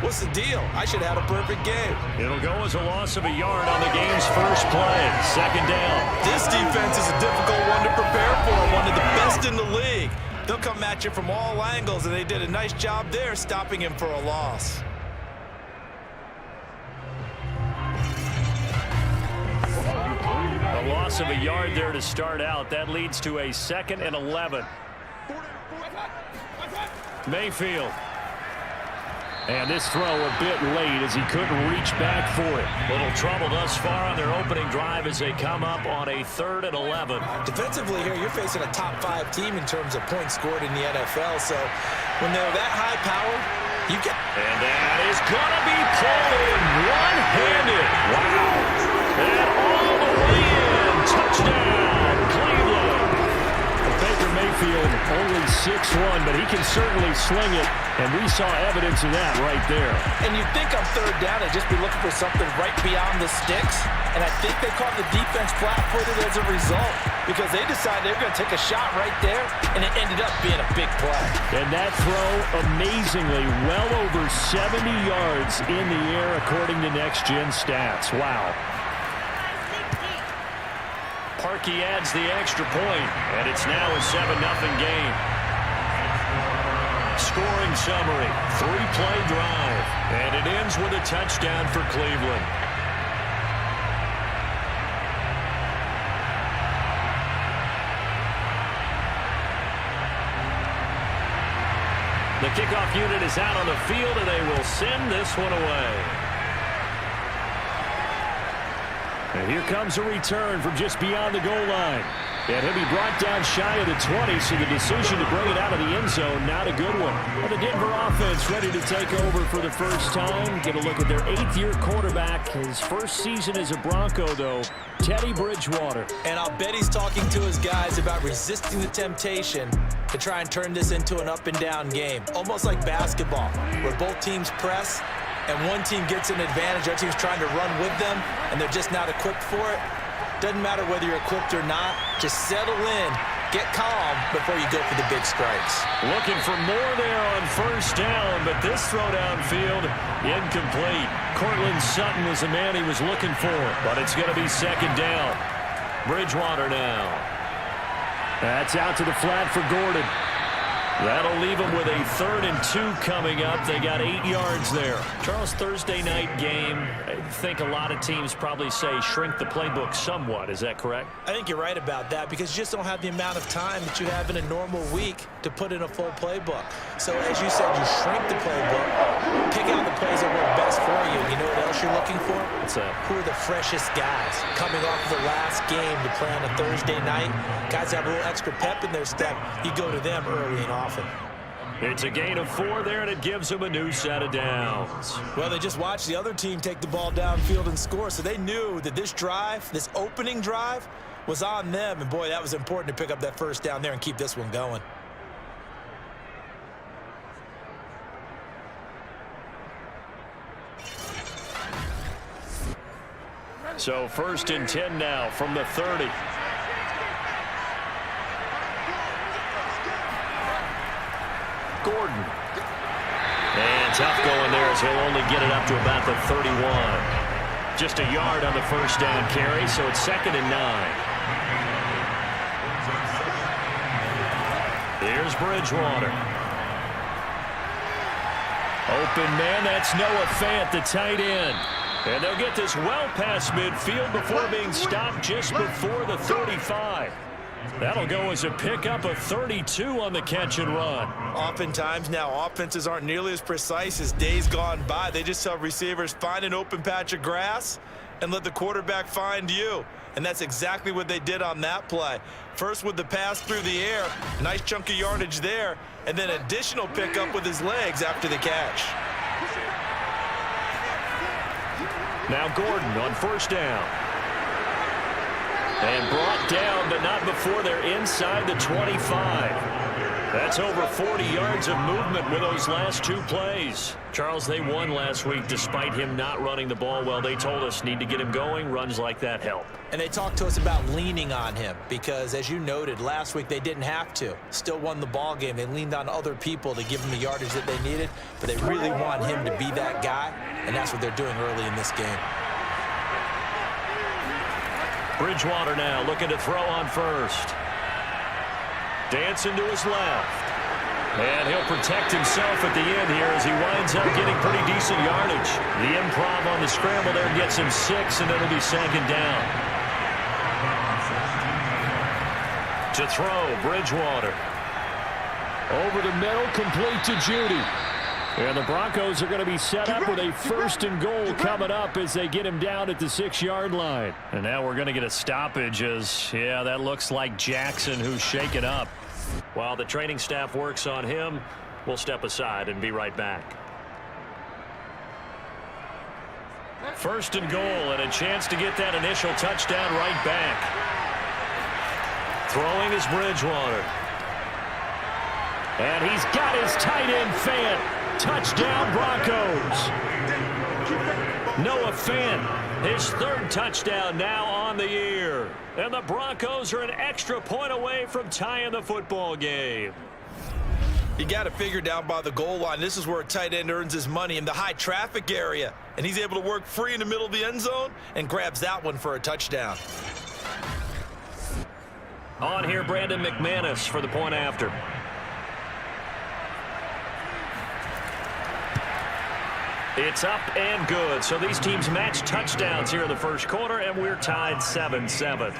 What's the deal? I should have had a perfect game. It'll go as a loss of a yard on the game's first play. Second down. This defense is a difficult one to prepare for, one of the best in the league. They'll come at you from all angles, and they did a nice job there stopping him for a loss. A loss of a yard there to start out. That leads to a 2nd and 11. Mayfield. And this throw a bit late as he couldn't reach back for it. Little trouble thus far on their opening drive as they come up on a 3rd and 11. Defensively here, you're facing a top 5 team in terms of points scored in the NFL. So when they're that high power, you get... And that is going to be pulled in one-handed. Wow. And all the way in. Touchdown, Cleveland. Baker Mayfield only 6'1", but he can certainly sling it, and we saw evidence of that right there. And you'd think on 3rd down they'd just be looking for something right beyond the sticks, and I think they caught the defense flat-footed as a result because they decided they were going to take a shot right there, and it ended up being a big play. And that throw, amazingly, well over 70 yards in the air according to Next Gen Stats. Wow. Parkey adds the extra point, and it's now a 7-0 game. Scoring summary, 3-play drive, and it ends with a touchdown for Cleveland. The kickoff unit is out on the field, and they will send this one away. And here comes a return from just beyond the goal line. And he'll be brought down shy of the 20, so the decision to bring it out of the end zone, not a good one. Well, the Denver offense ready to take over for the first time. Get a look at their 8th-year quarterback. His first season as a Bronco, though, Teddy Bridgewater. And I'll bet he's talking to his guys about resisting the temptation to try and turn this into an up-and-down game. Almost like basketball, where both teams press, and one team gets an advantage, other team's trying to run with them, and they're just not equipped for it. Doesn't matter whether you're equipped or not. Just settle in, get calm before you go for the big strikes. Looking for more there on 1st down, but this throw downfield, incomplete. Cortland Sutton was the man he was looking for, but it's going to be 2nd down. Bridgewater now. That's out to the flat for Gordon. That'll leave them with a 3rd and 2 coming up. They got 8 yards there. Charles, Thursday night game, I think a lot of teams probably say shrink the playbook somewhat. Is that correct? I think you're right about that because you just don't have the amount of time that you have in a normal week to put in a full playbook. So as you said, you shrink the playbook, pick out the plays that work best for you. You know what else you're looking for? What's that? Who are the freshest guys coming off the last game to play on a Thursday night? Guys have a little extra pep in their step. You go to them early and often. It's a gain of 4 there, and it gives them a new set of downs. Well, they just watched the other team take the ball downfield and score, so they knew that this drive, this opening drive, was on them. And, boy, that was important to pick up that 1st down there and keep this one going. So 1st and 10 now from the 30. Gordon. And tough going there as he'll only get it up to about the 31. Just a yard on the 1st down carry, so it's 2nd and 9. Here's Bridgewater. Open man, that's Noah Fant, the tight end. And they'll get this well past midfield before being stopped just before the 35. That'll go as a pickup of 32 on the catch and run. Oftentimes now, offenses aren't nearly as precise as days gone by. They just tell receivers, find an open patch of grass and let the quarterback find you. And that's exactly what they did on that play. First with the pass through the air, nice chunk of yardage there, and then additional pickup with his legs after the catch. Now Gordon on 1st down. And brought down, but not before they're inside the 25. That's over 40 yards of movement with those last 2 plays. Charles, they won last week despite him not running the ball well. They told us need to get him going. Runs like that help. And they talked to us about leaning on him because, as you noted, last week they didn't have to. Still won the ball game. They leaned on other people to give them the yardage that they needed, but they really want him to be that guy, and that's what they're doing early in this game. Bridgewater now looking to throw on first. Dancing to his left. And he'll protect himself at the end here as he winds up getting pretty decent yardage. The improv on the scramble there gets him 6, and it'll be second down. To throw, Bridgewater. Over the middle, complete to Judy. And the Broncos are going to be set up with a 1st and goal coming up as they get him down at the 6-yard line. And now we're going to get a stoppage as, yeah, that looks like Jackson who's shaken up. While the training staff works on him, we'll step aside and be right back. 1st and goal and a chance to get that initial touchdown right back. Throwing is Bridgewater. And he's got his tight end Fant. Touchdown Broncos. Noah Fant, his 3rd touchdown now on the year. And the Broncos are an extra point away from tying the football game. You got to figure down by the goal line. This is where a tight end earns his money, in the high traffic area. And he's able to work free in the middle of the end zone and grabs that one for a touchdown. On here, Brandon McManus for the point after. It's up and good. So these teams match touchdowns here in the 1st quarter, and we're tied 7-7.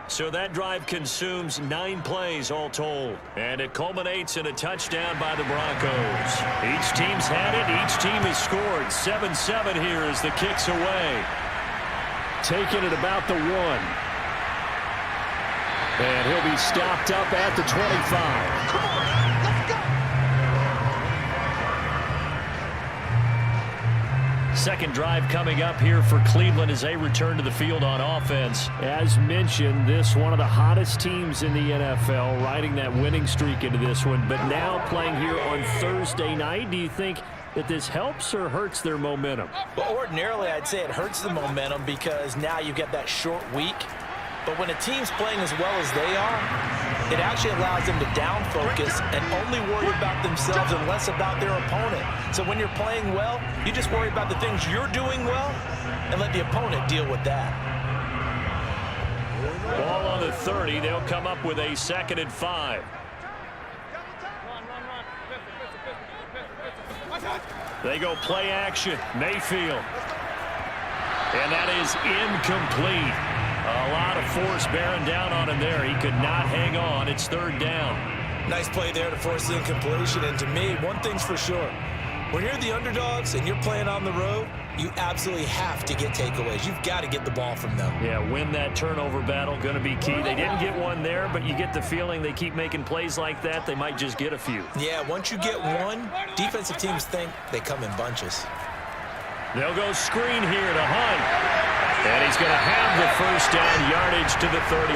So that drive consumes 9 plays all told. And it culminates in a touchdown by the Broncos. Each team's had it. Each team has scored. 7-7 here as the kick's away. Taking it about the 1. And he'll be stopped up at the 25. Second drive coming up here for Cleveland as they return to the field on offense. As mentioned, this one of the hottest teams in the NFL, riding that winning streak into this one, but now playing here on Thursday night. Do you think that this helps or hurts their momentum? Well, ordinarily, I'd say it hurts the momentum because now you get that short week. But when a team's playing as well as they are, it actually allows them to down focus and only worry about themselves and less about their opponent. So when you're playing well, you just worry about the things you're doing well and let the opponent deal with that. Ball on the 30. They'll come up with a 2nd and 5. They go play action. Mayfield. And that is incomplete. A lot of force bearing down on him there. He could not hang on. It's 3rd down. Nice play there to force the incompletion. And to me, one thing's for sure. When you're the underdogs and you're playing on the road, you absolutely have to get takeaways. You've got to get the ball from them. Yeah, win that turnover battle. Going to be key. They didn't get one there, but you get the feeling they keep making plays like that, they might just get a few. Yeah, once you get one, defensive teams think they come in bunches. They'll go screen here to Hunt. And he's going to have the 1st down yardage to the 35.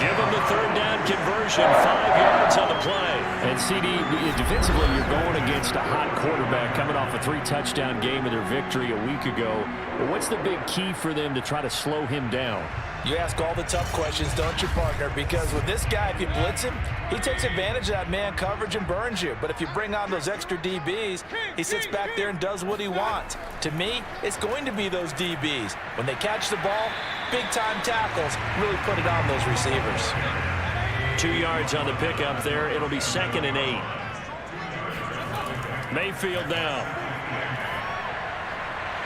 Give him the 3rd down conversion, 5 yards on the play. And CD, defensively, you're going against a hot quarterback coming off a 3-touchdown game in their victory a week ago. But what's the big key for them to try to slow him down? You ask all the tough questions, don't you, partner? Because with this guy, if you blitz him, he takes advantage of that man coverage and burns you. But if you bring on those extra DBs, he sits back there and does what he wants. To me, it's going to be those DBs. When they catch the ball, big-time tackles really put it on those receivers. 2 yards on the pickup there. It'll be 2nd and 8. Mayfield now.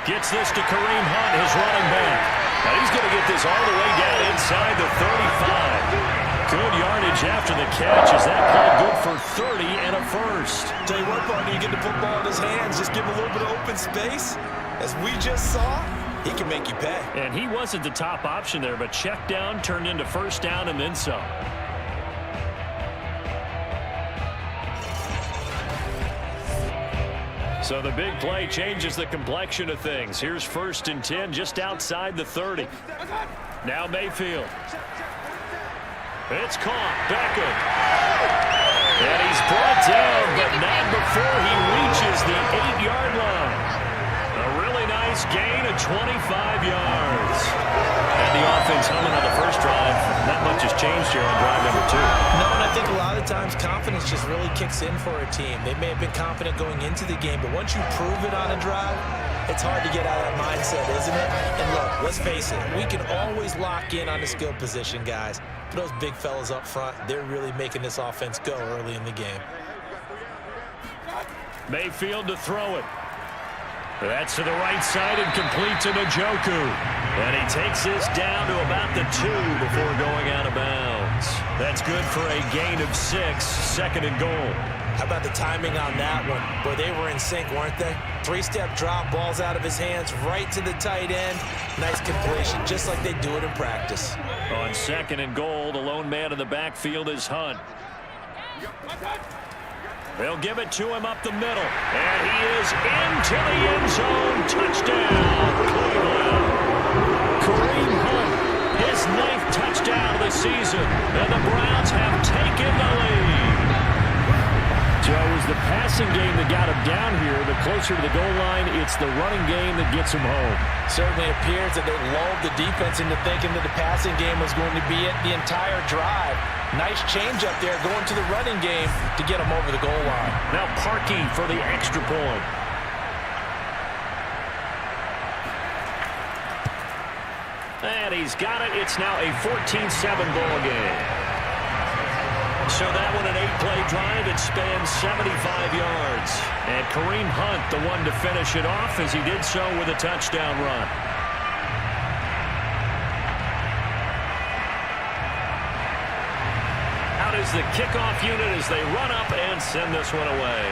Gets this to Kareem Hunt, his running back. And he's going to get this all the way down inside the 35. Good yardage after the catch. Is that play good for 30 and a 1st? Tell you what, partner, you get the football in his hands, just give him a little bit of open space. As we just saw, he can make you pay. And he wasn't the top option there, but check down turned into 1st down and then some. So the big play changes the complexion of things. Here's 1st and 10 just outside the 30. Now Mayfield. It's caught. Beckham. And he's brought down, but not before he reaches the 8-yard line. A really nice gain of 25 yards. And the offense humming on the first drive. Not much has changed here on drive number 2. No, and I think a lot of times confidence just really kicks in for a team. They may have been confident going into the game, but once you prove it on a drive, it's hard to get out of that mindset, isn't it? And look, let's face it, we can always lock in on the skill position, guys. But those big fellas up front, they're really making this offense go early in the game. Mayfield to throw it. That's to the right side and complete to Njoku. And he takes this down to about the 2 before going out of bounds. That's good for a gain of 6, second and goal. How about the timing on that one? Boy, they were in sync, weren't they? 3-step drop, balls out of his hands, right to the tight end. Nice completion, just like they do it in practice. On second and goal, the lone man in the backfield is Hunt. They'll give it to him up the middle. And he is into the end zone. Touchdown, Cleveland. Kareem Hunt, his 9th touchdown of the season. And the Browns have taken the lead. So it was the passing game that got him down here, but closer to the goal line, it's the running game that gets him home. Certainly appears that they lulled the defense into thinking that the passing game was going to be it the entire drive. Nice change up there going to the running game to get him over the goal line. Now Parkey for the extra point. And he's got it. It's now a 14-7 ball game. So that one an 8-play drive. It spans 75 yards. And Kareem Hunt, the one to finish it off, as he did so with a touchdown run. Out is the kickoff unit as they run up and send this one away.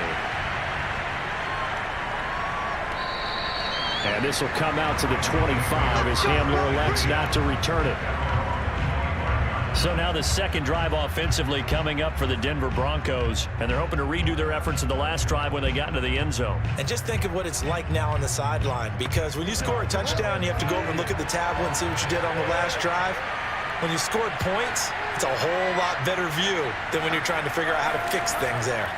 And this will come out to the 25 as Hamler elects not to return it. So now the second drive offensively coming up for the Denver Broncos, and they're hoping to redo their efforts in the last drive when they got into the end zone. And just think of what it's like now on the sideline, because when you score a touchdown, you have to go over and look at the tablet and see what you did on the last drive. When you scored points, it's a whole lot better view than when you're trying to figure out how to fix things there.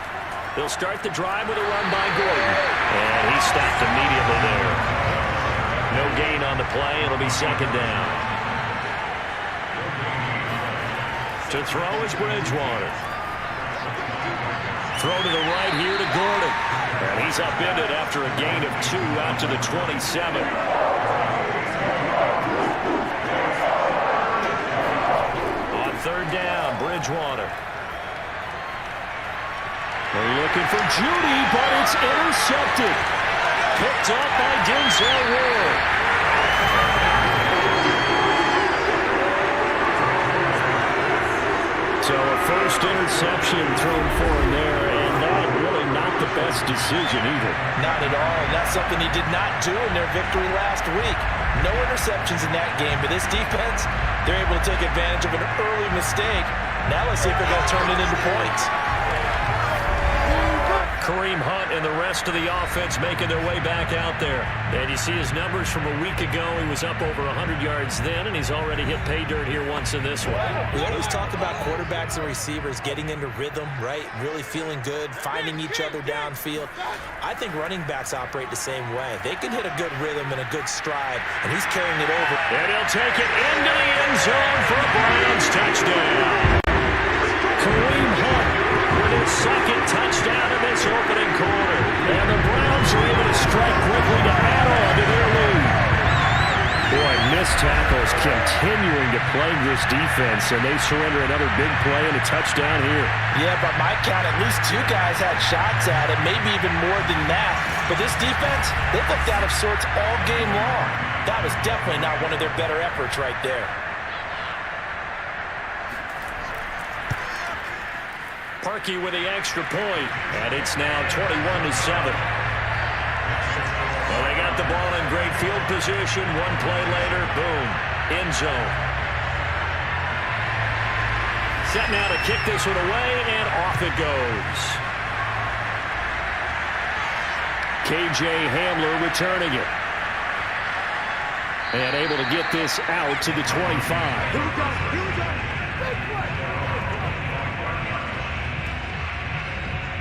They'll start the drive with a run by Gordon, and he stopped immediately there. No gain on the play. It'll be second down. To throw is Bridgewater. Throw to the right here to Gordon. And he's upended after a gain of 2 out to the 27. On third down, Bridgewater. They're looking for Judy, but it's intercepted. Picked up by Denzel Ward. So a first interception thrown for him there, and that really not the best decision either. Not at all, and that's something he did not do in their victory last week. No interceptions in that game, but this defense, they're able to take advantage of an early mistake. Now let's see if they're going to turn it into points. Kareem Hunt and the rest of the offense making their way back out there. And you see his numbers from a week ago. He was up over 100 yards then, and he's already hit pay dirt here once in this one. We always talk about quarterbacks and receivers getting into rhythm, right? Really feeling good, finding each other downfield. I think running backs operate the same way. They can hit a good rhythm and a good stride, and he's carrying it over. And he'll take it into the end zone for a Browns touchdown. Kareem Hunt with his second touchdown in this opening quarter. And the Browns are able to strike quickly to add on to their lead. Boy, missed tackles continuing to plague this defense, and they surrender another big play and a touchdown here. Yeah, but my count, at least 2 guys had shots at it, maybe even more than that. But this defense, they looked out of sorts all game long. That was definitely not one of their better efforts right there. Parkey with the extra point, and it's now 21-7. Well, they got the ball in great field position. One play later, boom, end zone. Set now to kick this one away, and off it goes. KJ Hamler returning it. And able to get this out to the 25.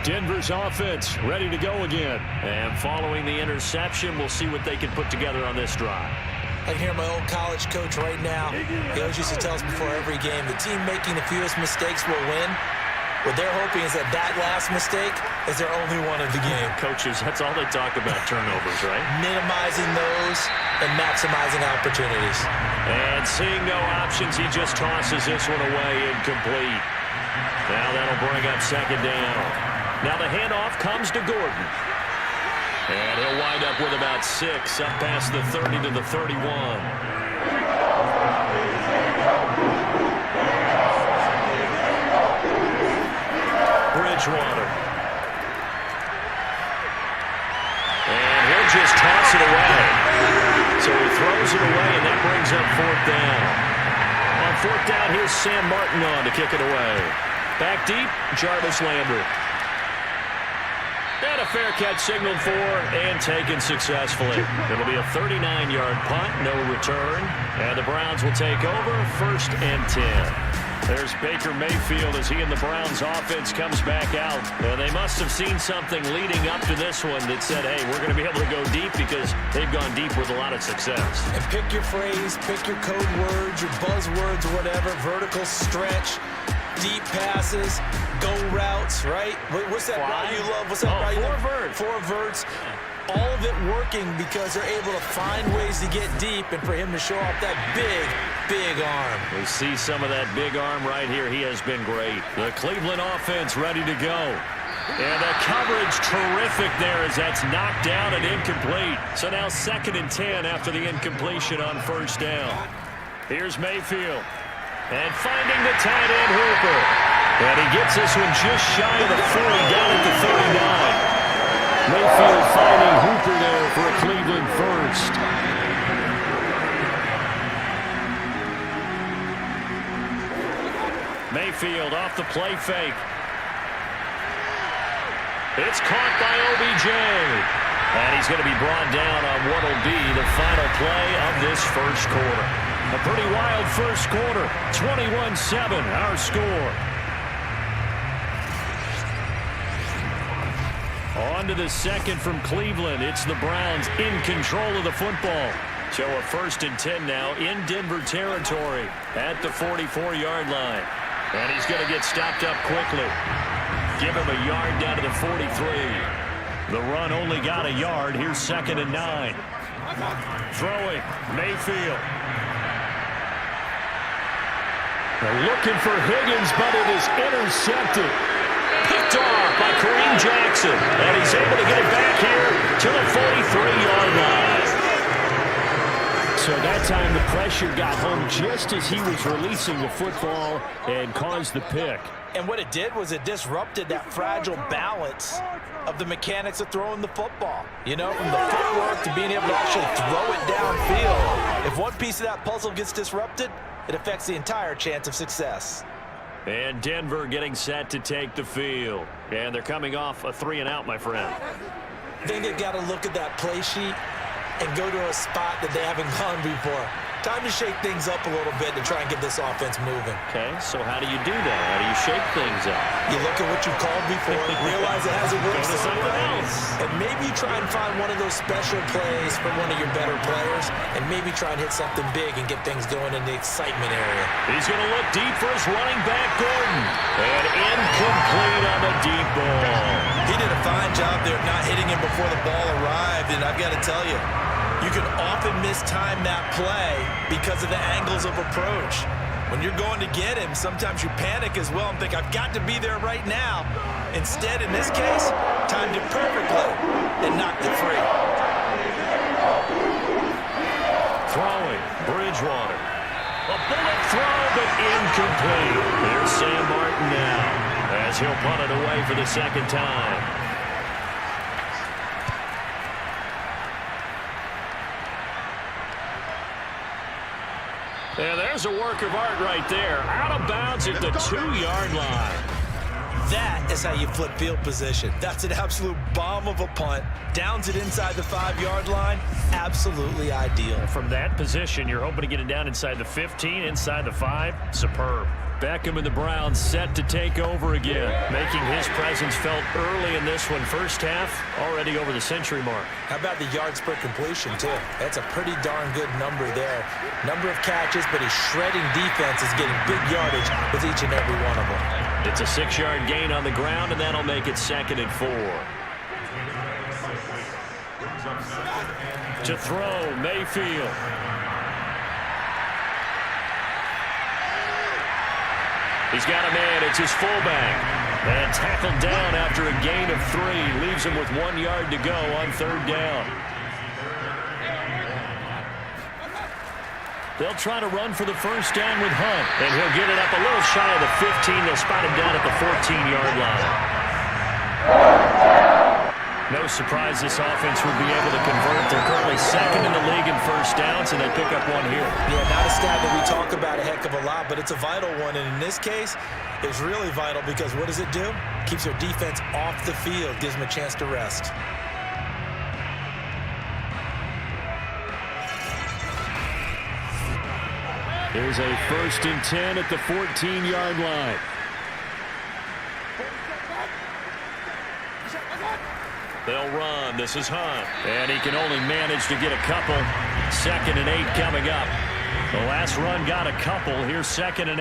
Denver's offense ready to go again. And following the interception, we'll see what they can put together on this drive. I can hear my old college coach right now. He always used to tell us before every game, the team making the fewest mistakes will win. What they're hoping is that last mistake is their only one of the game. Coaches, that's all they talk about, turnovers, right? Minimizing those and maximizing opportunities. And seeing no options, he just tosses this one away, incomplete. Now that'll bring up second down. Now the handoff comes to Gordon. And he'll wind up with about 6, up past the 30 to the 31. Bridgewater. And he'll just toss it away. So he throws it away, and that brings up fourth down. On fourth down, here's Sam Martin on to kick it away. Back deep, Jarvis Landry. And a fair catch signaled for and taken successfully. It'll be a 39-yard punt, no return. And the Browns will take over, 1st and 10. There's Baker Mayfield as he and the Browns offense comes back out. And they must have seen something leading up to this one that said, hey, we're going to be able to go deep because they've gone deep with a lot of success. And pick your phrase, pick your code words, your buzzwords, whatever, vertical stretch, deep passes, go routes, right? What's that route you love? What's that route you love? Four verts. All of it working because they're able to find ways to get deep and for him to show off that big arm. We see some of that big arm right here. He has been great. The Cleveland offense ready to go. And the coverage terrific there as that's knocked down and incomplete. So now 2nd and 10 after the incompletion on 1st down. Here's Mayfield. And finding the tight end Hooper. And he gets this one just shy of the 40 down at the 39. Mayfield finding Hooper there for a Cleveland first. Mayfield off the play fake. It's caught by OBJ. And he's going to be brought down on what will be the final play of this first quarter. A pretty wild first quarter. 21-7, our score. On to the second from Cleveland. It's the Browns in control of the football. So a 1st and 10 now in Denver territory at the 44-yard line. And he's going to get stopped up quickly. Give him a yard down to the 43. The run only got a yard. Here's 2nd and 9. Throwing, Mayfield. They're looking for Higgins, but it is intercepted. Picked off by Kareem Jackson. And he's able to get it back here to the 43-yard line. So that time the pressure got home just as he was releasing the football and caused the pick. And what it did was it disrupted that fragile balance of the mechanics of throwing the football. You know, from the footwork to being able to actually throw it downfield. If one piece of that puzzle gets disrupted, it affects the entire chance of success. And Denver getting set to take the field. And they're coming off a 3-and-out, my friend. I think they've got to look at that play sheet and go to a spot that they haven't gone before. Time to shake things up a little bit to try and get this offense moving. Okay, so how do you do that? How do you shake things up? You look at what you called before, realize it hasn't worked somewhere else. And maybe try and find one of those special plays for one of your better players, and maybe try and hit something big and get things going in the excitement area. He's going to look deep for his running back, Gordon. And incomplete on the deep ball. He did a fine job there of not hitting him before the ball arrived, and I've got to tell you, you can often mistime that play because of the angles of approach. When you're going to get him, sometimes you panic as well and think, I've got to be there right now. Instead, in this case, timed it perfectly and knocked it free. Throwing, Bridgewater. A bullet throw, but incomplete. Here's Sam Martin now as he'll punt it away for the 2nd time. And there's a work of art right there. Out of bounds at the 2-yard line. That is how you flip field position. That's an absolute bomb of a punt. Downs it inside the 5-yard line. Absolutely ideal. From that position, you're hoping to get it down inside the 15, inside the 5. Superb. Beckham and the Browns set to take over again, making his presence felt early in this one. First half, already over the century mark. How about the yards per completion, too? That's a pretty darn good number there. Number of catches, but he's shredding defenses, getting big yardage with each and every one of them. It's a 6-yard gain on the ground, and that'll make it 2nd and 4. To throw, Mayfield. He's got a man. It's his fullback. And tackled down after a gain of 3. Leaves him with 1 yard to go on 3rd down. They'll try to run for the first down with Hunt. And he'll get it up a little shy of the 15. They'll spot him down at the 14-yard line. No surprise this offense would be able to convert. They're currently 2nd in the league in first downs, and they pick up 1 here. Yeah, not a stat that we talk about a heck of a lot, but it's a vital one. And in this case, it's really vital because what does it do? Keeps their defense off the field, gives them a chance to rest. Here's a 1st and 10 at the 14-yard line. They'll run. This is Hunt. And he can only manage to get a couple. 2nd and 8 coming up. The last run got a couple. Here's 2nd and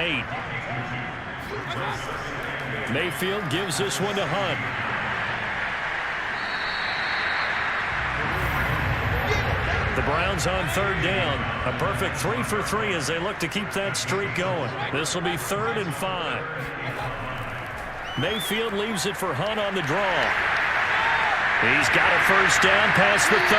8. Mayfield gives this one to Hunt. The Browns on 3rd down. A perfect 3 for 3 as they look to keep that streak going. This will be 3rd and 5. Mayfield leaves it for Hunt on the draw. He's got a first down past the 30.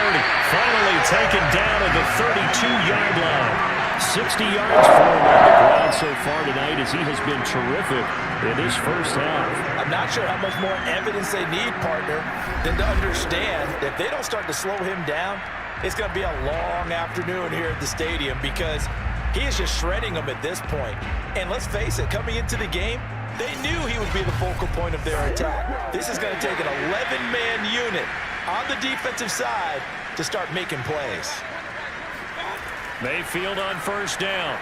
Finally taken down at the 32-yard line. 60 yards for him on the ground so far tonight as he has been terrific in his first half. I'm not sure how much more evidence they need, partner, than to understand that if they don't start to slow him down, it's going to be a long afternoon here at the stadium because he is just shredding them at this point. And let's face it, coming into the game, they knew he would be the focal point of their attack. This is going to take an 11-man unit on the defensive side to start making plays. Mayfield on first down.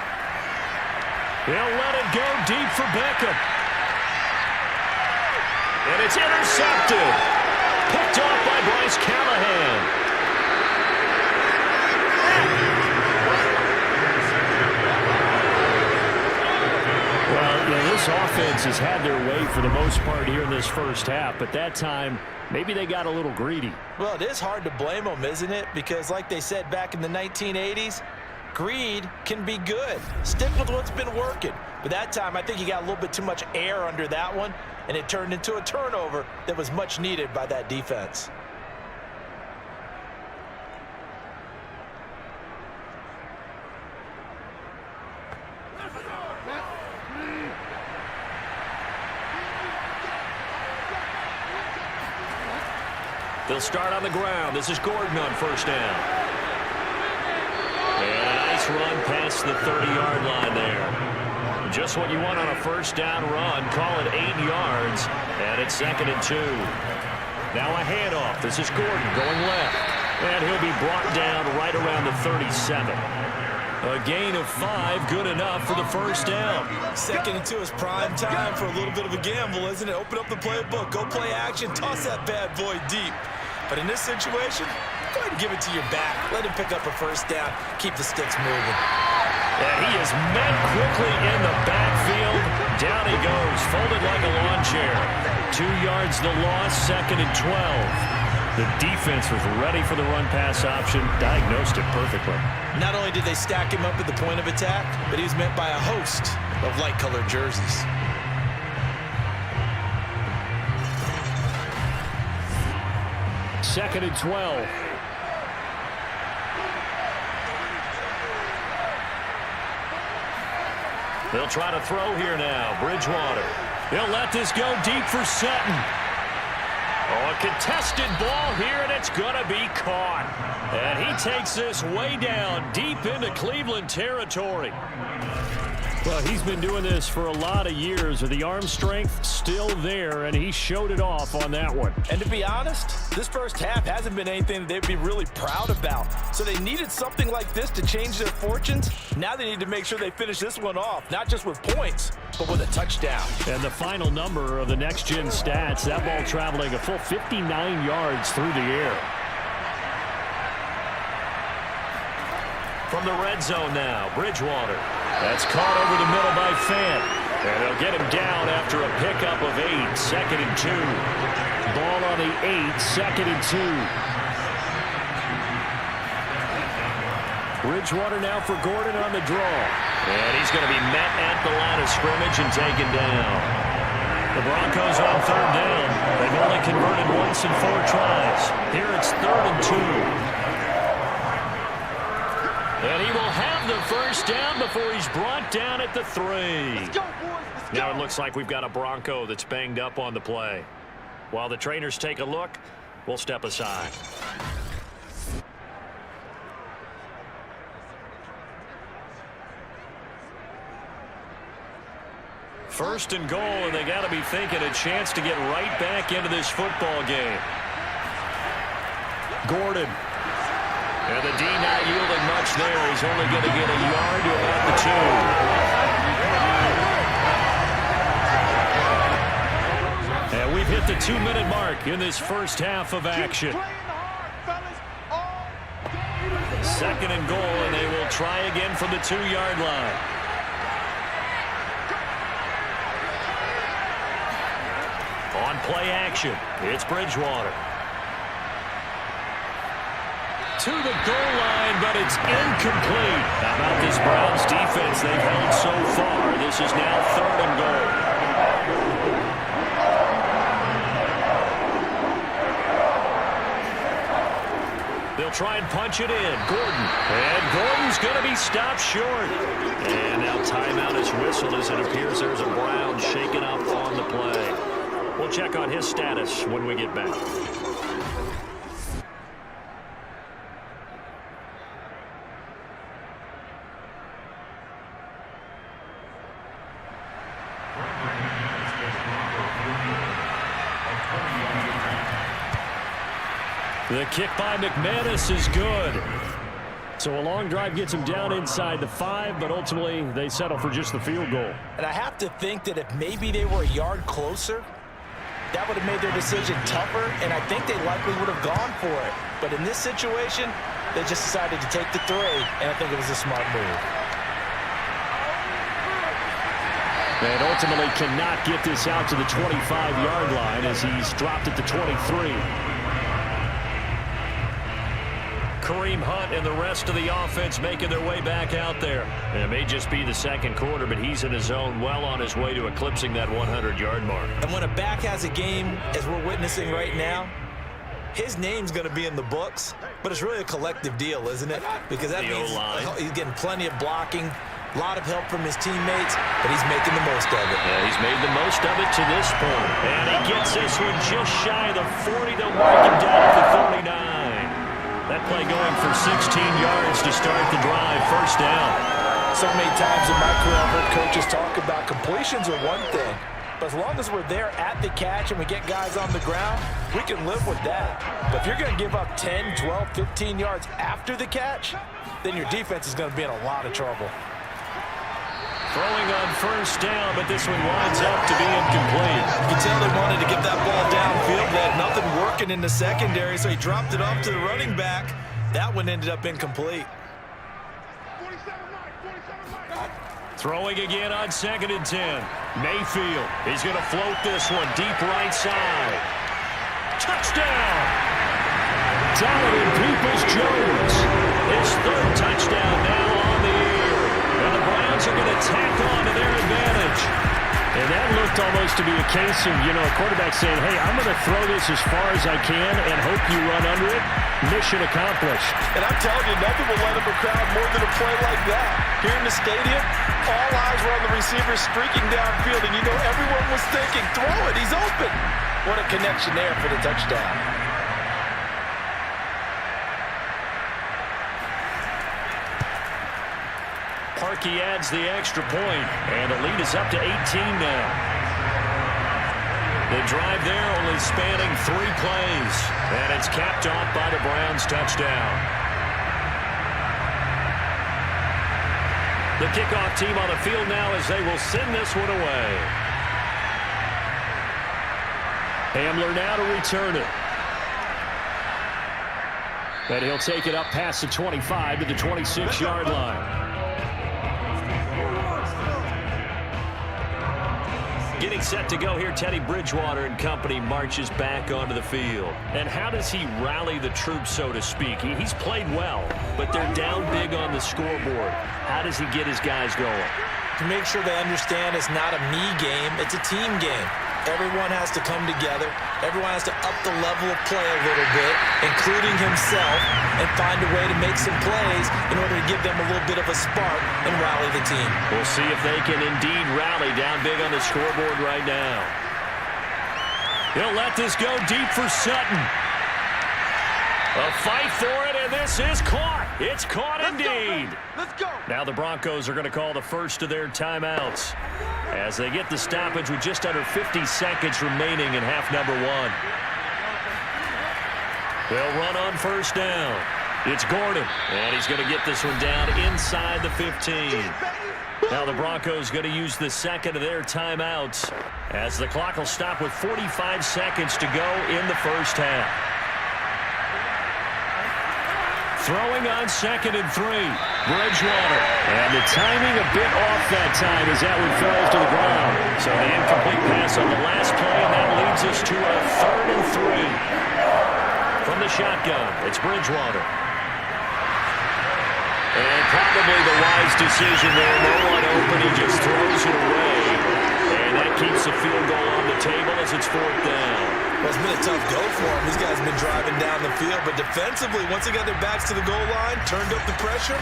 He'll let it go deep for Beckham. And it's intercepted. Picked off by Bryce Callahan. This offense has had their way for the most part here in this first half, but that time, maybe they got a little greedy. Well, it is hard to blame them, isn't it? Because like they said back in the 1980s, greed can be good. Stick with what's been working. But that time, I think he got a little bit too much air under that one, and it turned into a turnover that was much needed by that defense. They'll start on the ground. This is Gordon on first down. And a nice run past the 30-yard line there. Just what you want on a first down run. Call it 8 yards. And it's 2nd and 2. Now a handoff. This is Gordon going left. And he'll be brought down right around the 37. A gain of 5, good enough for the first down. 2nd and 2 is prime time for a little bit of a gamble, isn't it? Open up the playbook, go play action, toss that bad boy deep. But in this situation, go ahead and give it to your back. Let him pick up a first down, keep the sticks moving. And he is met quickly in the backfield. Down he goes, folded like a lawn chair. 2 yards the loss, 2nd and 12. The defense was ready for the run-pass option, diagnosed it perfectly. Not only did they stack him up at the point of attack, but he was met by a host of light-colored jerseys. Second and 12. They'll try to throw here now. Bridgewater. They'll let this go deep for Sutton. Oh, a contested ball here, and it's going to be caught. And he takes this way down, deep into Cleveland territory. Well, he's been doing this for a lot of years. The arm strength still there, and he showed it off on that one. And to be honest, this first half hasn't been anything that they'd be really proud about. So they needed something like this to change their fortunes. Now they need to make sure they finish this one off, not just with points, but with a touchdown. And the final number of the next-gen stats, that ball traveling a full 59 yards through the air. From the red zone now, Bridgewater. That's caught over the middle by Fant. And they'll get him down after a pickup of 8, 2nd and 2. Ball on the 8, 2nd and 2. Bridgewater now for Gordon on the draw. And he's going to be met at the line of scrimmage and taken down. The Broncos on 3rd down. They've only converted once in 4 tries. Here it's 3rd and 2. And he will have the first down before he's brought down at the 3. Let's go, boys. Let's go. Now it looks like we've got a Bronco that's banged up on the play. While the trainers take a look, we'll step aside. First and goal, and they got to be thinking a chance to get right back into this football game. Gordon. And the D not yielding much there. He's only going to get a yard to about the 2. And we've hit the 2-minute mark in this first half of action. 2nd and goal, and they will try again from the 2-yard line. On play action, it's Bridgewater. To the goal line, but it's incomplete. How about this Browns defense they've held so far? This is now 3rd and goal. They'll try and punch it in. Gordon. And Gordon's going to be stopped short. And now timeout is whistled as it appears there's a Brown shaken up on the play. We'll check on his status when we get back. The kick by McManus is good. So a long drive gets him down inside the 5, but ultimately they settle for just the field goal. And I have to think that if maybe they were a yard closer, that would have made their decision tougher, and I think they likely would have gone for it. But in this situation, they just decided to take the 3, and I think it was a smart move. And ultimately cannot get this out to the 25-yard line as he's dropped at the 23. Kareem Hunt and the rest of the offense making their way back out there. And it may just be the 2nd quarter, but he's in his zone, well on his way to eclipsing that 100-yard mark. And when a back has a game, as we're witnessing right now, his name's going to be in the books, but it's really a collective deal, isn't it? Because that means he's getting plenty of blocking, a lot of help from his teammates, but he's making the most of it. Yeah, he's made the most of it to this point. And he gets this one just shy of the 40. They'll mark him down at the 39. That play going for 16 yards to start the drive. First down. So many times in my career I've heard coaches talk about completions are one thing, but as long as we're there at the catch and we get guys on the ground, we can live with that. But if you're going to give up 10, 12, 15 yards after the catch, then your defense is going to be in a lot of trouble. Throwing on first down, but this one winds up to be incomplete. You can tell they wanted to get that ball downfield. They had nothing working in the secondary, so he dropped it off to the running back. That one ended up incomplete. Throwing again on 2nd and 10. Mayfield, he's going to float this one deep right side. Touchdown! Donovan Peoples-Jones. His 3rd touchdown now on the year. And the Browns are going to tack on to their advantage. And that looked almost to be a case of, a quarterback saying, hey, I'm going to throw this as far as I can and hope you run under it. Mission accomplished. And I'm telling you, nothing will let up a crowd more than a play like that. Here in the stadium, all eyes were on the receiver streaking downfield, and everyone was thinking, throw it, he's open. What a connection there for the touchdown. Parkey adds the extra point, and the lead is up to 18 now. The drive there only spanning 3 plays, and it's capped off by the Browns' touchdown. The kickoff team on the field now as they will send this one away. Hamler now to return it. And he'll take it up past the 25 to the 26-yard line. Getting set to go here, Teddy Bridgewater and company marches back onto the field. And how does he rally the troops, so to speak? He's played well, but they're down big on the scoreboard. How does he get his guys going? To make sure they understand it's not a me game, it's a team game. Everyone has to come together. Everyone has to up the level of play a little bit, including himself, and find a way to make some plays in order to give them a little bit of a spark and rally the team. We'll see if they can indeed rally down big on the scoreboard right now. He'll let this go deep for Sutton. A fight for it, and this is caught. It's caught indeed. Let's go. Now the Broncos are going to call the first of their timeouts as they get the stoppage with just under 50 seconds remaining in half number one. They'll run on first down. It's Gordon, and he's going to get this one down inside the 15. Now the Broncos going to use the second of their timeouts as the clock will stop with 45 seconds to go in the first half. Throwing on 2nd and 3. Bridgewater. And the timing a bit off that time as that one falls to the ground. So the incomplete pass on the last play, and that leads us to a 3rd and 3. From the shotgun, it's Bridgewater. And probably the wise decision there. No one open. He just throws it away. And that keeps the field goal on the table as it's 4th down. Well, it's been a tough go for them. These guys have been driving down the field, but defensively, once they got their backs to the goal line, turned up the pressure,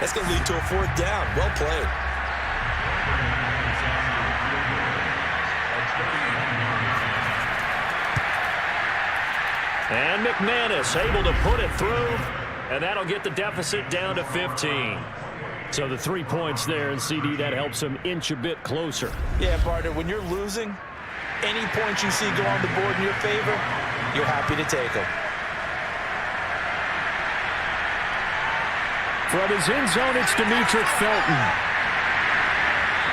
that's going to lead to a 4th down. Well played. And McManus able to put it through, and that'll get the deficit down to 15. So the 3 points there, and CD, that helps them inch a bit closer. Yeah, partner, when you're losing, any points you see go on the board in your favor, you're happy to take them. From his end zone, it's Demetric Felton.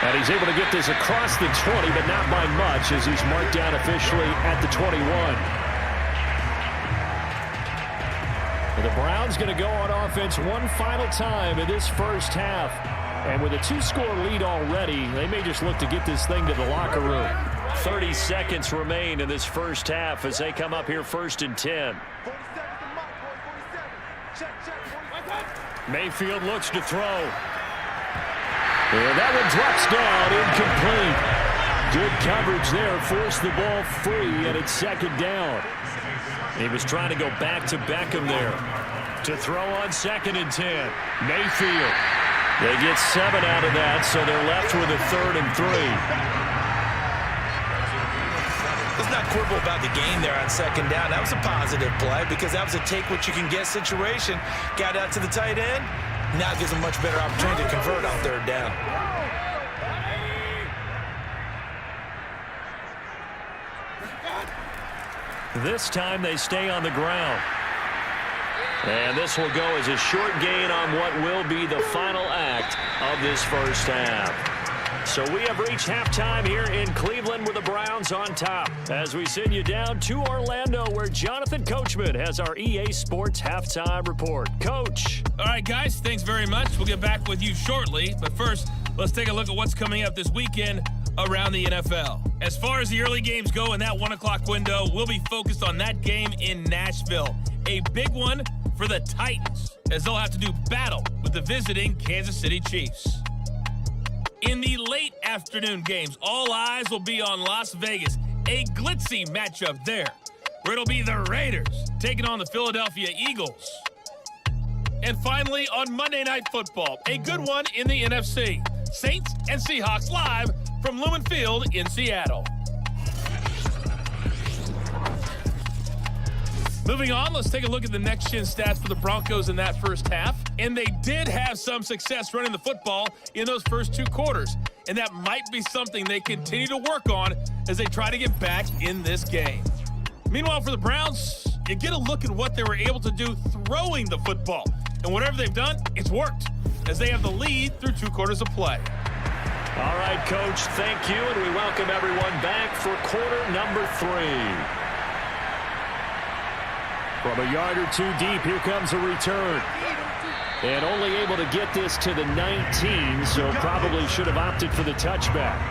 And he's able to get this across the 20, but not by much as he's marked down officially at the 21. And the Browns going to go on offense one final time in this first half. And with a 2-score lead already, they may just look to get this thing to the locker room. 30 seconds remain in this first half as they come up here 1st and 10. Mayfield looks to throw. And that one drops down, incomplete. Good coverage there, forced the ball free, and it's 2nd down. He was trying to go back to Beckham there to throw on 2nd and 10. Mayfield. They get 7 out of that, so they're left with a 3rd and 3. Let's not quibble about the game there on 2nd down. That was a positive play because that was a take-what-you-can-get situation. Got out to the tight end. Now it gives them a much better opportunity to convert on 3rd down. This time they stay on the ground. And this will go as a short gain on what will be the final act of this first half. So we have reached halftime here in Cleveland with the Browns on top as we send you down to Orlando where Jonathan Coachman has our EA Sports halftime report. Coach. All right, guys, thanks very much. We'll get back with you shortly. But first, let's take a look at what's coming up this weekend around the NFL. As far as the early games go in that 1 o'clock window, we'll be focused on that game in Nashville. A big one for the Titans as they'll have to do battle with the visiting Kansas City Chiefs. In the late afternoon games, all eyes will be on Las Vegas. A glitzy matchup there, where it'll be the Raiders taking on the Philadelphia Eagles. And finally, on Monday Night Football, a good one in the NFC. Saints and Seahawks live from Lumen Field in Seattle. Moving on, let's take a look at the next-gen stats for the Broncos in that first half. And they did have some success running the football in those first 2 quarters. And that might be something they continue to work on as they try to get back in this game. Meanwhile, for the Browns, you get a look at what they were able to do throwing the football. And whatever they've done, it's worked. as they have the lead through 2 quarters of play. All right, Coach, thank you, and we welcome everyone back for quarter number 3. From a yard or 2 deep, here comes a return. And only able to get this to the 19, so probably should have opted for the touchback.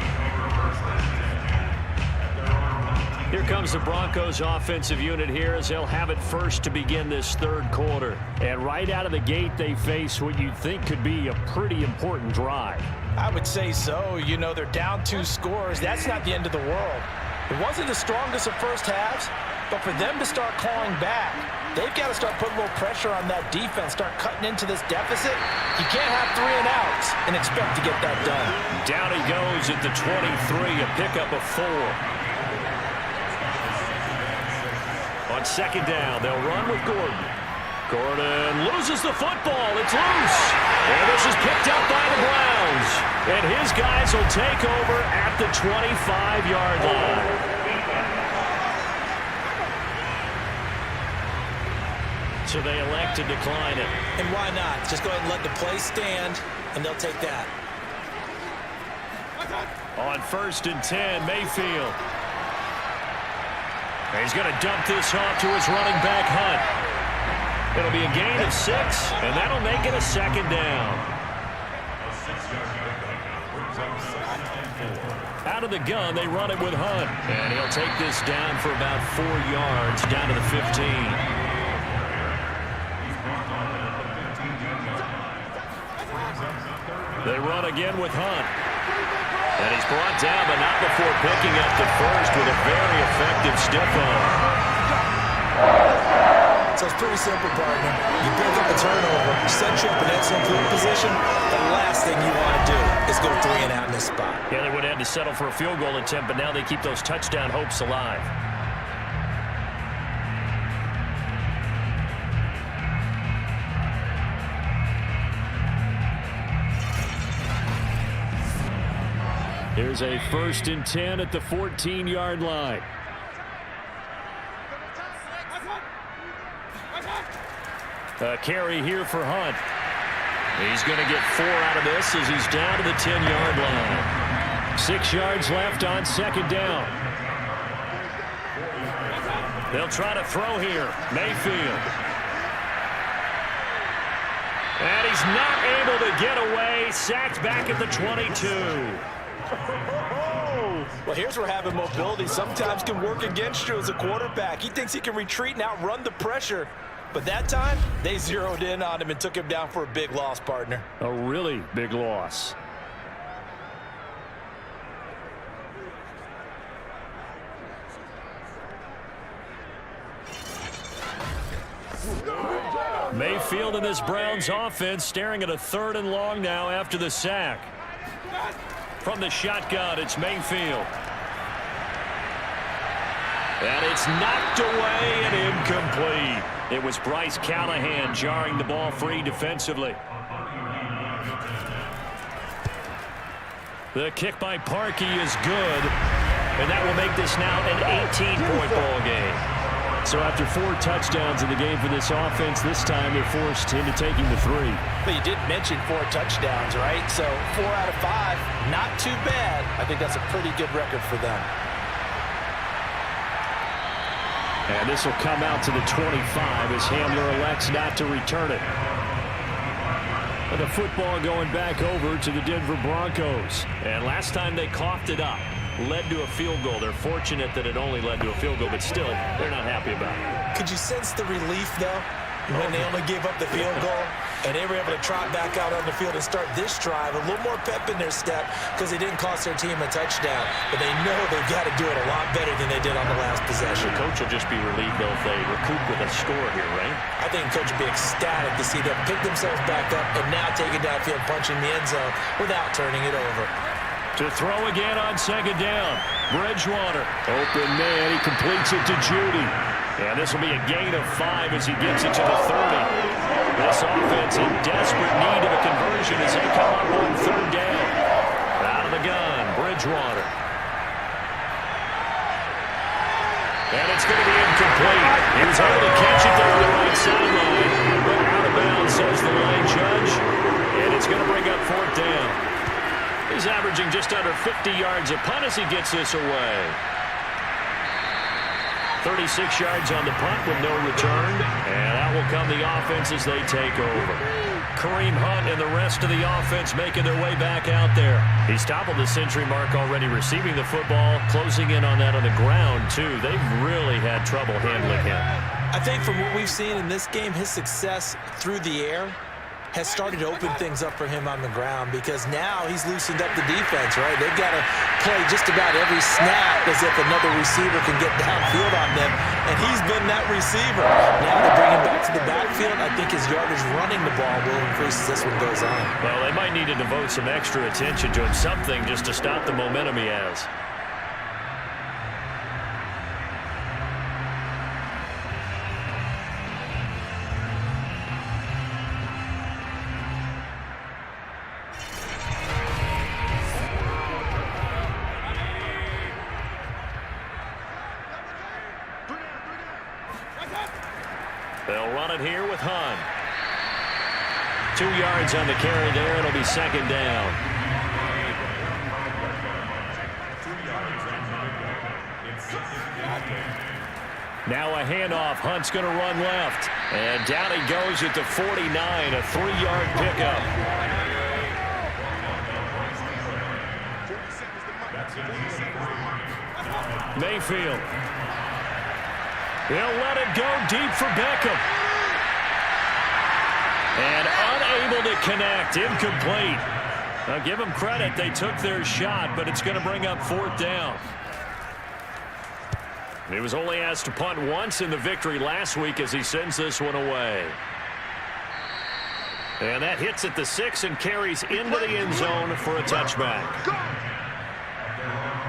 Here comes the Broncos offensive unit here as they'll have it first to begin this 3rd quarter. And right out of the gate, they face what you'd think could be a pretty important drive. I would say so. You know, they're down 2 scores. That's not the end of the world. It wasn't the strongest of first halves, but for them to start clawing back, they've got to start putting a little pressure on that defense, start cutting into this deficit. You can't have 3 and outs and expect to get that done. Down he goes at the 23, a pickup of 4. On 2nd down, they'll run with Gordon. Gordon loses the football. It's loose. And this is picked up by the Browns. And his guys will take over at the 25-yard line. So they elect to decline it. And why not? Just go ahead and let the play stand, and they'll take that. On 1st and 10, Mayfield. And he's going to dump this off to his running back, Hunt. It'll be a gain of 6, and that'll make it a 2nd down. Out of the gun, they run it with Hunt. And he'll take this down for about 4 yards, down to the 15. They run again with Hunt. And he's brought down, but not before picking up the first with a very effective stiff-arm. So it's pretty simple, partner. You pick up a turnover, set you up in excellent field position. The last thing you want to do is go 3 and out in this spot. Yeah, they would have had to settle for a field goal attempt, but now they keep those touchdown hopes alive. Here's a 1st and 10 at the 14-yard line. A carry here for Hunt. He's going to get 4 out of this as he's down to the 10-yard line. 6 yards left on 2nd down. They'll try to throw here. Mayfield. And he's not able to get away. Sacked back at the 22. Well, here's where having mobility sometimes can work against you as a quarterback. He thinks he can retreat and outrun the pressure. But that time, they zeroed in on him and took him down for a big loss, partner. A really big loss. Mayfield in this Browns offense staring at a 3rd and long now after the sack. From the shotgun, it's Mayfield. And it's knocked away and incomplete. It was Bryce Callahan jarring the ball free defensively. The kick by Parkey is good. And that will make this now an 18-point ball game. So after 4 touchdowns in the game for this offense, this time they're forced into taking the 3. But you did mention 4 touchdowns, right? So 4 out of 5, not too bad. I think that's a pretty good record for them. And this will come out to the 25 as Hamler elects not to return it. And the football going back over to the Denver Broncos. And last time they coughed it up, led to a field goal. They're fortunate that it only led to a field goal, but still, they're not happy about it. Could you sense the relief, though, when they only gave up the field goal and they were able to trot back out on the field and start this drive, a little more pep in their step because they didn't cost their team a touchdown, but they know they've got to do it a lot better than they did on the last possession. The coach will just be relieved, though, if they recoup with a score here, right? I think the coach will be ecstatic to see them pick themselves back up and now take it downfield, punching the end zone without turning it over. To throw again on 2nd down. Bridgewater. Open man. He completes it to Judy. And this will be a gain of 5 as he gets it to the 30. This offense in desperate need of a conversion as they come up on 3rd down. Out of the gun, Bridgewater. And it's going to be incomplete. He was able to catch it there on the right sideline. But out of bounds, says the line judge. And it's going earns a punt as he gets this away. 36 yards on the punt with no return. And that will come the offense as they take over. Kareem Hunt and the rest of the offense making their way back out there. He's toppled the century mark already receiving the football, closing in on that on the ground, too. They've really had trouble handling him. I think from what we've seen in this game, his success through the air has started to open things up for him on the ground because now he's loosened up the defense, right? They've got to play just about every snap as if another receiver can get downfield on them, and he's been that receiver. Now they bring him back to the backfield. I think his yardage running the ball will increase as this one goes on. Well, they might need to devote some extra attention to him, something just to stop the momentum he has. They'll run it here with Hunt. 2 yards on the carry there. It'll be second down. Now a handoff. Hunt's going to run left. And down he goes at the 49. A 3-yard pickup. Mayfield. He'll let it go deep for Beckham. And unable to connect. Incomplete. Now give them credit. They took their shot, but it's going to bring up fourth down. He was only asked to punt once in the victory last week as he sends this one away. And that hits at the 6 and carries into the end zone for a touchback.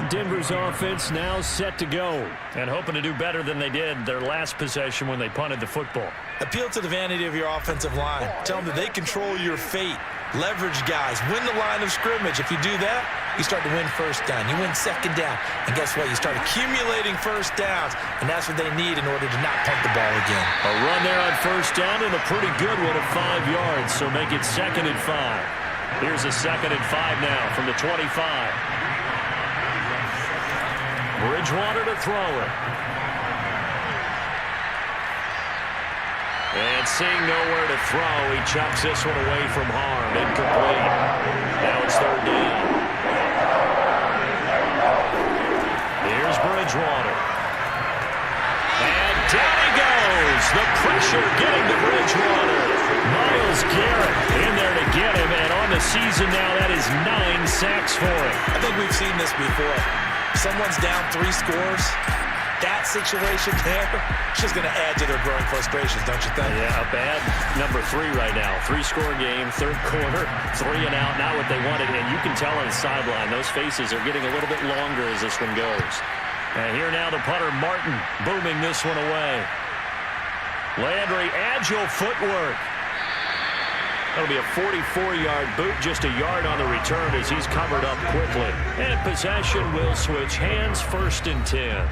Denver's offense now set to go and hoping to do better than they did their last possession when they punted the football. Appeal to the vanity of your offensive line. Tell them that they control your fate. Leverage guys. Win the line of scrimmage. If you do that, you start to win first down. You win second down. And guess what? You start accumulating first downs. And that's what they need in order to not punt the ball again. A run there on first down and a pretty good one at 5 yards. So make it 2nd and 5. Here's a 2nd and 5 now from the 25. Bridgewater to throw it. And seeing nowhere to throw, he chucks this one away from harm. Incomplete. Now it's 3rd down. Here's Bridgewater. And down he goes. The pressure getting to Bridgewater. Myles Garrett in there to get him. And on the season now, that is 9 sacks for him. I think we've seen this before. Someone's down 3 scores. That situation there, it's just going to add to their growing frustrations, don't you think? Yeah, a bad number 3 right now. 3-score game, 3rd quarter, 3 and out, not what they wanted. And you can tell on the sideline, those faces are getting a little bit longer as this one goes. And here now the punter, Martin, booming this one away. Landry, agile footwork. That'll be a 44-yard boot, just a yard on the return as he's covered up quickly. And possession will switch hands, 1st and 10.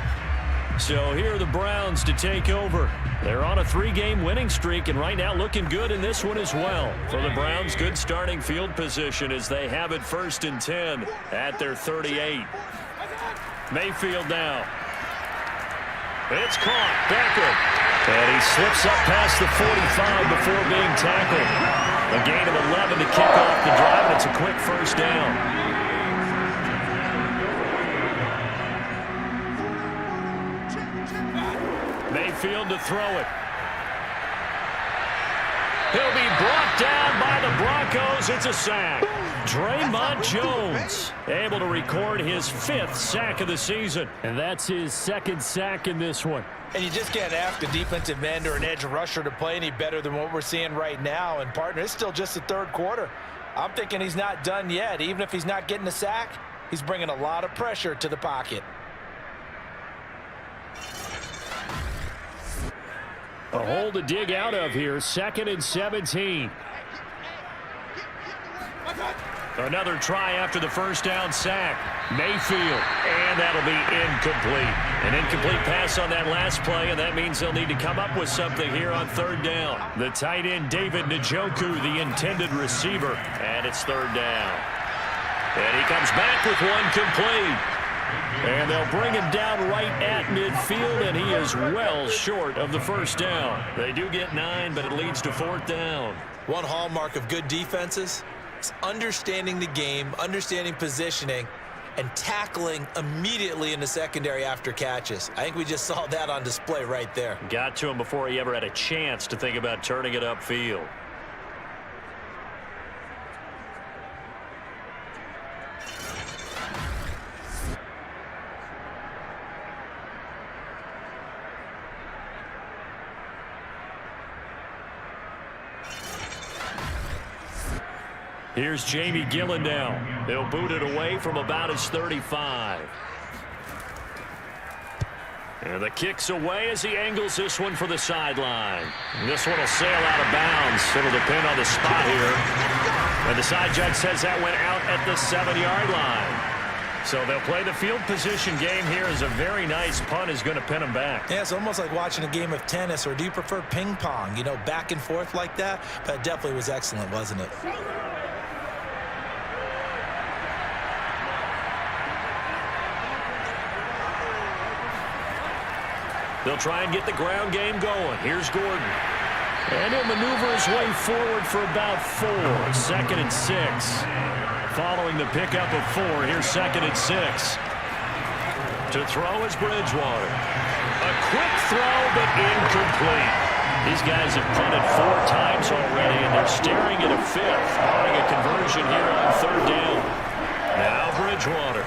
So here are the Browns to take over. They're on a 3-game winning streak, and right now looking good in this one as well. For the Browns, good starting field position as they have it 1st and 10 at their 38. Mayfield now. It's caught. Beckham. And he slips up past the 45 before being tackled. A gain of 11 to kick off the drive. It's a quick 1st down. Mayfield to throw it. He'll be brought down by the Broncos. It's a sack. Draymond Jones able to record his 5th sack of the season. And that's his 2nd sack in this one. And you just can't ask a defensive end or an edge rusher to play any better than what we're seeing right now. And, partner, it's still just the 3rd quarter. I'm thinking he's not done yet. Even if he's not getting a sack, he's bringing a lot of pressure to the pocket. A hole to dig out of here. 2nd and 17. Another try after the 1st down sack. Mayfield. And that'll be incomplete. An incomplete pass on that last play, and that means they'll need to come up with something here on 3rd down. The tight end, David Njoku, the intended receiver. And it's 3rd down. And he comes back with one complete. And they'll bring him down right at midfield, and he is well short of the first down. They do get 9, but it leads to 4th down. One hallmark of good defenses is understanding the game, understanding positioning, and tackling immediately in the secondary after catches. I think we just saw that on display right there. Got to him before he ever had a chance to think about turning it upfield. Here's Jamie Gillen now. He'll boot it away from about his 35. And the kick's away as he angles this one for the sideline. This one will sail out of bounds. It'll depend on the spot here. And the side judge says that went out at the 7-yard line. So they'll play the field position game here as a very nice punt is going to pin them back. Yeah, it's almost like watching a game of tennis, or do you prefer ping pong? You know, back and forth like that? But it definitely was excellent, wasn't it? They'll try and get the ground game going. Here's Gordon. And he'll maneuver his way forward for about 4. 2nd and 6. Following the pickup of 4, here's 2nd and 6. To throw is Bridgewater. A quick throw, but incomplete. These guys have punted 4 times already, and they're staring at a 5th, barring a conversion here on 3rd down. Now Bridgewater.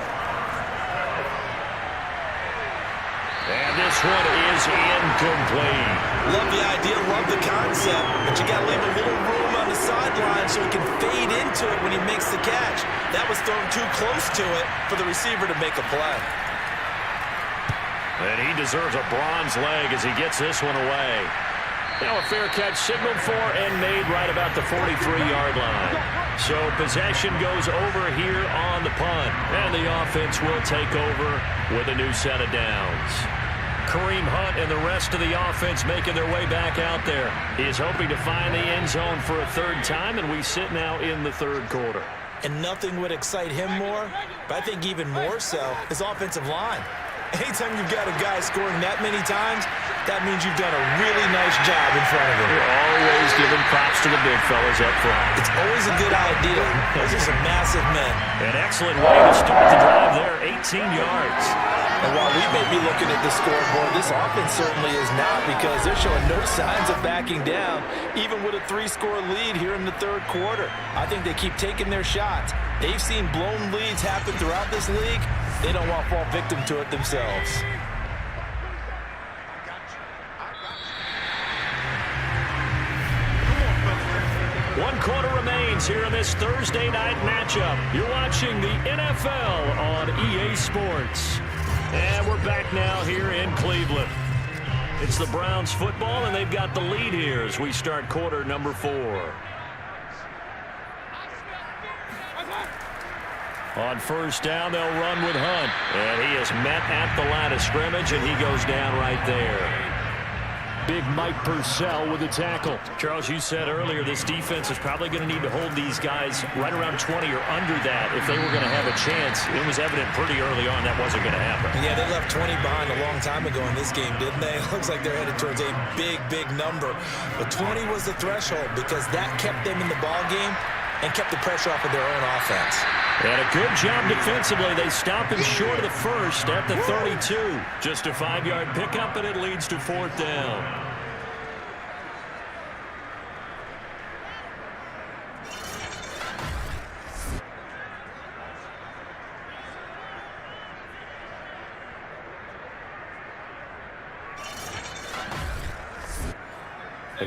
And this one is incomplete. Love the idea, love the concept, but you got to leave a little room on the sideline so he can fade into it when he makes the catch. That was thrown too close to it for the receiver to make a play. And he deserves a bronze leg as he gets this one away. Now a fair catch signaled for and made right about the 43-yard line. So possession goes over here on the punt. And the offense will take over with a new set of downs. Kareem Hunt and the rest of the offense making their way back out there. He is hoping to find the end zone for a 3rd time, and we sit now in the 3rd quarter. And nothing would excite him more, but I think even more so, his offensive line. Anytime you've got a guy scoring that many times, that means you've done a really nice job in front of him. You're always giving props to the big fellas up front. It's always a good idea. Those are some massive men. An excellent way to start the drive there, 18 yards. And while we may be looking at the scoreboard, this offense certainly is not, because they're showing no signs of backing down, even with a 3-score lead here in the 3rd quarter. I think they keep taking their shots. They've seen blown leads happen throughout this league. They don't want to fall victim to it themselves. One quarter remains here in this Thursday night matchup. You're watching the NFL on EA Sports. And we're back now here in Cleveland. It's the Browns football, and they've got the lead here as we start quarter number 4. On 1st down, they'll run with Hunt. And he is met at the line of scrimmage, and he goes down right there. Big Mike Purcell with the tackle. Charles, you said earlier this defense is probably going to need to hold these guys right around 20 or under that if they were going to have a chance. It was evident pretty early on that wasn't going to happen. Yeah, they left 20 behind a long time ago in this game, didn't they? It looks like they're headed towards a big, big number. But 20 was the threshold because that kept them in the ball game and kept the pressure off of their own offense. And a good job defensively. They stop him short of the 1st at the 32. Just a 5-yard pickup, and it leads to 4th down.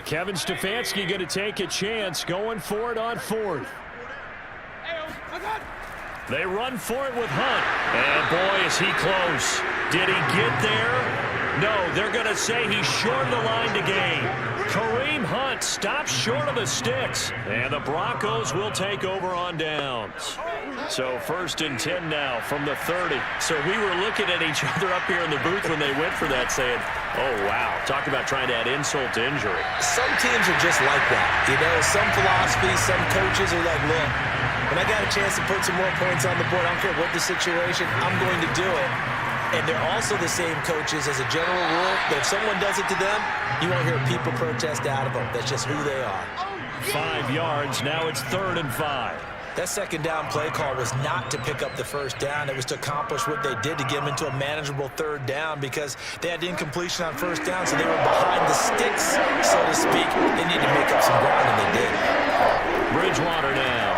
Kevin Stefanski going to take a chance, going for it on 4th. They run for it with Hunt. And boy, is he close. Did he get there? No, they're going to say he's short of the line to gain. Kareem Hunt stops short of the sticks. And the Broncos will take over on downs. So 1st and 10 now from the 30. So we were looking at each other up here in the booth when they went for that, saying, Oh, wow. Talk about trying to add insult to injury. Some teams are just like that. You know, some philosophies, some coaches are like, look, when I got a chance to put some more points on the board, I don't care what the situation, I'm going to do it. And they're also the same coaches as a general rule, but if someone does it to them, you won't hear people protest out of them. That's just who they are. 5 yards. Now it's 3rd and 5. That second down play call was not to pick up the first down. It was to accomplish what they did to get them into a manageable 3rd down because they had incompletion on first down, so they were behind the sticks, so to speak. They needed to make up some ground, and they did. Bridgewater now.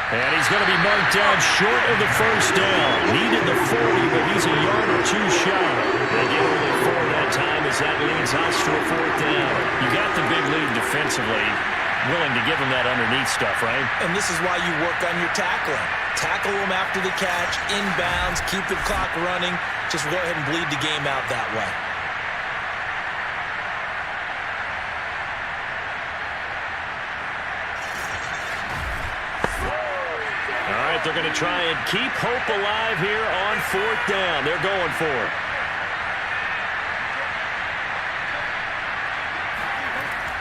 And he's going to be marked down short of the first down. Needed the 40, but he's a yard or two shy. They get only 4 that time as that leads us to a 4th down. You got the big lead defensively. Willing to give him that underneath stuff, right? And this is why you work on your tackling. Tackle them after the catch, inbounds, keep the clock running. Just go ahead and bleed the game out that way. All right, they're going to try and keep hope alive here on 4th down. They're going for it.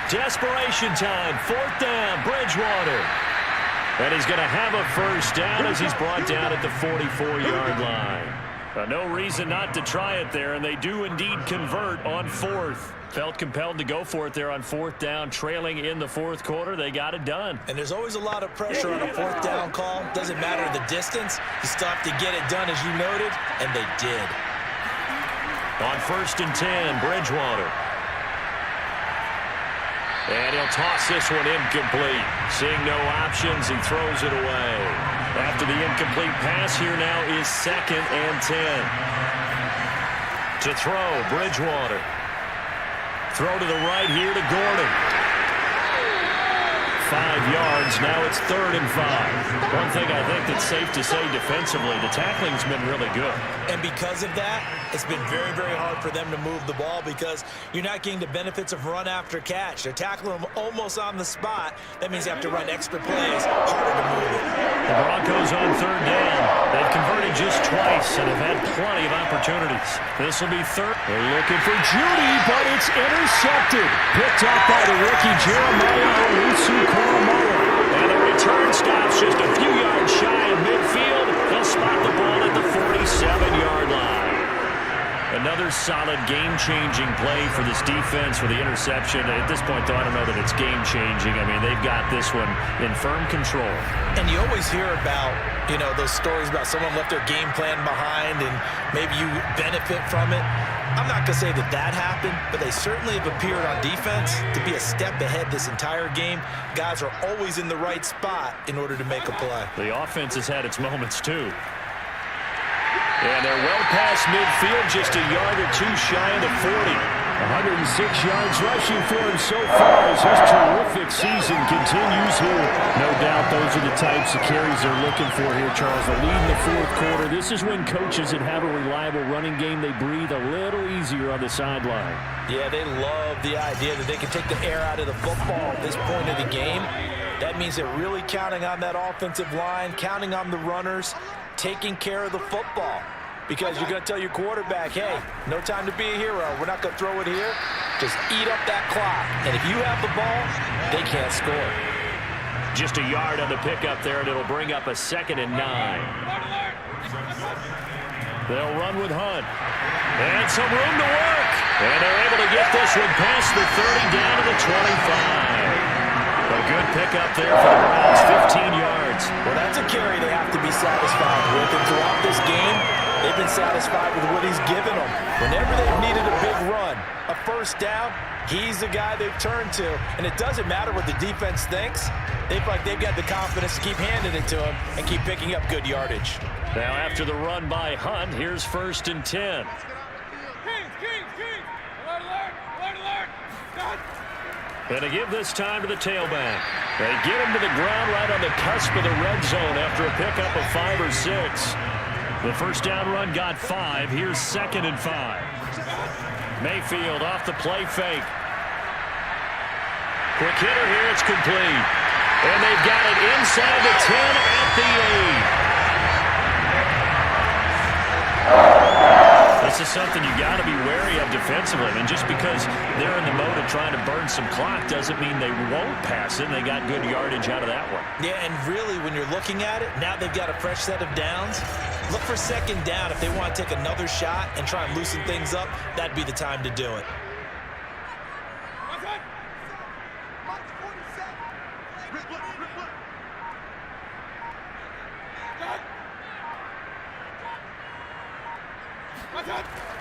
Desperation time, 4th down, Bridgewater. And he's going to have a first down as he's brought down at the 44-yard line. No reason not to try it there, and they do indeed convert on 4th. Felt compelled to go for it there on 4th down, trailing in the 4th quarter. They got it done. And there's always a lot of pressure on a 4th down call. Doesn't matter the distance. You still have to get it done, as you noted, and they did. On 1st and 10, Bridgewater. And he'll toss this one incomplete. Seeing no options, he throws it away. After the incomplete pass, here now is 2nd and 10. To throw, Bridgewater. Throw to the right here to Gordon. 5 yards. Now it's 3rd and 5. One thing I think that's safe to say defensively, the tackling's been really good. And because of that, it's been very, very hard for them to move the ball because you're not getting the benefits of run after catch. They're tackling them almost on the spot. That means you have to run extra plays, harder to move it. The Broncos on 3rd down. They've converted just twice and have had plenty of opportunities. This will be 3rd. They're looking for Judy, but it's intercepted. Picked up by the rookie Jeremiah Owusu-Koramoah. And the return stops just a few yards shy of midfield. They'll spot the ball at the 47-yard line. Another solid game-changing play for this defense for the interception. At this point, though, I don't know that it's game-changing. I mean, they've got this one in firm control. And you always hear about, you know, those stories about someone left their game plan behind and maybe you benefit from it. I'm not going to say that that happened, but they certainly have appeared on defense to be a step ahead this entire game. Guys are always in the right spot in order to make a play. The offense has had its moments, too. And they're well past midfield, just a yard or two shy of the 40. 106 yards rushing for him so far as his terrific season continues here. No doubt those are the types of carries they're looking for here, Charles. The lead in the 4th quarter. This is when coaches that have a reliable running game, they breathe a little easier on the sideline. Yeah, they love the idea that they can take the air out of the football at this point of the game. That means they're really counting on that offensive line, counting on the runners, taking care of the football. Because you're going to tell your quarterback, hey, no time to be a hero. We're not going to throw it here. Just eat up that clock. And if you have the ball, they can't score. Just a yard on the pickup there, and it'll bring up a 2nd and 9. They'll run with Hunt. And some room to work. And they're able to get this one past the 30 down to the 25. A good pickup there for the Browns, 15 yards. Well, that's a carry they have to be satisfied with. And throughout this game, they've been satisfied with what he's given them. Whenever they've needed a big run, a first down, he's the guy they've turned to. And it doesn't matter what the defense thinks. They feel like they've got the confidence to keep handing it to him and keep picking up good yardage. Now after the run by Hunt, here's 1st and 10. And to give this time to the tailback. They get him to the ground right on the cusp of the red zone after a pickup of 5 or 6. The first down run got 5. Here's 2nd and 5. Mayfield off the play fake. Quick hitter here. It's complete. And they've got it inside the 10 at the 8. this is something you got to be wary of defensively. And just because they're in the mode of trying to burn some clock doesn't mean they won't pass it. They got good yardage out of that one. Yeah, and really, when you're looking at it, now they've got a fresh set of downs. Look for second down. If they want to take another shot and try and loosen things up, that'd be the time to do it.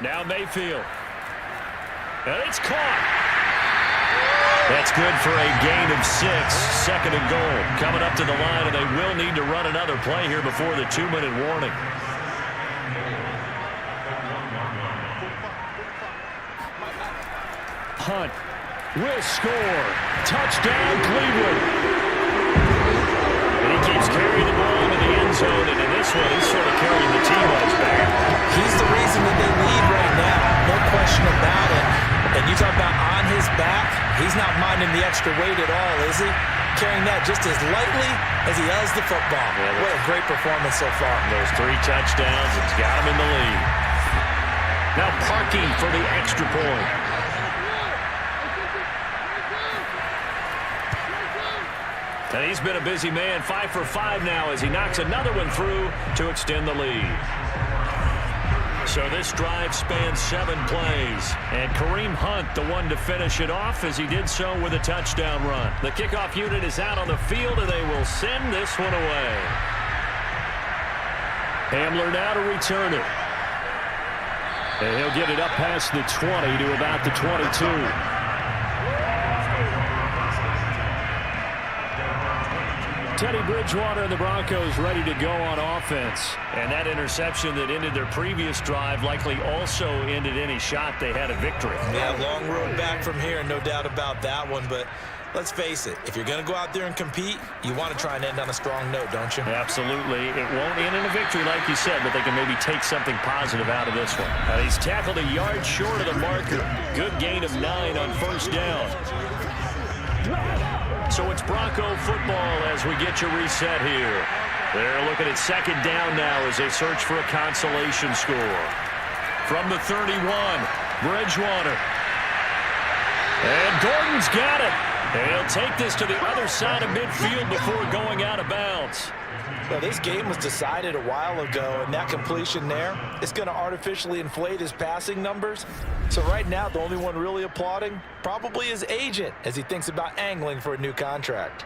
Now Mayfield. And it's caught. That's good for a gain of 6. Second and goal. Coming up to the line, and they will need to run another play here before the 2-minute warning. Hunt will score. Touchdown, Cleveland. And he keeps carrying the ball into the end zone, and in this one, he's sort of carrying the team on his back. He's the reason that they lead right now. No question about it. And you talk about on his back, he's not minding the extra weight at all, is he? Carrying that just as lightly as he does the football. Yeah, what a great performance so far. Those 3 touchdowns, it's got him in the lead. Now parking for the extra point. And he's been a busy man, 5 for 5 now as he knocks another one through to extend the lead. So this drive spans 7 plays. And Kareem Hunt, the one to finish it off, as he did so with a touchdown run. The kickoff unit is out on the field, and they will send this one away. Hamler now to return it. And he'll get it up past the 20 to about the 22. Teddy Bridgewater and the Broncos ready to go on offense. And that interception that ended their previous drive likely also ended any shot they had at victory. Yeah, long road back from here, no doubt about that one. But let's face it, if you're going to go out there and compete, you want to try and end on a strong note, don't you? Absolutely. It won't end in a victory like you said, but they can maybe take something positive out of this one. He's tackled a yard short of the marker. Good gain of 9 on first down. So it's Bronco football as we get you reset here. They're looking at second down now as they search for a consolation score. From the 31, Bridgewater. And Gordon's got it. And he'll take this to the other side of midfield before going out of bounds. Well, this game was decided a while ago, and that completion there is going to artificially inflate his passing numbers. So right now, the only one really applauding probably his agent as he thinks about angling for a new contract.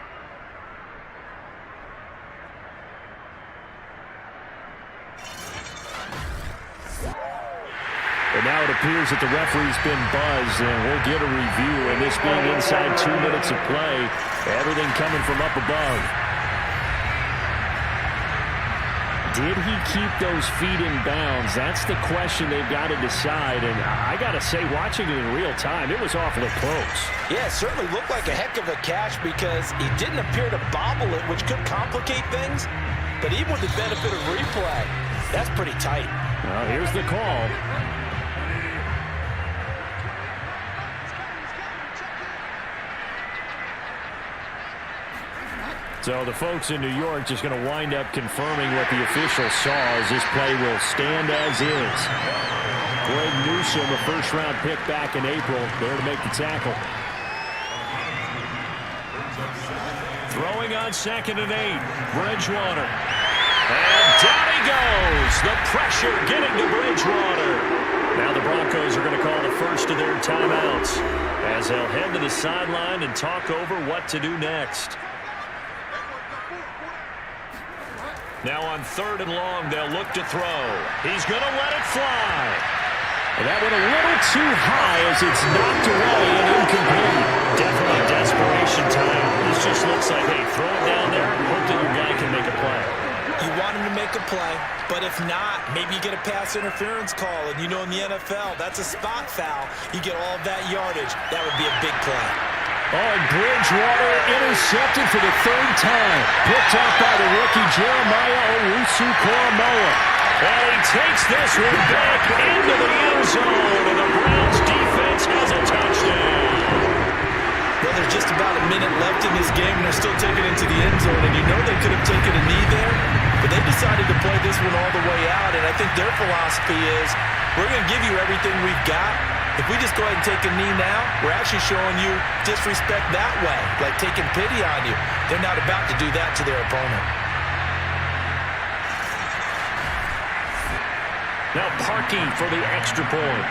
And now it appears that the referee's been buzzed, and we'll get a review. And this being inside 2 minutes of play, everything coming from up above. Did he keep those feet in bounds? That's the question they've got to decide. And I got to say, watching it in real time, it was awfully close. Yeah, it certainly looked like a heck of a catch because he didn't appear to bobble it, which could complicate things. But even with the benefit of replay, that's pretty tight. Well, here's the call. So the folks in New York just going to wind up confirming what the official saw as this play will stand as is. Greg Newsome, a first-round pick back in April, there to make the tackle. Throwing on 2nd and 8, Bridgewater. And down he goes. The pressure getting to Bridgewater. Now the Broncos are going to call the first of their timeouts as they'll head to the sideline and talk over what to do next. Now on 3rd and long, they'll look to throw. He's going to let it fly. And that went a little too high as it's knocked away and incomplete. Definitely desperation time. This just looks like, hey, throw it down there. Hope that your guy can make a play. You want him to make a play, but if not, maybe you get a pass interference call. And you know in the NFL, that's a spot foul. You get all of that yardage. That would be a big play. Oh, and Bridgewater intercepted for the 3rd time. Picked off by the rookie Jeremiah Owusu-Koramoah. And he takes this one back into the end zone. And the Browns defense has a touchdown. Well, there's just about a minute left in this game, and they're still taking it into the end zone. And you know they could have taken a knee there, but they decided to play this one all the way out. And I think their philosophy is, we're going to give you everything we've got. If we just go ahead and take a knee now, we're actually showing you disrespect that way, like taking pity on you. They're not about to do that to their opponent. Now Parkey for the extra point.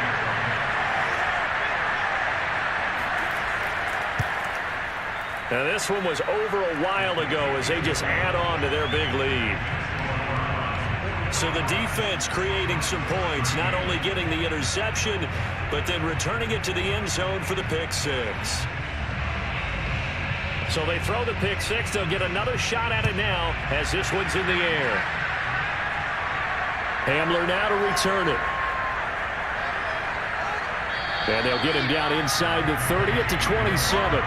Now this one was over a while ago as they just add on to their big lead. So the defense creating some points, not only getting the interception, but then returning it to the end zone for the pick six. So they throw the pick six. They'll get another shot at it now as this one's in the air. Hamler now to return it. And they'll get him down inside the 30 at the 27.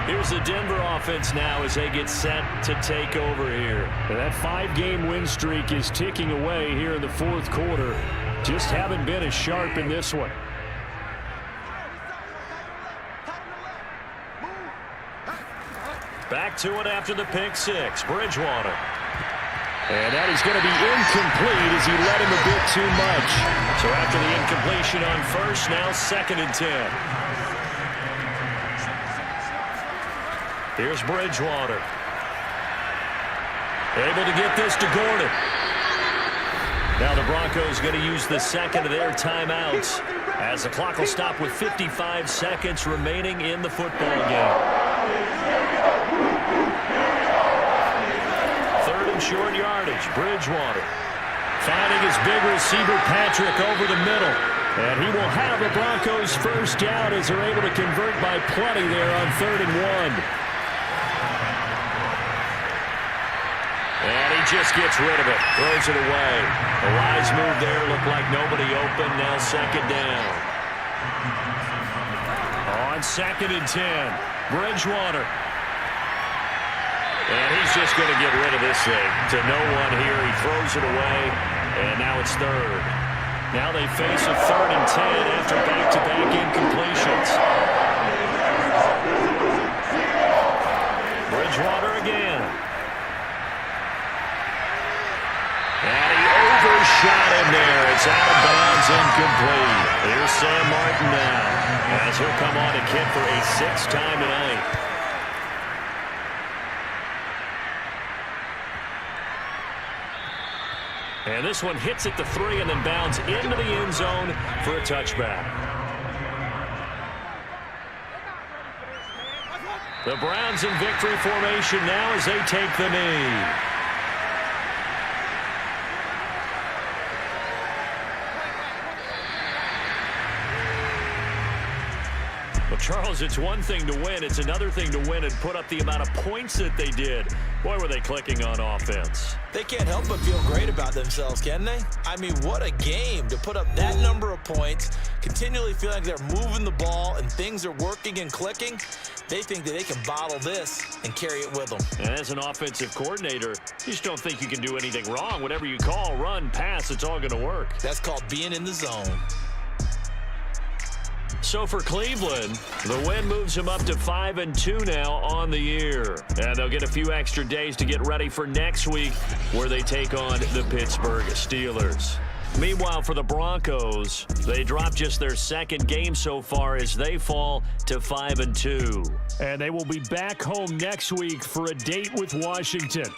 Here's the Denver offense now as they get set to take over here. And that 5-game win streak is ticking away here in the fourth quarter. Just haven't been as sharp in this one. Back to it after the pick six. Bridgewater. And that is going to be incomplete as he led him a bit too much. So after the incompletion on first, now 2nd and 10. Here's Bridgewater. Able to get this to Gordon. Now the Broncos going to use the second of their timeouts as the clock will stop with 55 seconds remaining in the football game. 3rd and short yardage. Bridgewater finding his big receiver Patrick over the middle. And he will have the Broncos first down as they're able to convert by plenty there on 3rd and 1. And he just gets rid of it. Throws it away. A wise move there. Looked like nobody open. Now 2nd down. On 2nd and 10. Bridgewater. And he's just going to get rid of this thing. To no one here. He throws it away. And now it's 3rd. Now they face a 3rd and 10 after back-to-back incompletions. Bridgewater again. And he overshot him there. It's out of bounds, incomplete. Here's Sam Martin now as he'll come on to kick for a 6th time tonight. And this one hits at the 3 and then bounds into the end zone for a touchback. The Browns in victory formation now as they take the knee. Well, Charles, it's one thing to win. It's another thing to win and put up the amount of points that they did. Boy, were they clicking on offense. They can't help but feel great about themselves, can they? I mean, what a game to put up that number of points, continually feel like they're moving the ball and things are working and clicking. They think that they can bottle this and carry it with them. And as an offensive coordinator, you just don't think you can do anything wrong. Whatever you call, run, pass, it's all going to work. That's called being in the zone. So for Cleveland, the win moves them up to 5-2 now on the year. And they'll get a few extra days to get ready for next week where they take on the Pittsburgh Steelers. Meanwhile, for the Broncos, they dropped just their 2nd game so far as they fall to 5-2. And they will be back home next week for a date with Washington.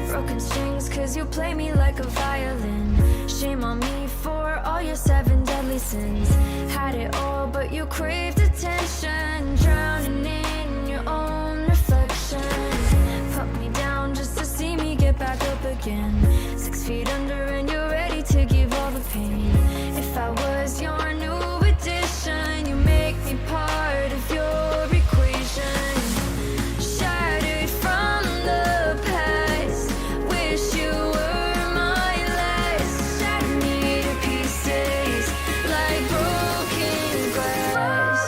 Broken strings, cause you play me like a violin. Shame on me for all your 7 deadly sins. Had it all, but you craved attention. Drowning in your own reflection. Put me down just to see me get back up again. 6 feet under and you're ready to give all the pain. If I was your new addition, you make me part of your equation. Shattered from the past, wish you were my last. Shatter me to pieces like broken glass.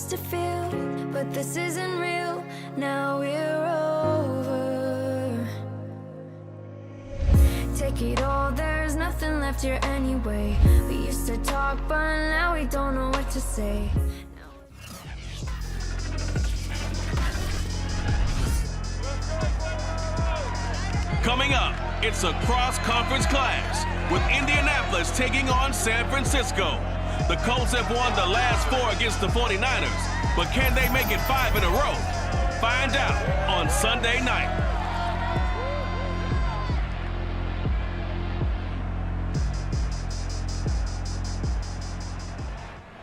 used to feel, but this isn't real. Now we're over. Take it all, there's nothing left here anyway. We used to talk, but now we don't know what to say. Coming up, it's a cross-conference clash with Indianapolis taking on San Francisco. The Colts have won the last 4 against the 49ers, but can they make it 5 in a row? Find out on Sunday night.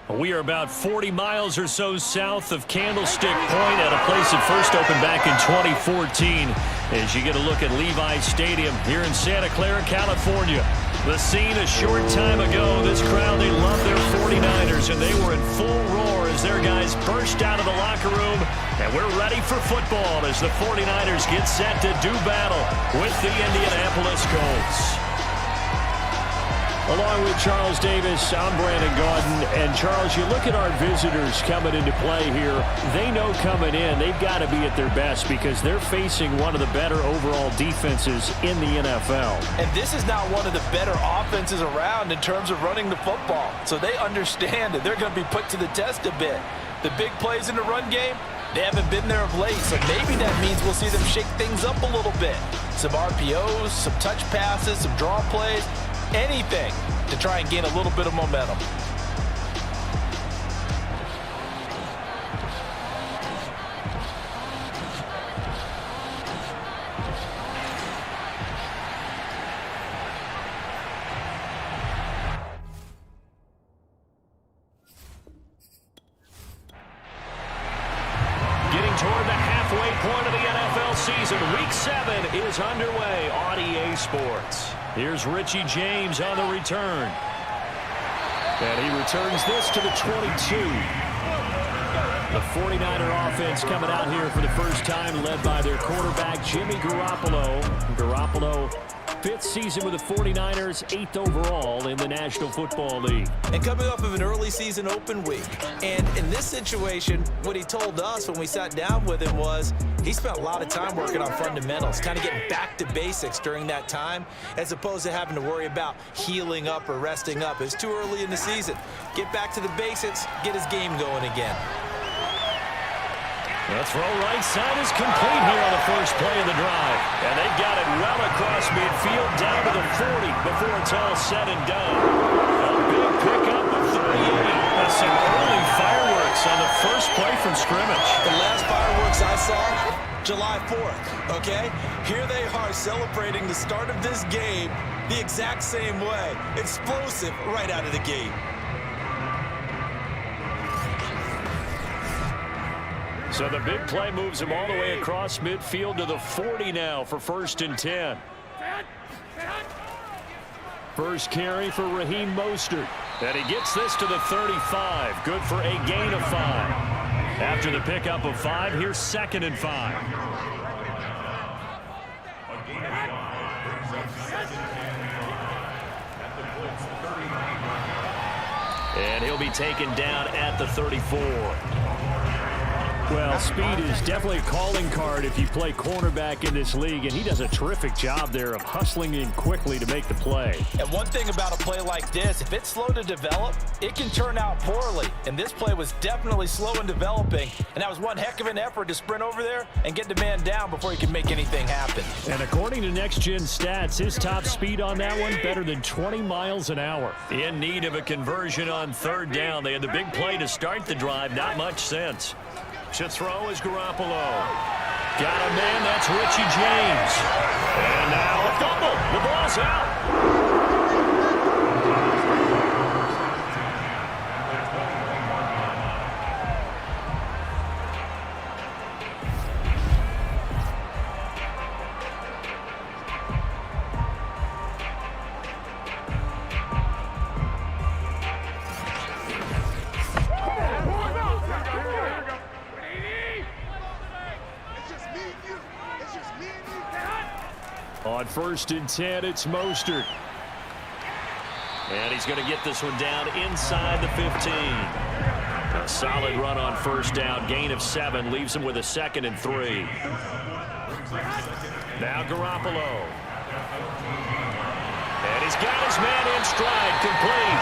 We are about 40 miles or so south of Candlestick Point at a place that first opened back in 2014 as you get a look at Levi Stadium here in Santa Clara, California. The scene a short time ago, this crowd, they love their 49ers, and they were in full roar as their guys burst out of the locker room, and we're ready for football as the 49ers get set to do battle with the Indianapolis Colts. Along with Charles Davis, I'm Brandon Gaudin. And, Charles, you look at our visitors coming into play here. They know coming in they've got to be at their best because they're facing one of the better overall defenses in the NFL. And this is not one of the better offenses around in terms of running the football. So they understand that they're going to be put to the test a bit. The big plays in the run game, they haven't been there of late. So maybe that means we'll see them shake things up a little bit. Some RPOs, some touch passes, some draw plays. Anything to try and gain a little bit of momentum. Getting toward the halfway point of the NFL season. Week 7 is underway on EA Sports. Here's Richie James on the return. And he returns this to the 22. The 49er offense coming out here for the first time, led by their quarterback, Jimmy Garoppolo. Garoppolo, 5th season with the 49ers, 8th overall in the National Football League. And coming off of an early season open week. And in this situation, what he told us when we sat down with him was he spent a lot of time working on fundamentals, kind of getting back to basics during that time, as opposed to having to worry about healing up or resting up. It's too early in the season. Get back to the basics, get his game going again. The throw right side is complete here on the first play of the drive. And they got it well across midfield down to the 40 before it's all said and done. A big pickup of 38. That's some early fireworks on the first play from scrimmage. The last fireworks I saw, July 4th, okay? Here they are celebrating the start of this game the exact same way. Explosive right out of the gate. So the big play moves him all the way across midfield to the 40 now for 1st and 10. First carry for Raheem Mostert. And he gets this to the 35. Good for a gain of 5. After the pickup of 5, here's 2nd and 5. And he'll be taken down at the 34. Well, speed is definitely a calling card if you play cornerback in this league, and he does a terrific job there of hustling in quickly to make the play. And one thing about a play like this, if it's slow to develop, it can turn out poorly. And this play was definitely slow in developing, and that was one heck of an effort to sprint over there and get the man down before he could make anything happen. And according to Next Gen Stats, his top speed on that one, better than 20 miles an hour. In need of a conversion on 3rd down. They had the big play to start the drive, not much sense. To throw is Garoppolo. Got a man, that's Richie James. And now a fumble. The ball's out. On 1st and 10, it's Mostert. And he's going to get this one down inside the 15. Solid run on first down. Gain of 7 leaves him with a 2nd and 3. Now Garoppolo. And he's got his man in stride, complete.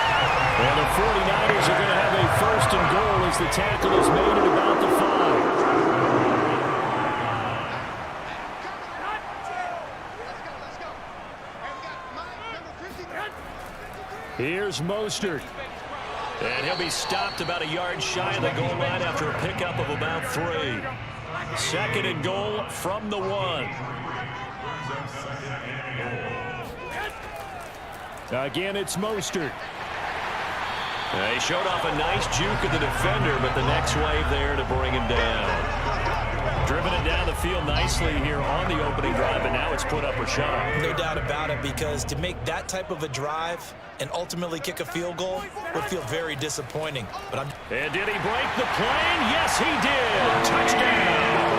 And the 49ers are going to have a 1st and goal as the tackle is made at about the 5. Here's Mostert. And he'll be stopped about a yard shy of the goal line after a pickup of about 3. 2nd and goal from the 1. Again, it's Mostert. He showed off a nice juke of the defender, but the next wave there to bring him down. Driven it down the field nicely here on the opening drive, and now it's put up or shot. No doubt about it, because to make that type of a drive and ultimately kick a field goal would feel very disappointing. And did he break the plane? Yes, he did. Touchdown.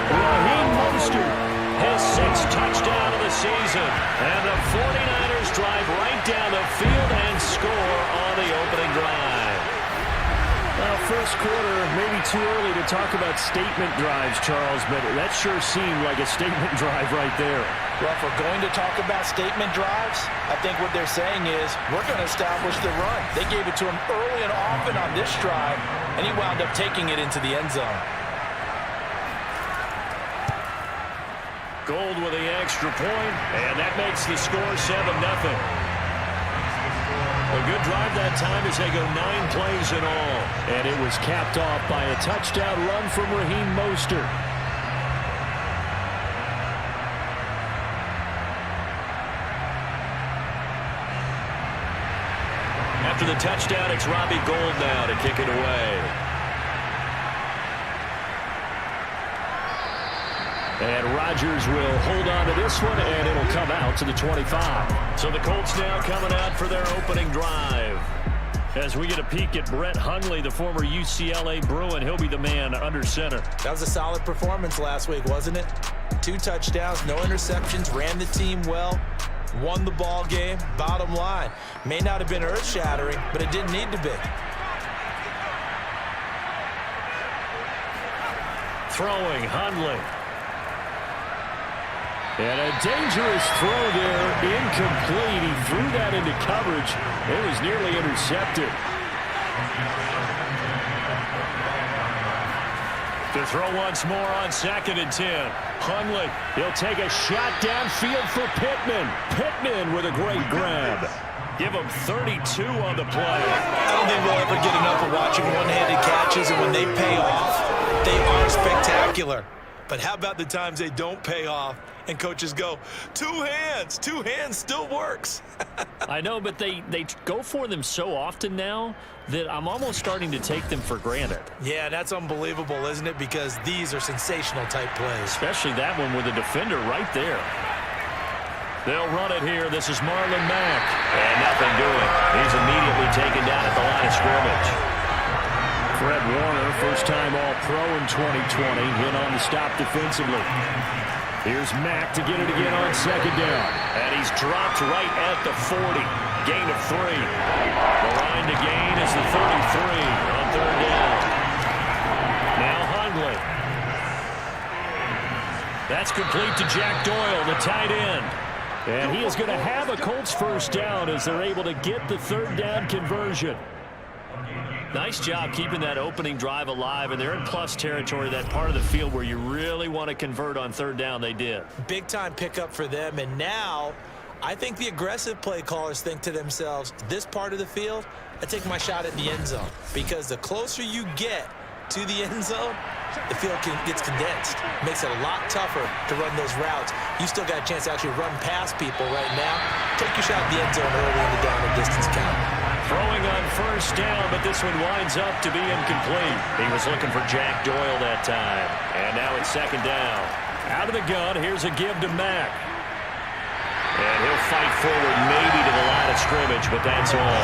Raheem Mostert, his 6th touchdown of the season. And the 49ers drive right down the field and score on the opening drive. Well, first quarter, maybe too early to talk about statement drives, Charles, but that sure seemed like a statement drive right there. Well, if we're going to talk about statement drives, I think what they're saying is we're going to establish the run. They gave it to him early and often on this drive, and he wound up taking it into the end zone. Gold with the extra point, and that makes the score 7-0. A good drive that time as they go 9 plays in all. And it was capped off by a touchdown run from Raheem Mostert. After the touchdown, it's Robbie Gould now to kick it away. And Rodgers will hold on to this one, and it'll come out to the 25. So the Colts now coming out for their opening drive. As we get a peek at Brett Hundley, the former UCLA Bruin, he'll be the man under center. That was a solid performance last week, wasn't it? 2 touchdowns, no interceptions, ran the team well, won the ball game. Bottom line, may not have been earth-shattering, but it didn't need to be. Throwing, Hundley. And a dangerous throw there, incomplete. He threw that into coverage. It was nearly intercepted. To throw once more on 2nd and 10. Hundley, he'll take a shot downfield for Pittman. Pittman with a great grab. Give him 32 on the play. I don't think we'll ever get enough of watching one-handed catches, and when they pay off, they are spectacular. But how about the times they don't pay off and coaches go, 2 hands still works. I know, but they go for them so often now that I'm almost starting to take them for granted. Yeah, that's unbelievable, isn't it? Because these are sensational type plays. Especially that one with the defender right there. They'll run it here. This is Marlon Mack. And nothing doing. He's immediately taken down at the line of scrimmage. Fred Warner, first-time All-Pro in 2020, hit on the stop defensively. Here's Mack to get it again on 2nd down. And he's dropped right at the 40. Gain of 3. The line to gain is the 33 on 3rd down. Now Hundley. That's complete to Jack Doyle, the tight end. And he is going to have a Colts first down as they're able to get the 3rd down conversion. Nice job keeping that opening drive alive, and they're in plus territory, that part of the field where you really want to convert on 3rd down. They did. Big-time pickup for them, and now I think the aggressive play callers think to themselves, this part of the field, I take my shot at the end zone, because the closer you get to the end zone, the field gets condensed. Makes it a lot tougher to run those routes. You still got a chance to actually run past people right now. Take your shot at the end zone early in the down and distance count. Throwing on first down, but this one winds up to be incomplete. He was looking for Jack Doyle that time. And now it's 2nd down. Out of the gun, here's a give to Mack. And he'll fight forward maybe to the line of scrimmage, but that's all.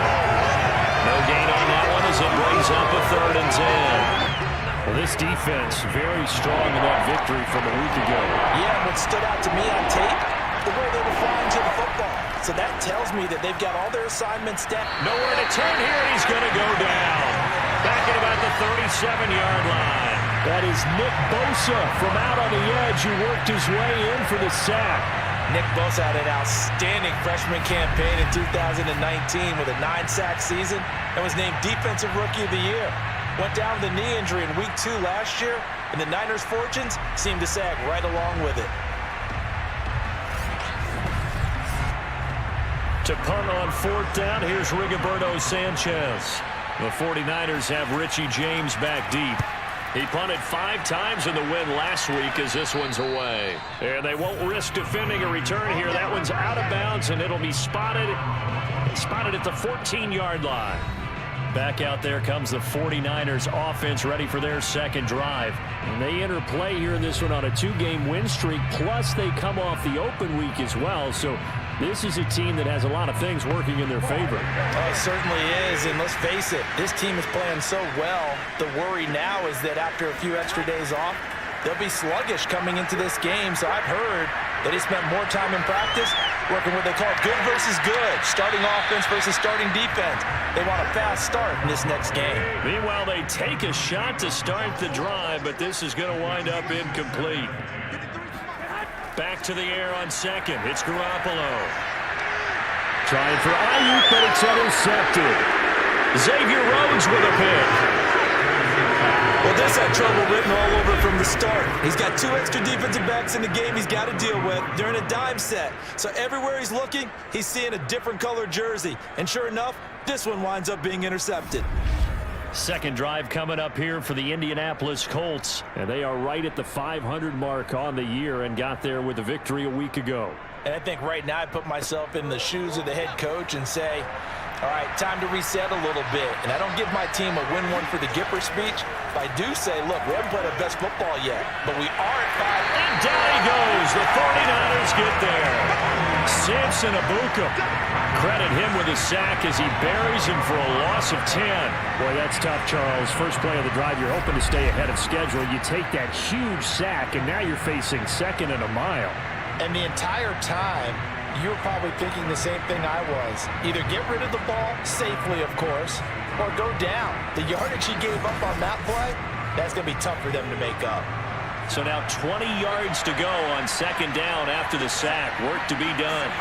No gain on that one as it brings up a 3rd and 10. Well, this defense very strong in that victory from a week ago. Yeah, what stood out to me on tape, the way they were flying to the football. So that tells me that they've got all their assignments down. Nowhere to turn here, he's going to go down. Back at about the 37-yard line. That is Nick Bosa from out on the edge who worked his way in for the sack. Nick Bosa had an outstanding freshman campaign in 2019 with a 9-sack season and was named Defensive Rookie of the Year. Went down with a knee injury in Week 2 last year, and the Niners' fortunes seemed to sag right along with it. To punt on 4th down, here's Rigoberto Sanchez. The 49ers have Richie James back deep. He punted 5 times in the win last week as this one's away. And they won't risk defending a return here. That one's out of bounds, and it'll be spotted at the 14-yard line. Back out there comes the 49ers offense ready for their second drive. And they enter play here in this one on a 2-game win streak, plus they come off the open week as well. So this is a team that has a lot of things working in their favor. Oh, it certainly is, and let's face it, this team is playing so well. The worry now is that after a few extra days off, they'll be sluggish coming into this game. So I've heard that he spent more time in practice working what they call good versus good, starting offense versus starting defense. They want a fast start in this next game. Meanwhile, they take a shot to start the drive, but this is going to wind up incomplete. Back to the air on second. It's Garoppolo. Trying for Ayuk, but it's intercepted. Xavier Rhodes with a pick. Well, this had trouble written all over from the start. He's got 2 extra defensive backs in the game he's got to deal with. They're in a dime set. So everywhere he's looking, he's seeing a different color jersey. And sure enough, this one winds up being intercepted. Second drive coming up here for the Indianapolis Colts. And they are right at the 500 mark on the year and got there with a victory a week ago. And I think right now I put myself in the shoes of the head coach and say, all right, time to reset a little bit. And I don't give my team a win one for the Gipper speech. But I do say, look, we haven't played our best football yet, but we are at 5. And down he goes. The 49ers get there. Samson Abuka. Credit him with a sack as he buries him for a loss of 10. Boy, that's tough, Charles. First play of the drive, you're hoping to stay ahead of schedule. You take that huge sack, and now you're facing 2nd and a mile. And the entire time, you were probably thinking the same thing I was. Either get rid of the ball, safely of course, or go down. The yardage he gave up on that play, that's going to be tough for them to make up. So now 20 yards to go on 2nd down after the sack. Work to be done.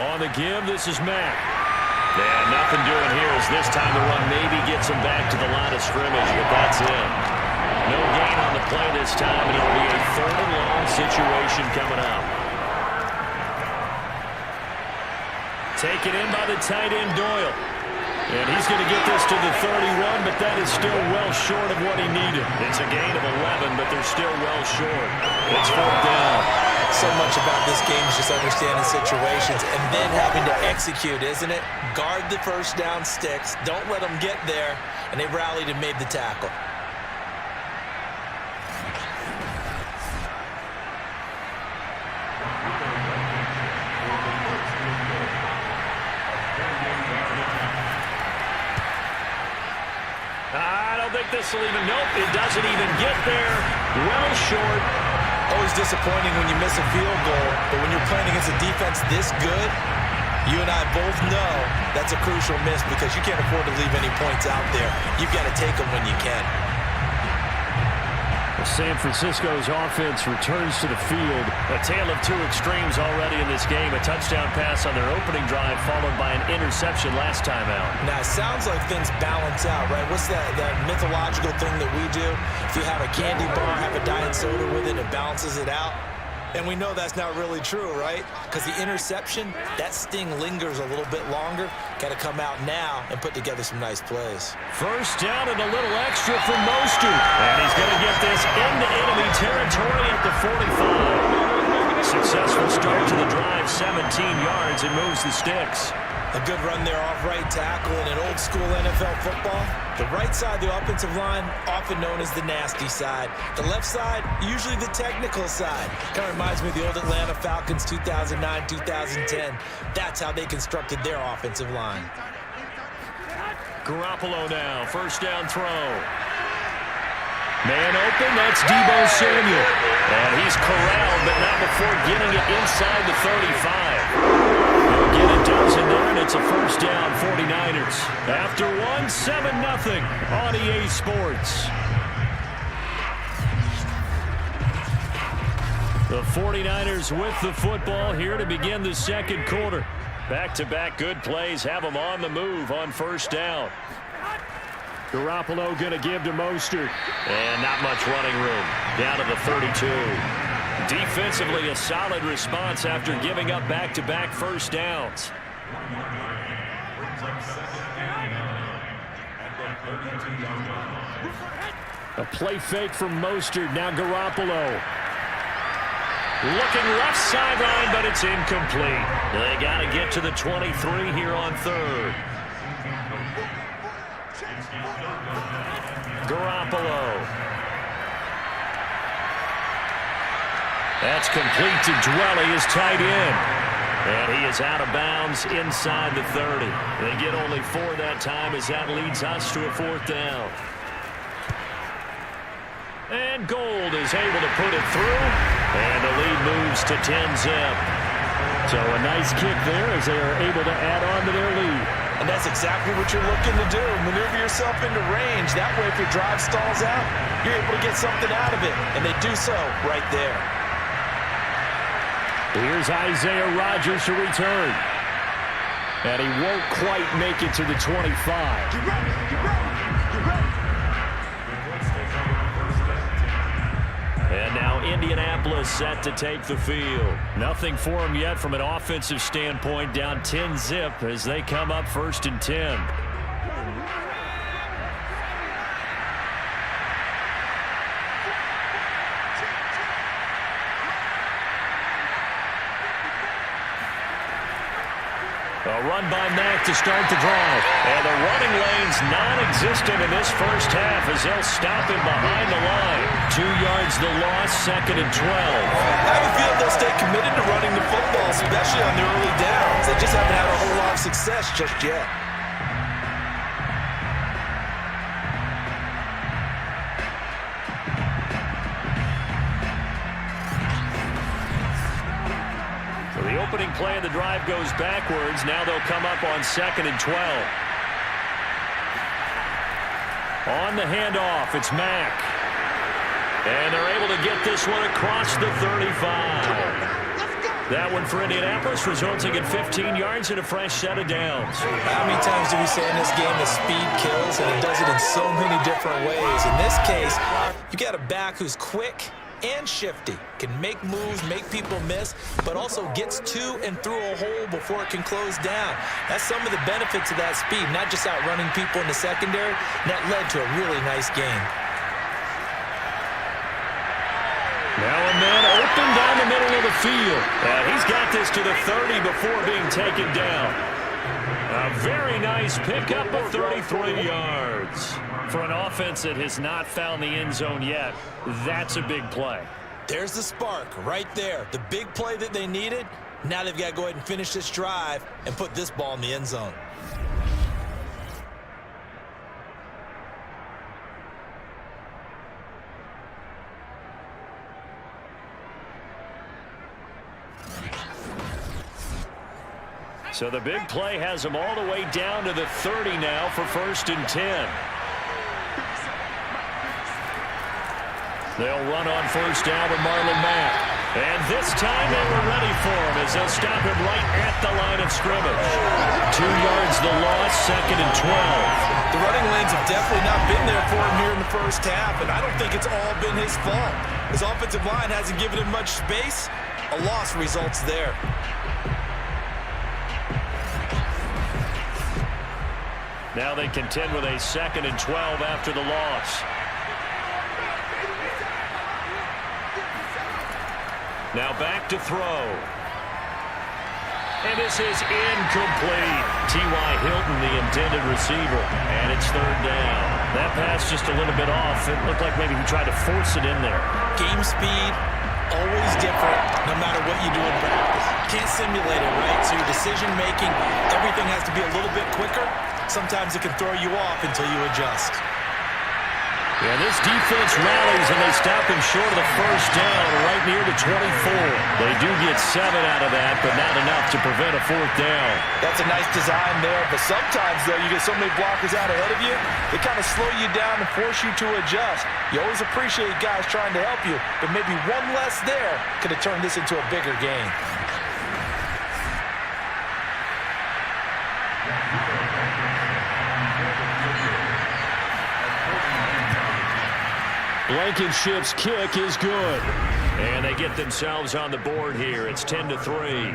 On the give, this is Mack. And nothing doing here as this time the run maybe gets him back to the line of scrimmage, but that's it. No gain on the play this time, and it'll be a 3rd and long situation coming up. Taken in by the tight end, Doyle. And he's going to get this to the 31, but that is still well short of what he needed. It's a gain of 11, but they're still well short. It's 4th down. So much about this game is just understanding situations and then having to execute, isn't it? Guard the first down sticks. Don't let them get there. And they rallied and made the tackle. I don't think this will even, nope, it doesn't even get there. Well short. Always disappointing when you miss a field goal, but when you're playing against a defense this good, you and I both know that's a crucial miss because you can't afford to leave any points out there. You've got to take them when you can. San Francisco's offense returns to the field. A tale of 2 extremes already in this game. A touchdown pass on their opening drive followed by an interception last time out. Now, it sounds like things balance out, right? What's that mythological thing that we do? If you have a candy bar, have a diet soda with it, it balances it out. And we know that's not really true, right? Because the interception, that sting lingers a little bit longer. Got to come out now and put together some nice plays. First down and a little extra from Mostert. And he's going to get this into enemy territory at the 45. Successful start to the drive, 17 yards, and moves the sticks. A good run there off right tackle in an old school NFL football. The right side, the offensive line, often known as the nasty side. The left side, usually the technical side. Kind of reminds me of the old Atlanta Falcons 2009, 2010. That's how they constructed their offensive line. Garoppolo now, first down throw. Man open, that's Deebo Samuel. And he's corralled, but not before getting it inside the 35. get a dozen there, and it's a first down, 49ers. After one, 7-0 on EA Sports. The 49ers with the football here to begin the second quarter. Back-to-back good plays have them on the move on first down. Garoppolo going to give to Mostert. And not much running room. Down to the 32. Defensively, a solid response after giving up back-to-back first downs. A play fake from Mostert. Now Garoppolo. Looking left sideline, but it's incomplete. They got to get to the 23 here on third. Garoppolo. That's complete to Dwelly, his tight end. And he is out of bounds inside the 30. They get only 4 that time as that leads us to a fourth down. And Gold is able to put it through. And the lead moves to 10-zip. So a nice kick there as they are able to add on to their lead. And that's exactly what you're looking to do. Maneuver yourself into range. That way, if your drive stalls out, you're able to get something out of it. And they do so right there. Here's Isaiah Rodgers to return. And he won't quite make it to the 25. Get ready, get ready, get ready. And now Indianapolis set to take the field. Nothing for them yet from an offensive standpoint. Down 10-zip as they come up 1st and 10. A run by Mack to start the drive. And the running lane's non-existent in this first half as they'll stop him behind the line. 2 yards the loss, 2nd and 12. I have a feeling they'll stay committed to running the football, especially on the early downs. They just haven't had a whole lot of success just yet. The opening play of the drive goes backwards. Now they'll come up on 2nd and 12. On the handoff, it's Mack. And they're able to get this one across the 35. That one for Indianapolis, resulting in 15 yards and a fresh set of downs. How many times do we say in this game that speed kills, and it does it in so many different ways? In this case, you got a back who's quick and shifty, can make moves, make people miss, but also gets to and through a hole before it can close down. That's some of the benefits of that speed, not just outrunning people in the secondary. And that led to a really nice game. Now a man open down the middle of the field. And he's got this to the 30 before being taken down. A very nice pickup of 33 yards. For an offense that has not found the end zone yet, that's a big play. There's the spark right there. The big play that they needed. Now they've got to go ahead and finish this drive and put this ball in the end zone. So the big play has them all the way down to the 30 now for 1st and 10. They'll run on 1st down with Marlon Mack. And this time they were ready for him as they'll stop him right at the line of scrimmage. 2 yards the loss, 2nd and 12. The running lanes have definitely not been there for him here in the first half, and I don't think it's all been his fault. His offensive line hasn't given him much space. A loss results there. Now they contend with a 2nd and 12 after the loss. Now back to throw. And this is incomplete. T.Y. Hilton, the intended receiver. And it's 3rd down. That pass just a little bit off. It looked like maybe he tried to force it in there. Game speed, always different, no matter what you do in practice. Can't simulate it, right? So your decision-making, everything has to be a little bit quicker. Sometimes it can throw you off until you adjust. Yeah, this defense rallies, and they stop him short of the first down, right near the 24. They do get 7 out of that, but not enough to prevent a 4th down. That's a nice design there, but sometimes, though, you get so many blockers out ahead of you, they kind of slow you down and force you to adjust. You always appreciate guys trying to help you, but maybe one less there could have turned this into a bigger game. Blankenship's kick is good. And they get themselves on the board here. It's 10-3.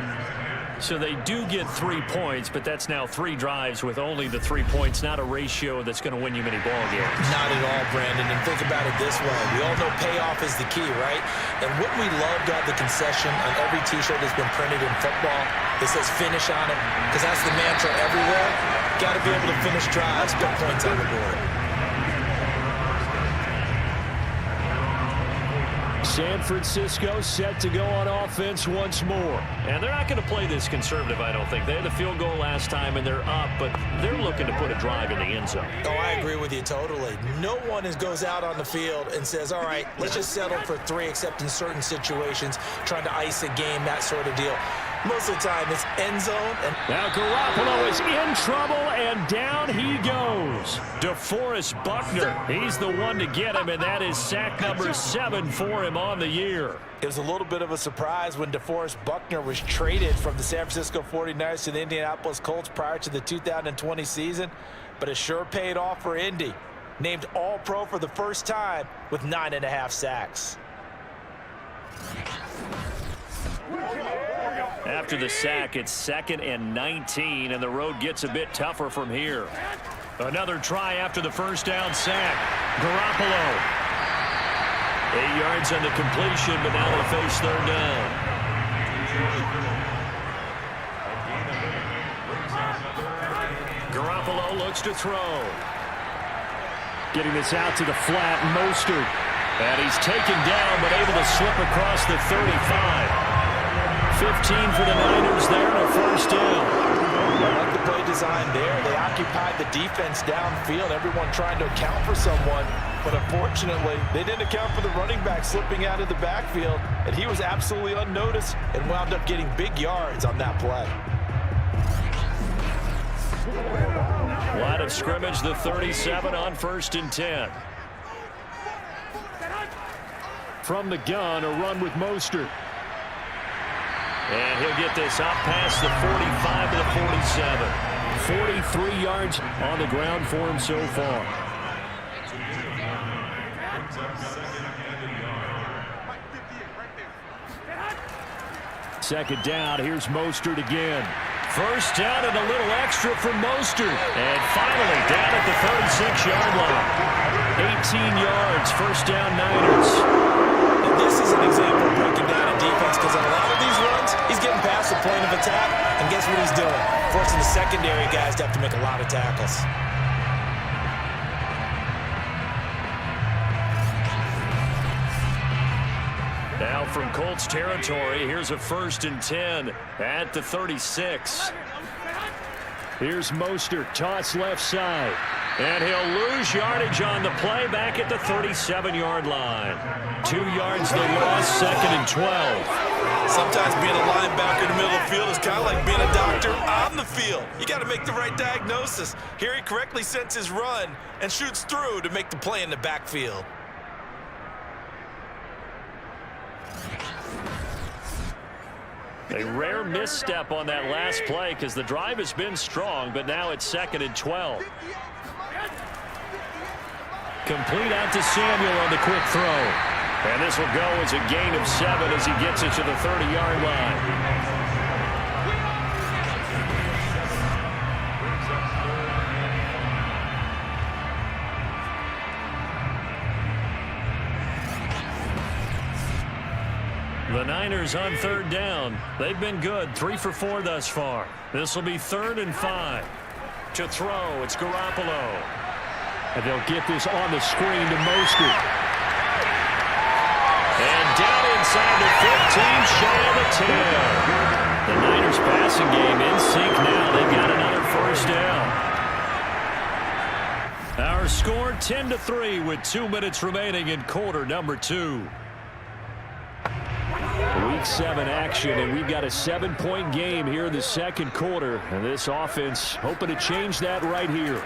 So they do get 3 points, but that's now 3 drives with only the 3 points, not a ratio that's going to win you many ball games. Not at all, Brandon. And think about it this way. We all know payoff is the key, right? And wouldn't we love to have the concession on every T-shirt that's been printed in football that says finish on it? Because that's the mantra everywhere. Got to be able to finish drives, put points on the board. San Francisco set to go on offense once more. And they're not going to play this conservative, I don't think. They had the field goal last time, and they're up, but they're looking to put a drive in the end zone. Oh, I agree with you totally. No one goes out on the field and says, all right, let's just settle for 3, except in certain situations, trying to ice a game, that sort of deal. Most of the time, it's end zone. And now Garoppolo is in trouble, and down he goes. DeForest Buckner, he's the one to get him, and that is sack number 7 for him on the year. It was a little bit of a surprise when DeForest Buckner was traded from the San Francisco 49ers to the Indianapolis Colts prior to the 2020 season, but it sure paid off for Indy. Named All-Pro for the first time with 9.5 sacks. After the sack, it's 2nd and 19, and the road gets a bit tougher from here. Another try after the first down sack. Garoppolo. 8 yards on the completion, but now they face 3rd down. Garoppolo looks to throw. Getting this out to the flat, Mostert. And he's taken down, but able to slip across the 35. 15 for the Niners there and a first down. I like the play design there. They occupied the defense downfield, everyone trying to account for someone, but unfortunately, they didn't account for the running back slipping out of the backfield, and he was absolutely unnoticed and wound up getting big yards on that play. Line of scrimmage, the 37 on 1st and 10. From the gun, a run with Mostert. And he'll get this up past the 45 to the 47. 43 yards on the ground for him so far. Second down, here's Mostert again. First down and a little extra for Mostert. And finally down at the 36-yard line. 18 yards, first down Niners. And this is an example of breaking down a defense, because on a lot of these runs, he's getting past the point of attack, and guess what he's doing? Forcing the secondary guys to have to make a lot of tackles. Now from Colts territory, here's a 1st and 10 at the 36. Here's Mostert, toss left side. And he'll lose yardage on the play back at the 37-yard line. 2 yards the loss, 2nd and 12. Sometimes being a linebacker in the middle of the field is kind of like being a doctor on the field. You got to make the right diagnosis. Here he correctly sets his run and shoots through to make the play in the backfield. A rare misstep on that last play because the drive has been strong, but now it's 2nd and 12. Complete out to Samuel on the quick throw. And this will go as a gain of 7 as he gets it to the 30-yard line. The Niners on 3rd down. They've been good, 3 for 4 thus far. This will be 3rd and 5. To throw, it's Garoppolo. And they'll get this on the screen to Mostert. And down inside the 15, shy of the 10. The Niners passing game in sync now. They got another first down. Our score 10-3 with 2 minutes remaining in quarter number 2. Week 7 action, and we've got a 7-point game here in the second quarter. And this offense hoping to change that right here.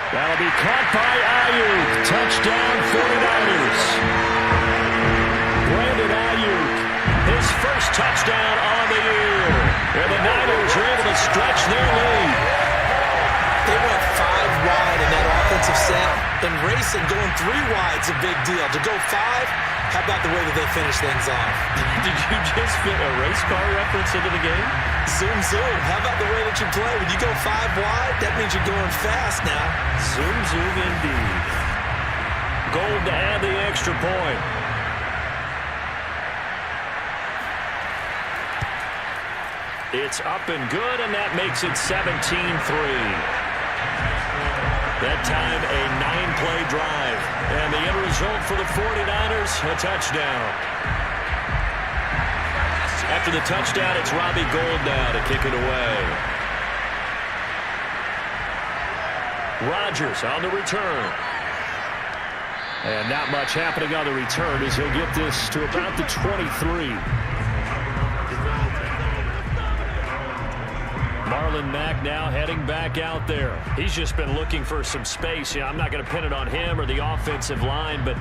That'll be caught by Ayuk. Touchdown 49ers. Brandon Ayuk, his first touchdown on the year. And the Niners are able to stretch their lead. They went 5 wide in that offensive set. And racing, going 3 wide's a big deal. To go 5, how about the way that they finish things off? Did you just fit a race car reference into the game? Zoom, zoom. How about the way that you play? When you go 5 wide, that means you're going fast now. Zoom, zoom indeed. Gold to add the extra point. It's up and good, and that makes it 17-3. That time, a 9-play drive. And the end result for the 49ers, a touchdown. After the touchdown, it's Robbie Gould now to kick it away. Rodgers on the return. And not much happening on the return as he'll get this to about the 23. Marlon Mack now heading back out there. He's just been looking for some space. I'm not going to pin it on him or the offensive line, but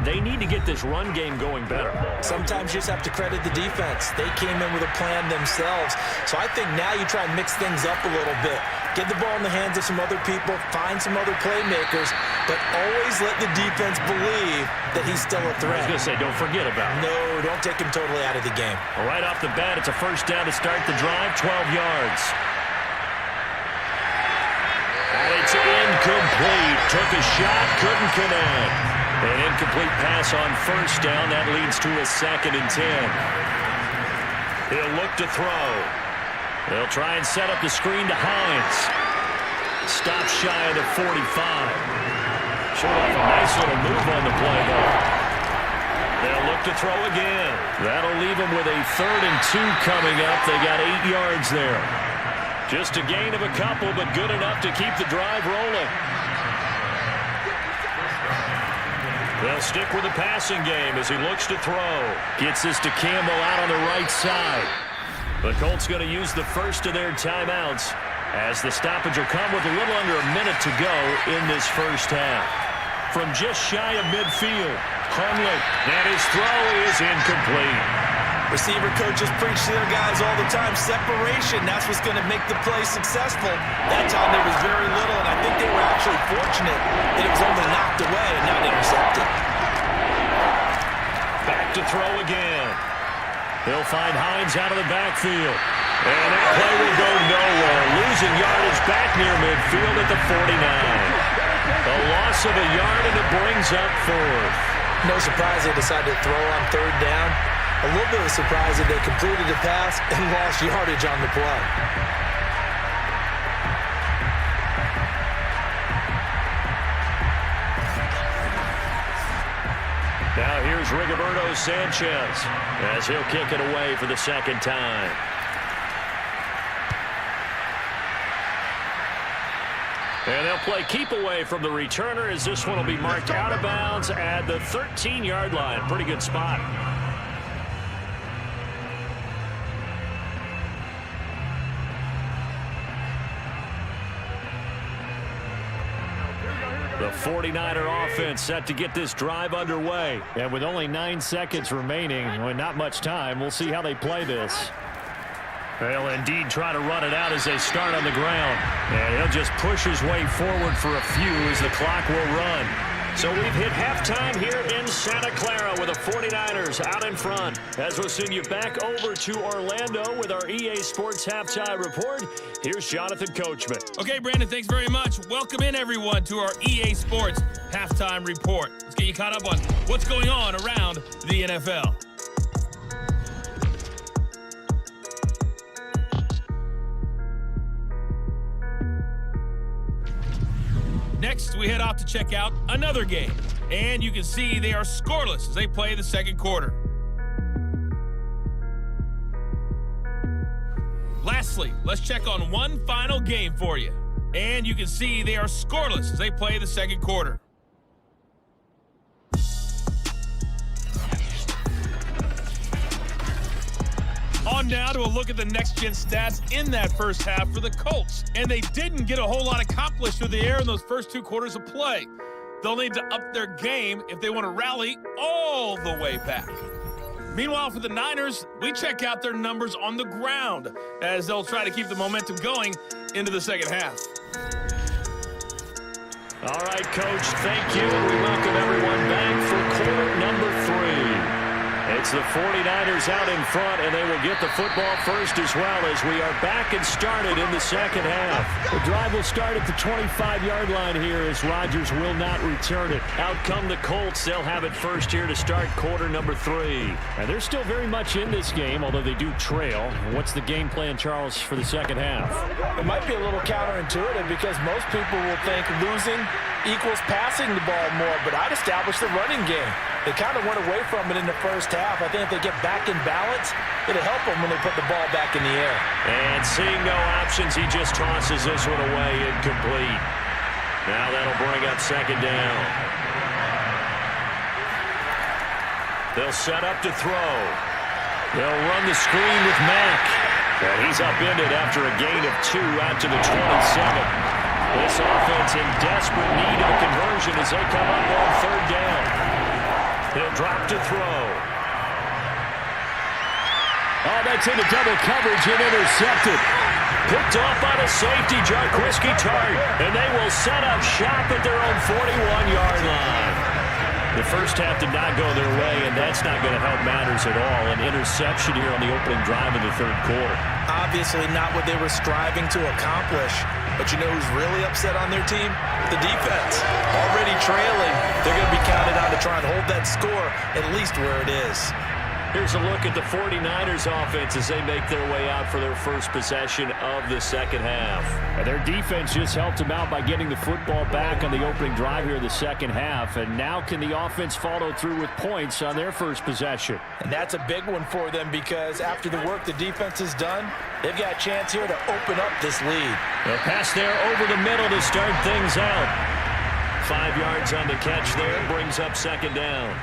they need to get this run game going better. Sometimes you just have to credit the defense. They came in with a plan themselves. So I think now you try and mix things up a little bit. Get the ball in the hands of some other people, find some other playmakers, but always let the defense believe that he's still a threat. I was going to say, don't forget about it. No, don't take him totally out of the game. Right off the bat, it's a first down to start the drive, 12 yards. And it's incomplete. Took a shot, couldn't connect. An incomplete pass on first down. That leads to a 2nd and 10. He'll look to throw. They'll try and set up the screen to Hines. Stop shy of the 45. Showed off a nice little move on the play, though. They'll look to throw again. That'll leave them with a 3rd and 2 coming up. They got 8 yards there. Just a gain of a couple, but good enough to keep the drive rolling. They'll stick with the passing game as he looks to throw. Gets this to Campbell out on the right side. The Colts going to use the first of their timeouts as the stoppage will come with a little under a minute to go in this first half. From just shy of midfield, Hundley, and his throw is incomplete. Receiver coaches preach to their guys all the time. Separation, that's what's going to make the play successful. That time there was very little, and I think they were actually fortunate that it was only knocked away and not intercepted. Back to throw again. He'll find Hines out of the backfield. And that play will go nowhere. Losing yardage back near midfield at the 49. A loss of a yard, and it brings up 4th. No surprise they decided to throw on 3rd down. A little bit of a surprise that they completed the pass and lost yardage on the play. Now here's Rigoberto Sanchez as he'll kick it away for the 2nd time. And they'll play keep away from the returner as this one will be marked out of bounds at the 13-yard line. Pretty good spot. The 49er offense set to get this drive underway. And with only 9 seconds remaining, well, not much time, we'll see how they play this. They'll indeed try to run it out as they start on the ground. And he'll just push his way forward for a few as the clock will run. So we've hit halftime here in Santa Clara with the 49ers out in front. As we'll send you back over to Orlando with our EA Sports Halftime Report, here's Jonathan Coachman. Okay, Brandon, thanks very much. Welcome in, everyone, to our EA Sports Halftime Report. Let's get you caught up on what's going on around the NFL. Next, we head off to check out another game. And you can see they are scoreless as they play the second quarter. Last Lastly, let's check on one final game for you. And you can see they are scoreless as they play the second quarter. On now to a look at the next-gen stats in that first half for the Colts. And they didn't get a whole lot accomplished through the air in those first 2 quarters of play. They'll need to up their game if they want to rally all the way back. Meanwhile, for the Niners, we check out their numbers on the ground as they'll try to keep the momentum going into the second half. All right, Coach, thank you. We welcome everyone back for quarter number 3. It's the 49ers out in front, and they will get the football first as well as we are back and started in the second half. The drive will start at the 25-yard line here as Rodgers will not return it. Out come the Colts. They'll have it first here to start quarter number 3. And they're still very much in this game, although they do trail. What's the game plan, Charles, for the second half? It might be a little counterintuitive because most people will think losing equals passing the ball more, but I'd establish the running game. They kind of went away from it in the first half. I think if they get back in balance, it'll help them when they put the ball back in the air. And seeing no options, he just tosses this one away, incomplete. Now that'll bring up second down. They'll set up to throw. They'll run the screen with Mack. And he's upended after a gain of 2 out to the 27. This offense in desperate need of a conversion as they come up on third down. He'll drop to throw. Oh, that's into double coverage and intercepted. Picked off by the safety, Jarquiski Tart. And they will set up shop at their own 41-yard line. The first half did not go their way, and that's not going to help matters at all. An interception here on the opening drive of the third quarter. Obviously not what they were striving to accomplish. But you know who's really upset on their team? The defense. Already trailing. They're going to be counted on to try and hold that score at least where it is. Here's a look at the 49ers offense as they make their way out for their first possession of the second half. And their defense just helped them out by getting the football back on the opening drive here in the second half. And now can the offense follow through with points on their first possession? And that's a big one for them because after the work the defense has done, they've got a chance here to open up this lead. A pass there over the middle to start things out. 5 yards on the catch there, brings up second down.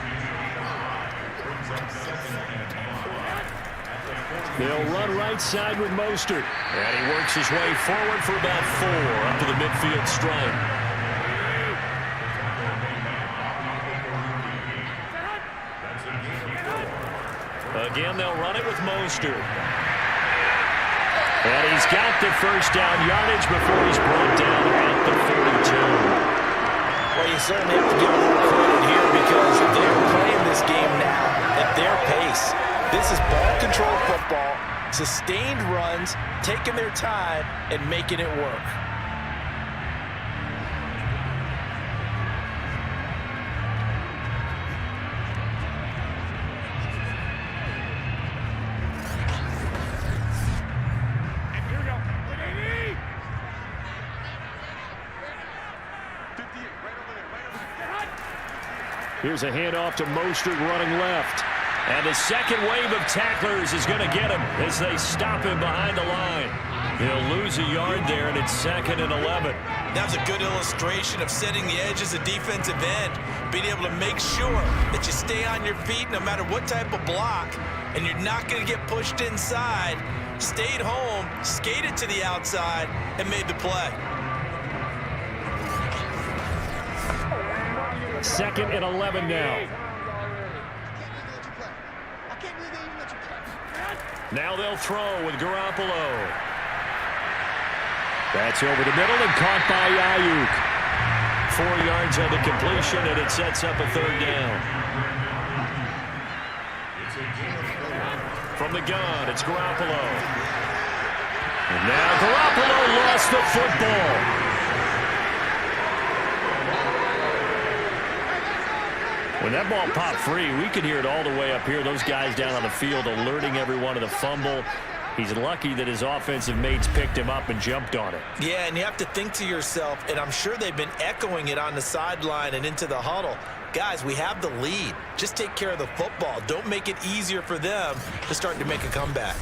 They'll run right side with Mostert. And he works his way forward for about 4 up to the midfield stripe. Again, they'll run it with Mostert. And he's got the first down yardage before he's brought down at the 42. Well, you certainly have to give a little credit here because they're playing this game now at their pace. This is ball control football, sustained runs, taking their time, and making it work. Here's a handoff to Mostert running left. And the second wave of tacklers is going to get him as they stop him behind the line. He'll lose a yard there, and it's 2nd and 11. That's a good illustration of setting the edge as a defensive end, being able to make sure that you stay on your feet no matter what type of block, and you're not going to get pushed inside. Stayed home, skated to the outside, and made the play. 2nd and 11 now. Now they'll throw with Garoppolo. That's over the middle and caught by Ayuk. 4 yards on the completion, and it sets up a third down. From the gun, it's Garoppolo. And now Garoppolo lost the football. When that ball popped free, we could hear it all the way up here. Those guys down on the field alerting everyone of the fumble. He's lucky that his offensive mates picked him up and jumped on it. Yeah, and you have to think to yourself, and I'm sure they've been echoing it on the sideline and into the huddle. Guys, we have the lead. Just take care of the football. Don't make it easier for them to start to make a comeback.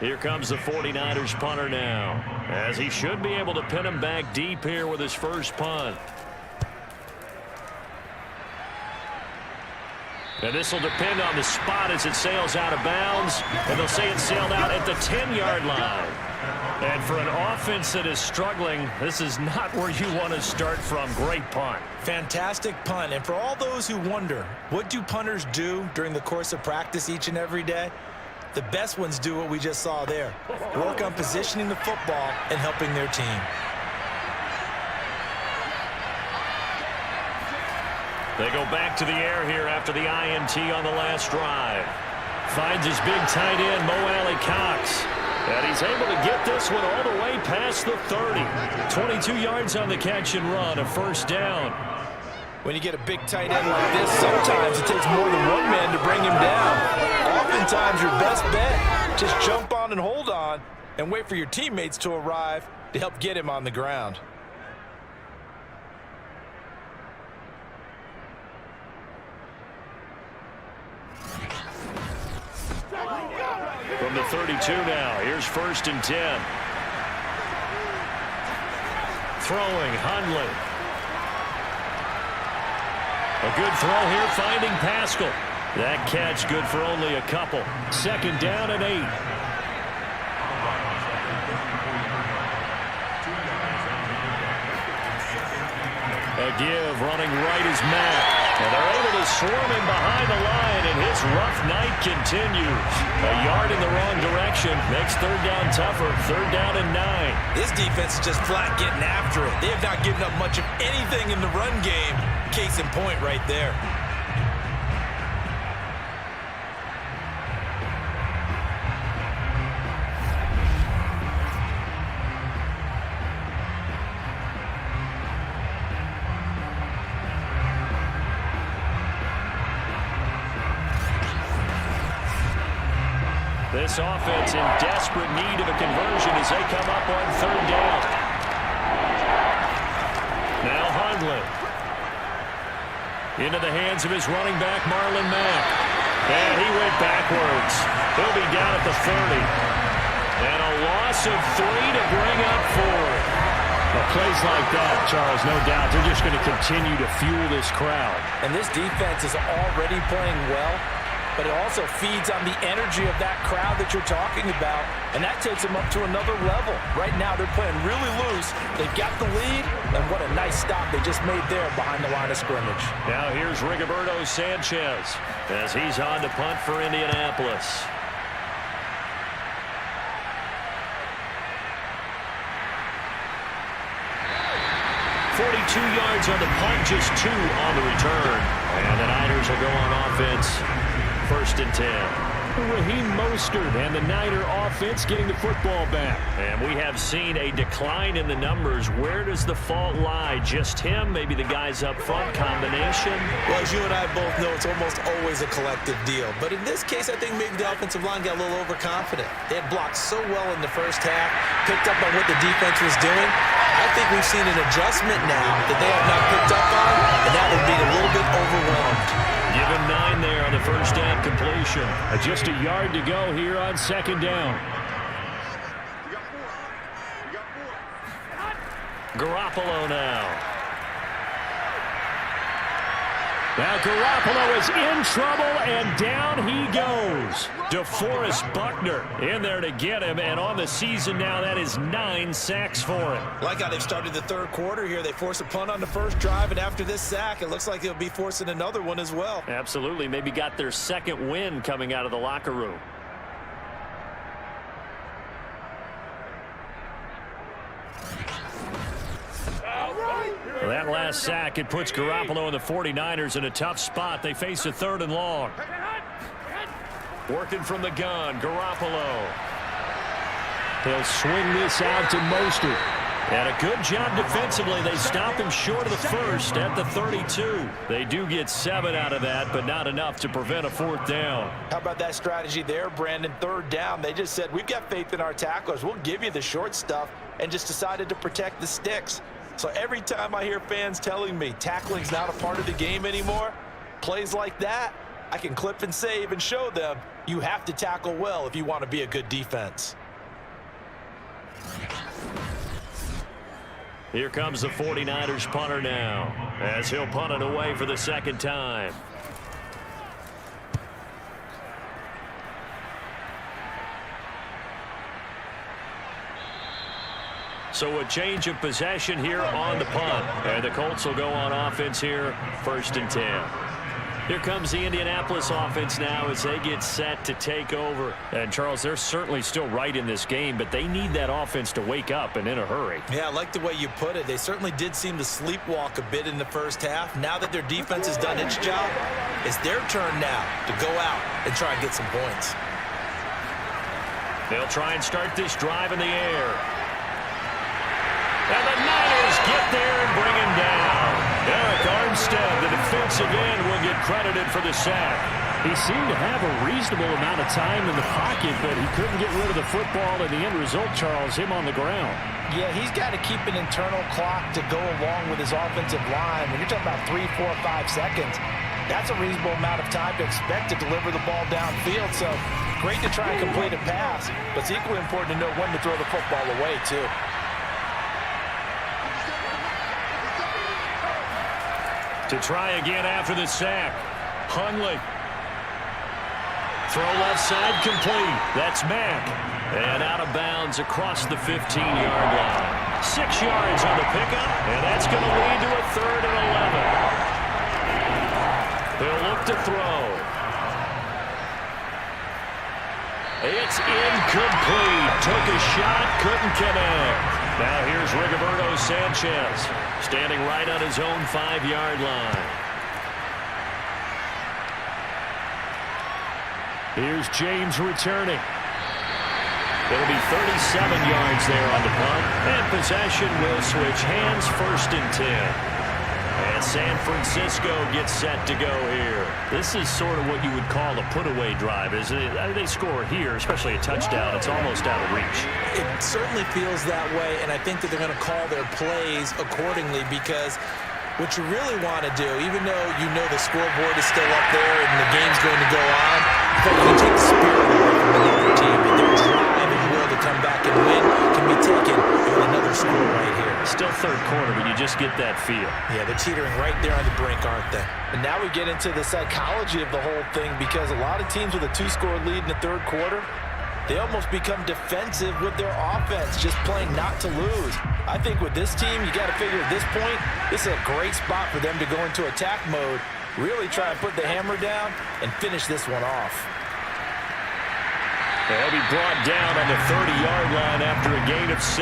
Here comes the 49ers punter now, as he should be able to pin him back deep here with his first punt. And this will depend on the spot as it sails out of bounds. And they'll say it sailed out at the 10-yard line. And for an offense that is struggling, this is not where you want to start from. Great punt. Fantastic punt. And for all those who wonder, what do punters do during the course of practice each and every day? The best ones do what we just saw there. Work on positioning the football and helping their team. They go back to the air here after the INT on the last drive. Finds his big tight end, Mo Alley-Cox. And he's able to get this one all the way past the 30. 22 yards on the catch and run, a first down. When you get a big tight end like this, sometimes it takes more than one man to bring him down. Oftentimes your best bet, just jump on and hold on and wait for your teammates to arrive to help get him on the ground. From the 32 now, here's 1st and 10. Throwing, Hundley. A good throw here, finding Pascal. That catch good for only a couple. 2nd down and 8. A give, running right is Matt. And they're able to swarm him behind the line, and his rough night continues. A yard in the wrong direction makes 3rd down tougher. 3rd down and 9. This defense is just flat getting after it. They have not given up much of anything in the run game. Case in point right there. This offense in desperate need of a conversion as they come up on 3rd down. Now Hundley. Into the hands of his running back, Marlon Mack. And he went backwards. He'll be down at the 30. And a loss of 3 to bring up 4. Well, plays like that, Charles, no doubt, they're just going to continue to fuel this crowd. And this defense is already playing well, but it also feeds on the energy of that crowd that you're talking about, and that takes them up to another level. Right now, they're playing really loose. They've got the lead, and what a nice stop they just made there behind the line of scrimmage. Now here's Rigoberto Sanchez as he's on to punt for Indianapolis. .42 yards on the punt, just 2 on the return. And the Niners will go on offense. 1st and 10. Raheem Mostert and the Niner offense getting the football back. And we have seen a decline in the numbers. Where does the fault lie? Just him? Maybe the guys up front? Combination? Well, as you and I both know, it's almost always a collective deal. But in this case, I think maybe the offensive line got a little overconfident. They had blocked so well in the first half, picked up on what the defense was doing. I think we've seen an adjustment now that they have not picked up on, and now they're being a little bit overwhelmed. Given 9 there on the first down completion. Just a yard to go here on 2nd down. Garoppolo now. Now Garoppolo is in trouble, and down he goes. DeForest Buckner in there to get him, and on the season now, that is 9 sacks for him. Like how they've started the 3rd quarter here. They force a punt on the first drive, and after this sack, it looks like they'll be forcing another one as well. Absolutely. Maybe got their 2nd win coming out of the locker room. That last sack, it puts Garoppolo and the 49ers in a tough spot. They face a 3rd and long. Working from the gun, Garoppolo. He'll swing this out to Mostert. And a good job defensively. They stop him short of the 1st at the 32. They do get 7 out of that, but not enough to prevent a 4th down. How about that strategy there, Brandon? 3rd down. They just said, we've got faith in our tacklers. We'll give you the short stuff, and just decided to protect the sticks. So every time I hear fans telling me tackling's not a part of the game anymore, plays like that, I can clip and save and show them you have to tackle well if you want to be a good defense. Here comes the 49ers punter now, as he'll punt it away for the second time. So a change of possession here on the punt. And the Colts will go on offense here, 1st and 10. Here comes the Indianapolis offense now as they get set to take over. And, Charles, they're certainly still right in this game, but they need that offense to wake up and in a hurry. Yeah, I like the way you put it. They certainly did seem to sleepwalk a bit in the first half. Now that their defense has done its job, it's their turn now to go out and try and get some points. They'll try and start this drive in the air. And the Niners get there and bring him down. Eric Armstead, the defensive end, will get credited for the sack. He seemed to have a reasonable amount of time in the pocket, but he couldn't get rid of the football, and the end result, Charles, him on the ground. Yeah, he's got to keep an internal clock to go along with his offensive line. When you're talking about 3, 4, 5 seconds, that's a reasonable amount of time to expect to deliver the ball downfield. So great to try and complete a pass, but it's equally important to know when to throw the football away, too. To try again after the sack. Hundley. Throw left side complete. That's Mack. And out of bounds across the 15-yard line. 6 yards on the pickup, and that's going to lead to a 3rd and 11. They'll look to throw. It's incomplete. Took a shot, couldn't connect. Now here's Rigoberto Sanchez, standing right on his own 5-yard line. Here's James returning. It'll be 37 yards there on the punt, and possession will switch hands, 1st and 10. And San Francisco gets set to go here. This is sort of what you would call a put-away drive, isn't it? I mean, they score here, especially a touchdown. It's almost out of reach. It certainly feels that way, and I think that they're going to call their plays accordingly because what you really want to do, even though you know the scoreboard is still up there and the game's going to go on, but you can take the spirit away from another team, and their drive and will to come back and win can be taken with another score right here. Still 3rd quarter, but you just get that feel. Yeah, they're teetering right there on the brink, aren't they? And now we get into the psychology of the whole thing because a lot of teams with a 2-score lead in the 3rd quarter, they almost become defensive with their offense, just playing not to lose. I think with this team, you got to figure at this point, this is a great spot for them to go into attack mode, really try and put the hammer down and finish this one off. They'll be brought down on the 30-yard line after a gain of 6.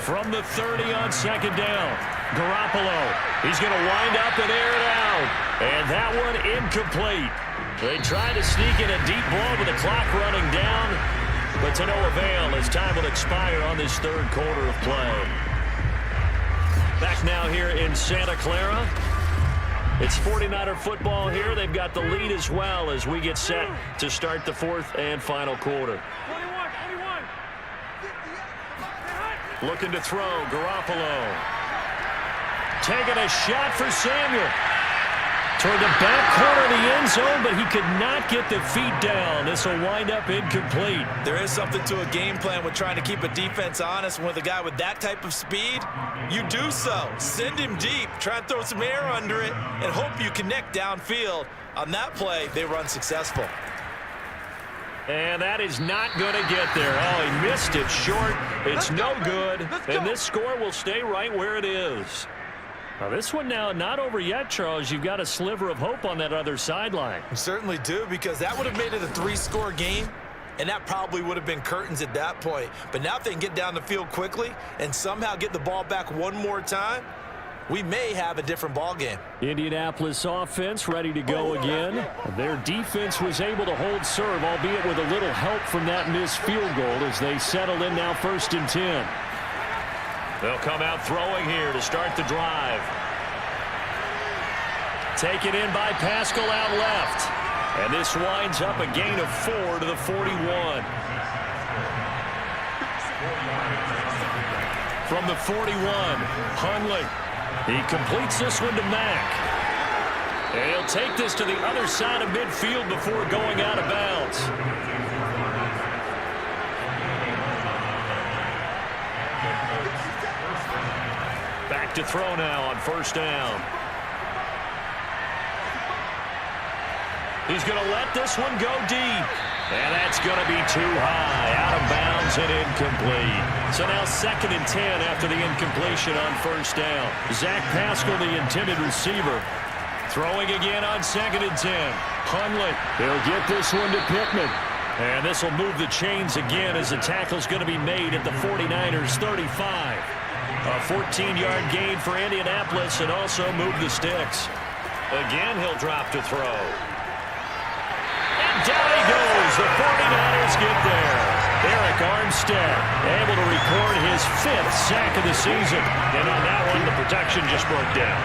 From the 30 on 2nd down, Garoppolo. He's going to wind up and air it out. And that one incomplete. They tried to sneak in a deep ball with the clock running down, but to no avail as time will expire on this 3rd quarter of play. Back now here in Santa Clara. It's 49er football here. They've got the lead as well as we get set to start the 4th and final quarter. Looking to throw, Garoppolo. Taking a shot for Samuel. Toward the back corner of the end zone, but he could not get the feet down. This will wind up incomplete. There is something to a game plan with trying to keep a defense honest. With a guy with that type of speed, you do so. Send him deep. Try and throw some air under it and hope you connect downfield. On that play, they run successful. And that is not going to get there. Oh, he missed it short. It's no good. And this score will stay right where it is. Now, this one now not over yet, Charles. You've got a sliver of hope on that other sideline. You certainly do, because that would have made it a 3-score game, and that probably would have been curtains at that point. But now if they can get down the field quickly and somehow get the ball back one more time, we may have a different ball game. Indianapolis offense ready to go again. Their defense was able to hold serve, albeit with a little help from that missed field goal as they settle in now 1st and 10. They'll come out throwing here to start the drive. Taken in by Pascal out left. And this winds up a gain of 4 to the 41. from the 41. Hundley. He completes this one to Mack. And he'll take this to the other side of midfield before going out of bounds. Back to throw now on first down. He's going to let this one go deep. And that's going to be too high. Out of bounds and incomplete. So now 2nd and 10 after the incompletion on first down. Zach Pascal, the intended receiver. Throwing again on 2nd and 10. Hundley. He'll get this one to Pittman. And this will move the chains again as the tackle's going to be made at the 49ers 35. A 14-yard gain for Indianapolis and also move the sticks. Again, he'll drop to throw. And down he goes. The 49ers get there. Eric Armstead able to record his 5th sack of the season. And on that one, the protection just broke down.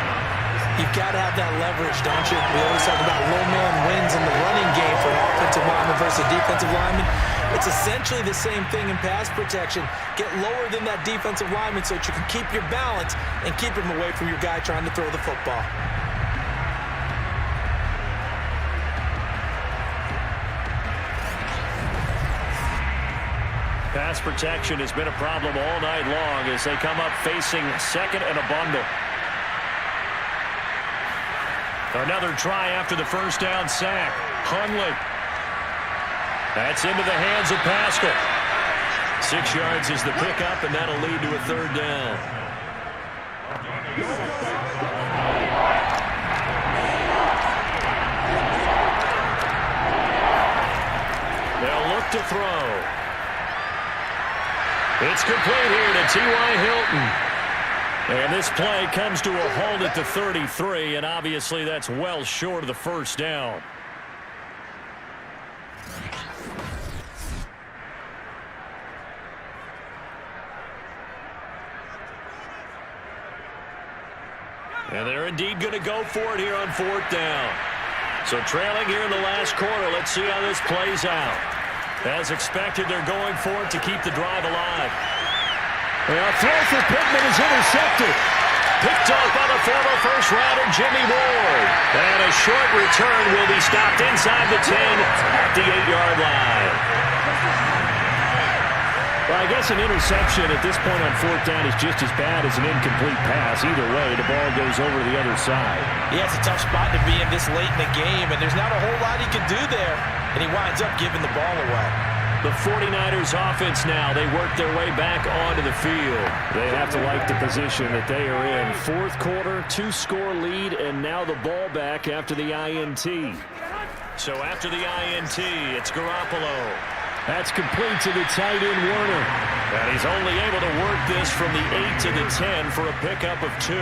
You've got to have that leverage, don't you? We always talk about low man wins in the running game for an offensive lineman versus a defensive lineman. It's essentially the same thing in pass protection. Get lower than that defensive lineman so that you can keep your balance and keep him away from your guy trying to throw the football. Pass protection has been a problem all night long as they come up facing 2nd and a bundle. Another try after the first down sack. Hundley. That's into the hands of Pascal. 6 yards is the pickup, and that'll lead to a 3rd down. They'll look to throw. It's complete here to T.Y. Hilton. And this play comes to a halt at the 33, and obviously that's well short of the first down. And they're indeed going to go for it here on 4th down. So trailing here in the last quarter, let's see how this plays out. As expected, they're going for it to keep the drive alive. A throw for Pittman is intercepted. Picked off by the former first-rounder Jimmy Ward. And a short return will be stopped inside the 10 at the 8-yard line. Well, I guess an interception at this point on 4th down is just as bad as an incomplete pass. Either way, the ball goes over to the other side. Yeah, it's a tough spot to be in this late in the game, and there's not a whole lot he can do there. And he winds up giving the ball away. The 49ers offense now, they work their way back onto the field. They have to like the position that they are in. 4th quarter, 2-score lead, and now the ball back after the INT. So after the INT, it's Garoppolo. That's complete to the tight end, Warner. And he's only able to work this from the 8 to the 10 for a pickup of 2.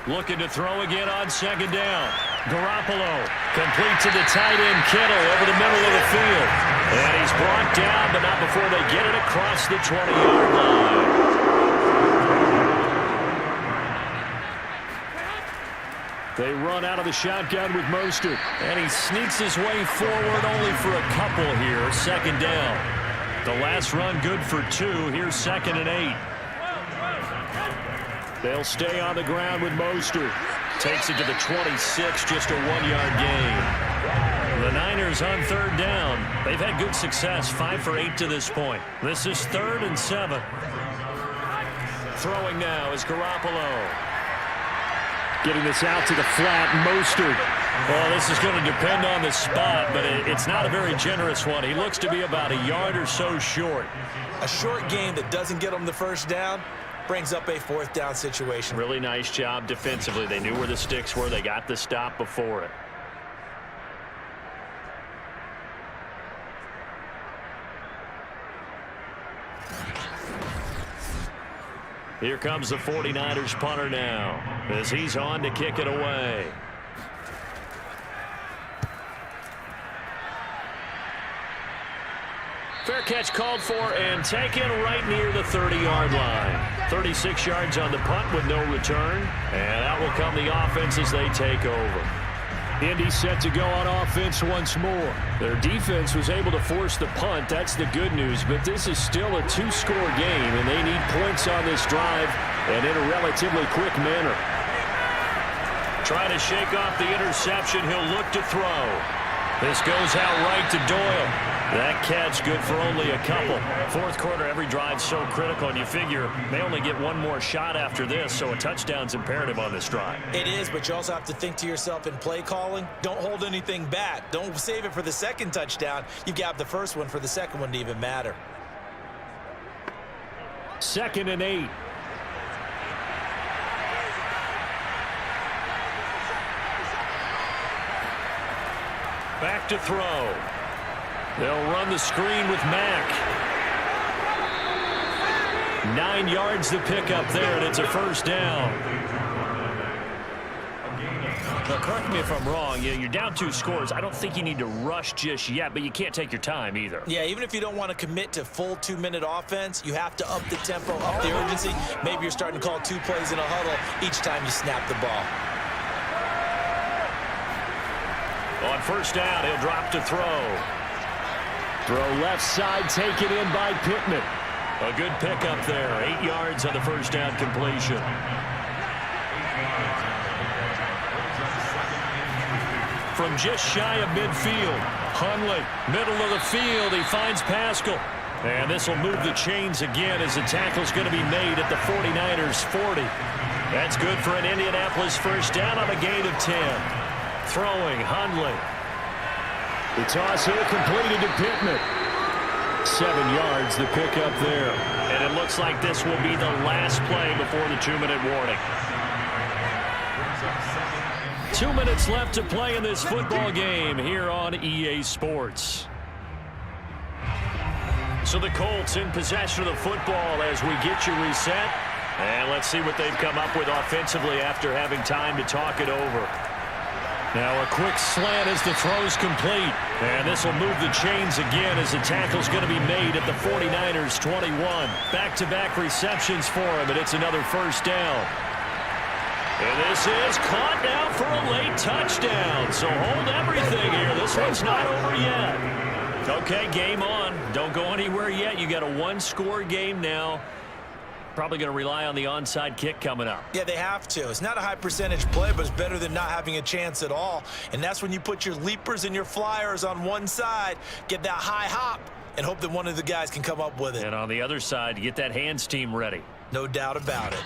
Looking to throw again on 2nd down. Garoppolo complete to the tight end, Kittle, over the middle of the field. And he's brought down, but not before they get it across the 20-yard line. They run out of the shotgun with Mostert. And he sneaks his way forward only for a couple here. 2nd down. The last run good for 2. Here's 2nd and 8. They'll stay on the ground with Mostert. Takes it to the 26, just a 1-yard gain. The Niners on 3rd down. They've had good success, 5 for 8 to this point. This is 3rd and 7. Throwing now is Garoppolo. Getting this out to the flat, Mostert. Well, this is going to depend on the spot, but it's not a very generous one. He looks to be about a yard or so short. A short game that doesn't get him the first down brings up a 4th down situation. Really nice job defensively. They knew where the sticks were. They got the stop before it. Here comes the 49ers punter now as he's on to kick it away. Fair catch called for and taken right near the 30-yard line. 36 yards on the punt with no return. And out will come the offense as they take over. Indy set to go on offense once more. Their defense was able to force the punt. That's the good news. But this is still a two-score game, and they need points on this drive and in a relatively quick manner. Trying to shake off the interception. He'll look to throw. This goes out right to Doyle. That catch good for only a couple. Fourth quarter, every drive's so critical, and you figure they only get one more shot after this, so a touchdown's imperative on this drive. It is, but you also have to think to yourself in play calling, don't hold anything back. Don't save it for the second touchdown. You got the first one for the second one to even matter. 2nd and 8. Back to throw. They'll run the screen with Mack. 9 yards to pick up there, and it's a first down. Now, correct me if I'm wrong. You're down 2 scores. I don't think you need to rush just yet, but you can't take your time either. Yeah, even if you don't want to commit to full 2-minute offense, you have to up the tempo, up the urgency. Maybe you're starting to call 2 plays in a huddle each time you snap the ball. On first down, he'll drop to throw. Throw left side, taken in by Pittman. A good pickup there. 8 yards on the first down completion. From just shy of midfield, Hundley, middle of the field, he finds Pascal. And this will move the chains again as the tackle's going to be made at the 49ers 40. That's good for an Indianapolis first down on a gain of 10. Throwing, Hundley. The toss here completed to Pittman. 7 yards the pickup there. And it looks like this will be the last play before the 2-minute warning. 2 minutes left to play in this football game here on EA Sports. So the Colts in possession of the football as we get you reset. And let's see what they've come up with offensively after having time to talk it over. Now a quick slant as the throw's complete. And this will move the chains again as the tackle's going to be made at the 49ers 21. Back-to-back receptions for him, and it's another first down. And this is caught now for a late touchdown. So hold everything here. This one's not over yet. Okay, game on. Don't go anywhere yet. You got a 1-score game now. Probably going to rely on the onside kick coming up. Yeah, they have to. It's not a high percentage play, but it's better than not having a chance at all. And that's when you put your leapers and your flyers on one side, get that high hop, and hope that one of the guys can come up with it. And on the other side, get that hands team ready. No doubt about it.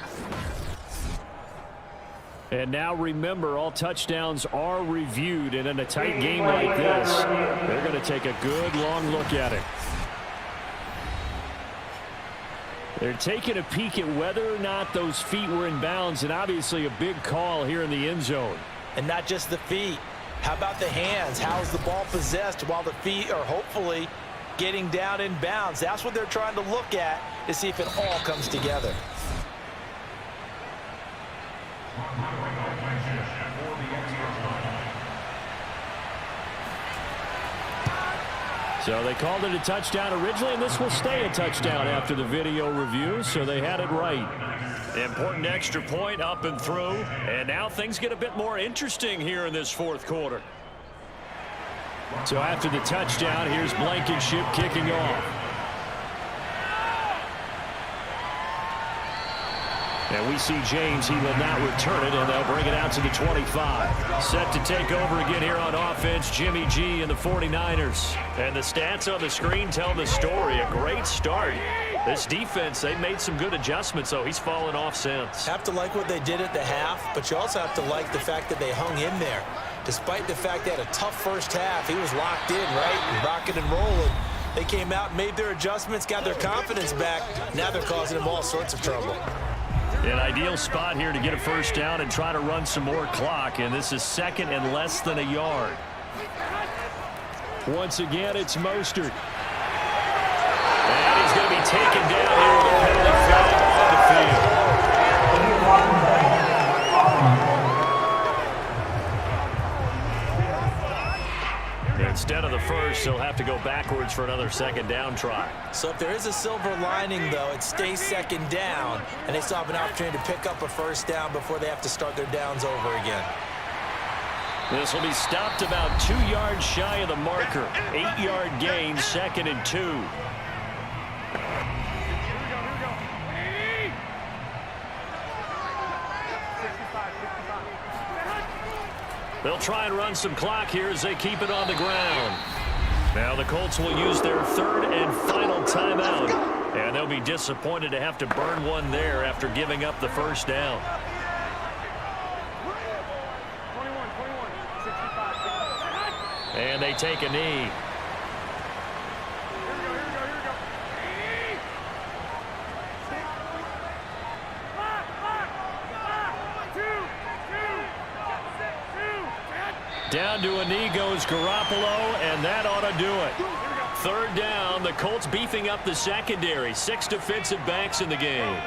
And now remember, all touchdowns are reviewed, and in a tight game like this, they're going to take a good long look at it. They're taking a peek at whether or not those feet were in bounds, and obviously a big call here in the end zone. And not just the feet. How about the hands? How's the ball possessed while the feet are hopefully getting down in bounds? That's what they're trying to look at to see if it all comes together. So they called it a touchdown originally, and this will stay a touchdown after the video review, so they had it right. Important extra point up and through, and now things get a bit more interesting here in this fourth quarter. So after the touchdown, here's Blankenship kicking off. And we see James, he will not return it, and they'll bring it out to the 25. Set to take over again here on offense, Jimmy G and the 49ers. And the stats on the screen tell the story. A great start. This defense, they've made some good adjustments, so he's fallen off since. Have to like what they did at the half, but you also have to like the fact that they hung in there. Despite the fact they had a tough first half, he was locked in, right? Rocking and rolling. They came out and made their adjustments, got their confidence back. Now they're causing him all sorts of trouble. An ideal spot here to get a first down and try to run some more clock, and this is second and less than a yard. Once again, it's Mostert. And he's going to be taken down here with a penalty flag on the field. Instead of the first, he'll have to go backwards for another second down try. So if there is a silver lining, though, it stays second down, and they still have an opportunity to pick up a first down before they have to start their downs over again. This will be stopped about 2 yards shy of the marker. 8-yard gain, 2nd and 2. They'll try and run some clock here as they keep it on the ground. Now the Colts will use their 3rd and final timeout. And they'll be disappointed to have to burn one there after giving up the first down. And they take a knee. Down to a knee goes Garoppolo, and that ought to do it. 3rd down, the Colts beefing up the secondary. 6 defensive backs in the game.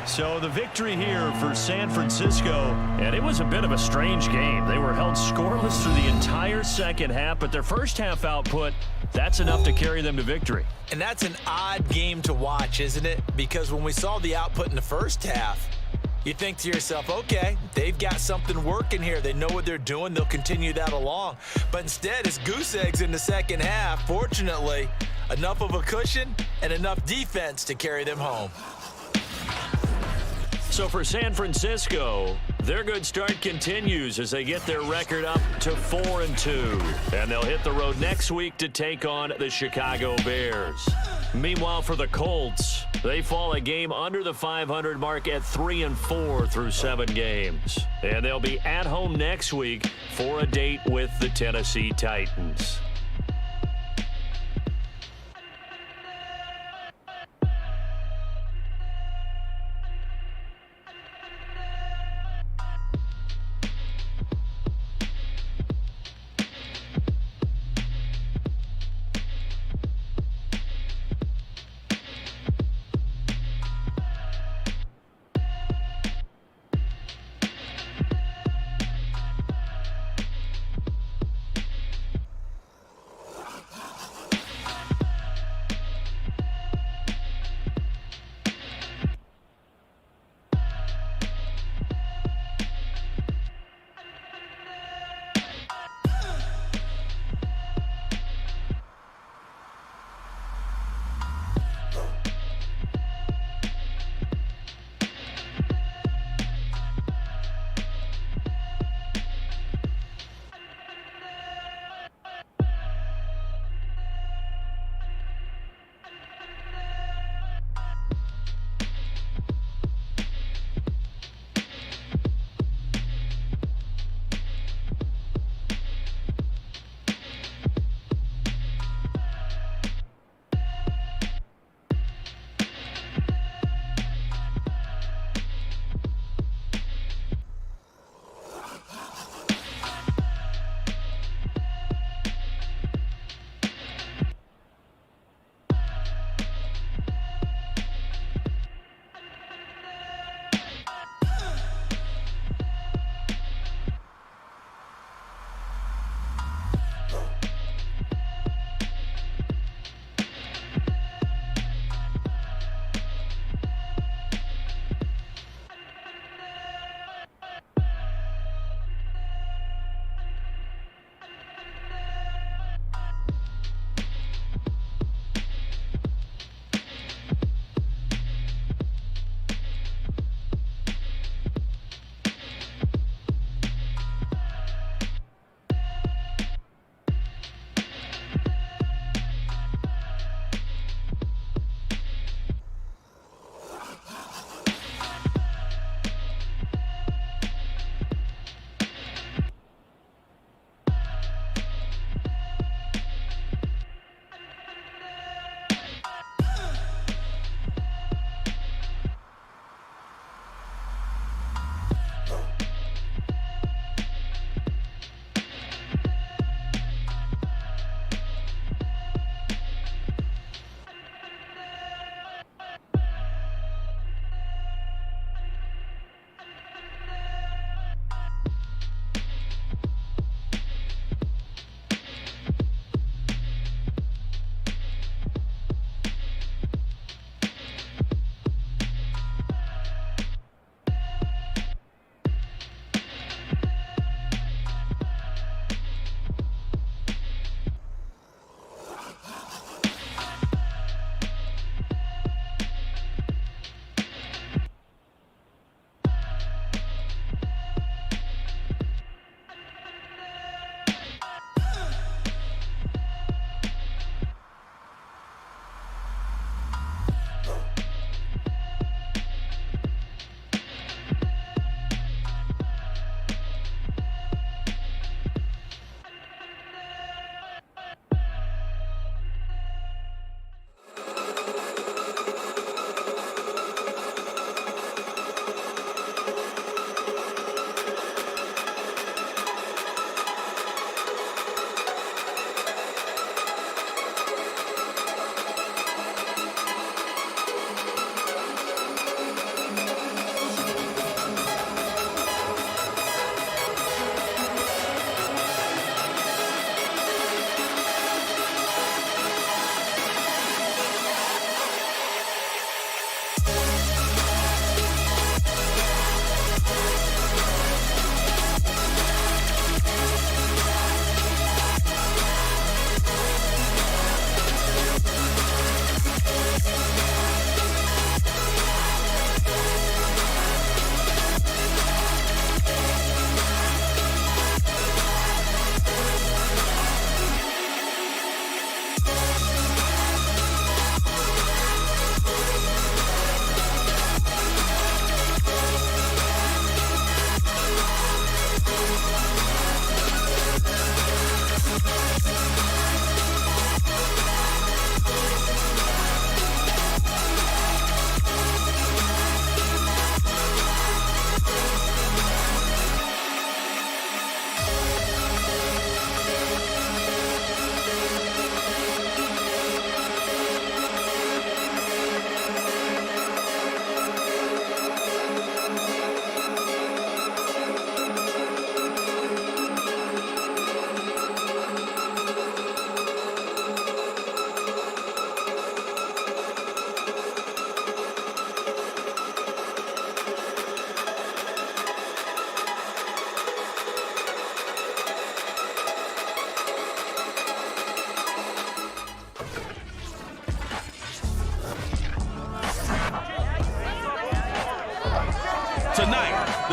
So the victory here for San Francisco, and it was a bit of a strange game. They were held scoreless through the entire second half, but their first half output, that's enough to carry them to victory. And that's an odd game to watch, isn't it? Because when we saw the output in the first half, you think to yourself, okay, they've got something working here. They know what they're doing. They'll continue that along. But instead, it's goose eggs in the second half. Fortunately, enough of a cushion and enough defense to carry them home. So for San Francisco, their good start continues as they get their record up to 4-2. And they'll hit the road next week to take on the Chicago Bears. Meanwhile, for the Colts, they fall a game under the 500 mark at 3-4 through 7 games. And they'll be at home next week for a date with the Tennessee Titans.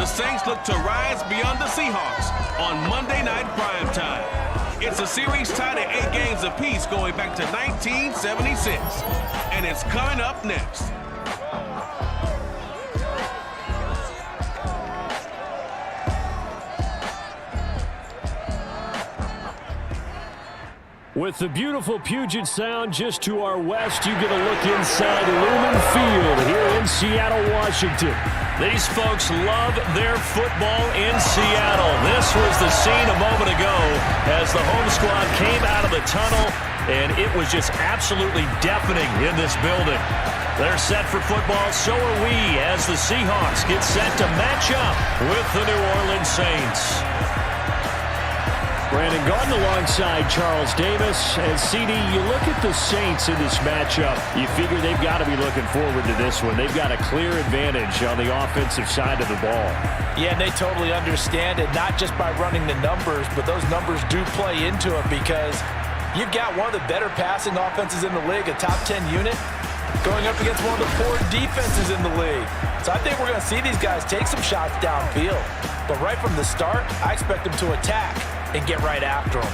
Saints look to rise beyond the Seahawks on Monday Night Primetime. It's a series tied at 8 games apiece going back to 1976. And it's coming up next. With the beautiful Puget Sound just to our west, you get a look inside Lumen Field here in Seattle, Washington. These folks love their football in Seattle. This was the scene a moment ago as the home squad came out of the tunnel, and it was just absolutely deafening in this building. They're set for football, so are we, as the Seahawks get set to match up with the New Orleans Saints. Brandon Gordon alongside Charles Davis. And CD, you look at the Saints in this matchup, you figure they've got to be looking forward to this one. They've got a clear advantage on the offensive side of the ball. Yeah, and they totally understand it, not just by running the numbers, but those numbers do play into it because you've got one of the better passing offenses in the league, a top 10 unit, going up against one of the poor defenses in the league. So I think we're going to see these guys take some shots downfield. But right from the start, I expect them to attack and get right after them.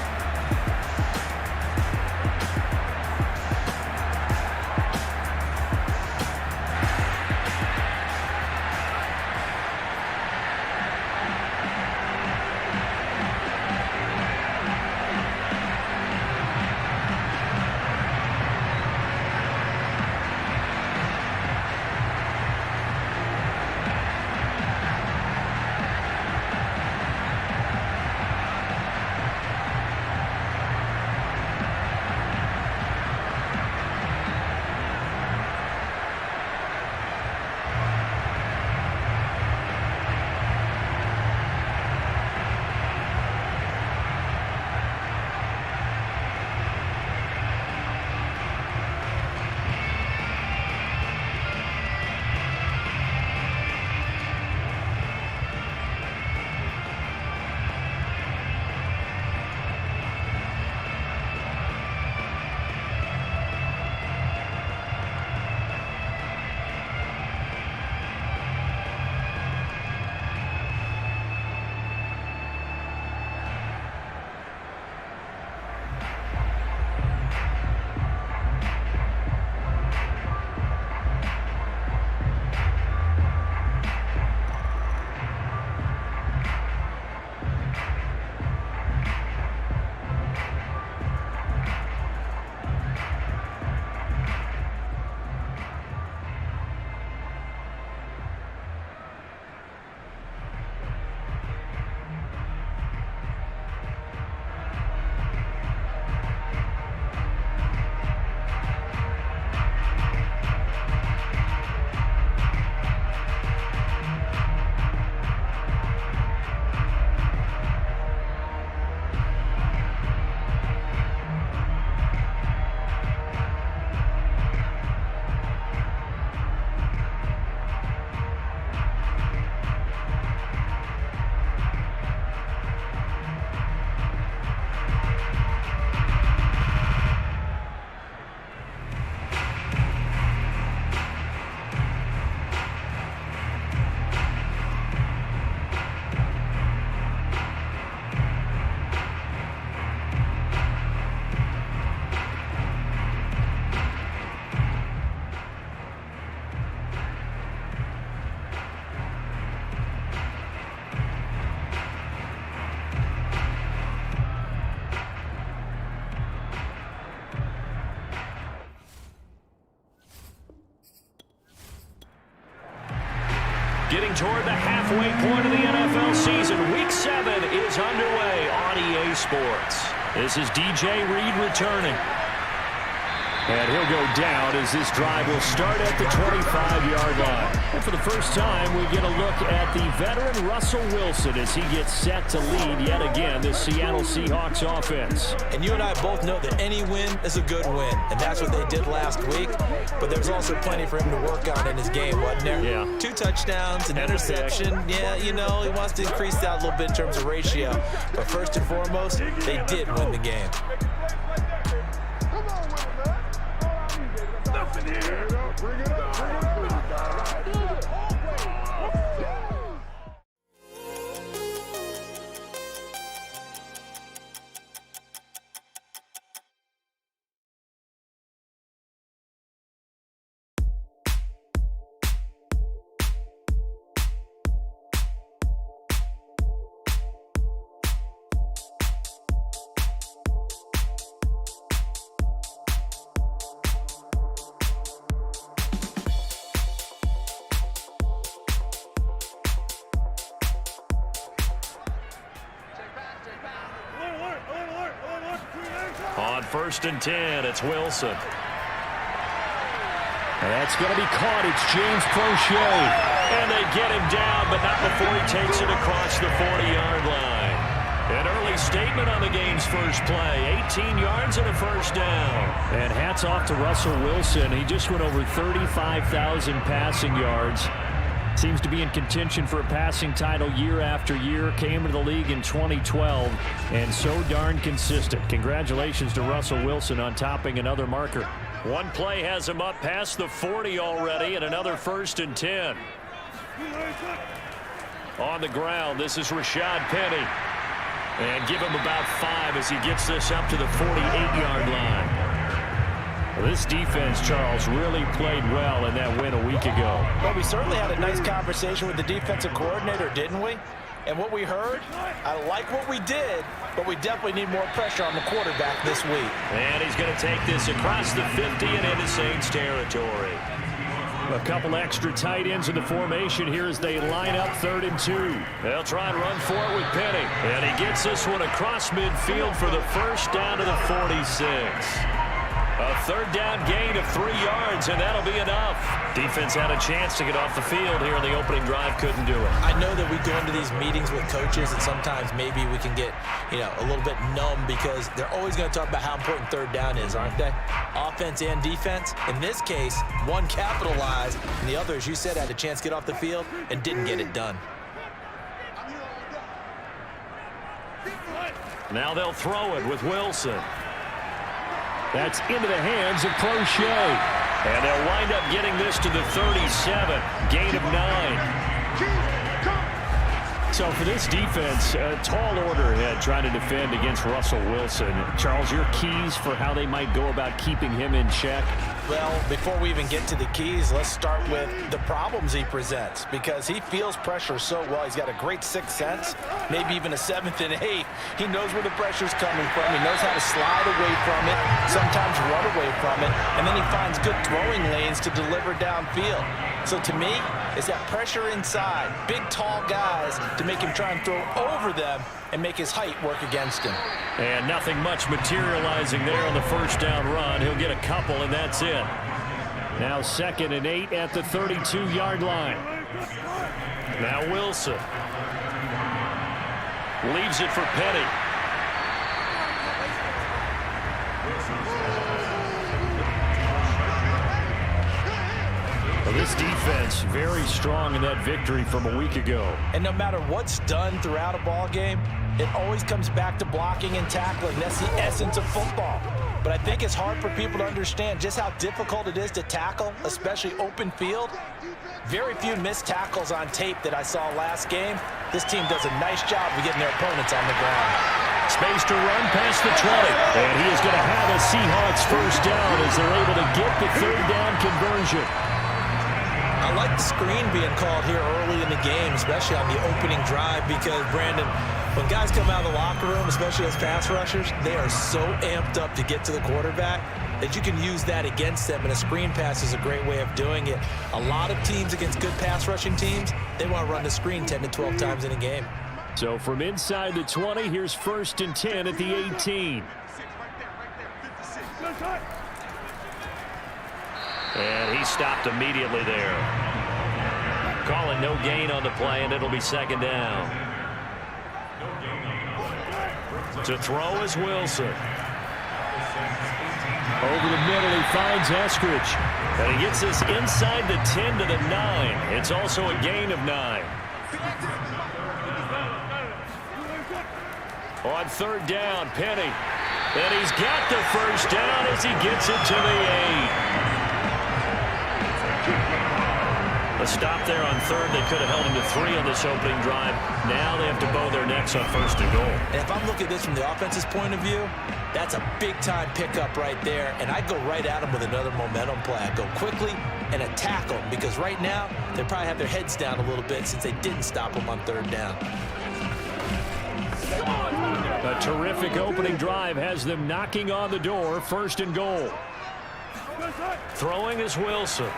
Getting toward the halfway point of the NFL season. Week 7 is underway on EA Sports. This is DJ Reed returning. And he'll go down as this drive will start at the 25-yard line. And for the first time, we get a look at the veteran Russell Wilson as he gets set to lead yet again this Seattle Seahawks offense. And you and I both know that any win is a good win, and that's what they did last week. But there's also plenty for him to work on in his game, wasn't there? Yeah. 2 touchdowns, an interception. Yeah, you know, he wants to increase that a little bit in terms of ratio. But first and foremost, they did win the game. Bring it up, bring it up. 1st and 10. It's Wilson. And that's going to be caught. It's James Prochet. And they get him down, but not before he takes it across the 40-yard line. An early statement on the game's first play. 18 yards and a first down. And hats off to Russell Wilson. He just went over 35,000 passing yards. Seems to be in contention for a passing title year after year. Came into the league in 2012 and so darn consistent. Congratulations to Russell Wilson on topping another marker. One play has him up past the 40 already, and another 1st and 10. On the ground, this is Rashad Penny. And give him about 5 as he gets this up to the 48-yard line. Well, this defense, Charles, really played well in that win a week ago. Well, we certainly had a nice conversation with the defensive coordinator, didn't we? And what we heard, I like what we did, but we definitely need more pressure on the quarterback this week. And he's going to take this across the 50 and into Saints territory. A couple extra tight ends in the formation here as they line up 3rd and 2. They'll try and run for it with Penny. And he gets this one across midfield for the first down to the 46. A 3rd down gain of 3 yards, and that'll be enough. Defense had a chance to get off the field here in the opening drive, couldn't do it. I know that we go into these meetings with coaches, and sometimes maybe we can get, a little bit numb because they're always going to talk about how important 3rd down is, aren't they? Offense and defense. In this case, one capitalized, and the other, as you said, had a chance to get off the field and didn't get it done. Now they'll throw it with Wilson. That's into the hands of Prochet. And they'll wind up getting this to the 37. Gain of 9. So for this defense, a tall order ahead trying to defend against Russell Wilson. Charles, your keys for how they might go about keeping him in check? Well, before we even get to the keys, let's start with the problems he presents, because he feels pressure so well. He's got a great sixth sense, maybe even a 7th and 8th. He knows where the pressure's coming from. He knows how to slide away from it, sometimes run away from it, and then he finds good throwing lanes to deliver downfield. So to me, it's that pressure inside, big, tall guys to make him try and throw over them and make his height work against him. And nothing much materializing there on the first down run. He'll get a couple, and that's it. Now 2nd and 8 at the 32-yard line. Now Wilson leaves it for Penny. Well, this defense very strong in that victory from a week ago. And no matter what's done throughout a ball game, it always comes back to blocking and tackling. That's the essence of football. But I think it's hard for people to understand just how difficult it is to tackle, especially open field. Very few missed tackles on tape that I saw last game. This team does a nice job of getting their opponents on the ground. Space to run past the 20. And he is going to have a Seahawks first down as they're able to get the 3rd down conversion. I like the screen being called here early in the game, especially on the opening drive, because, Brandon, when guys come out of the locker room, especially as pass rushers, they are so amped up to get to the quarterback that you can use that against them, and a screen pass is a great way of doing it. A lot of teams against good pass rushing teams, they want to run the screen 10 to 12 times in a game. So from inside the 20, here's 1st and 10 at the 18. And he stopped immediately there. Calling no gain on the play, and it'll be 2nd down. To throw is Wilson. Over the middle, he finds Eskridge. And he gets this inside the 10 to the 9. It's also a gain of 9. On 3rd down, Penny. And he's got the first down as he gets it to the 8. A stop there on 3rd. They could have held him to 3 on this opening drive. Now they have to bow their necks on 1st and goal. And if I'm looking at this from the offense's point of view, that's a big-time pickup right there. And I go right at him with another momentum play. I go quickly and attack them, because right now they probably have their heads down a little bit since they didn't stop them on 3rd down. A terrific opening drive has them knocking on the door. 1st and goal. Throwing is Wilson.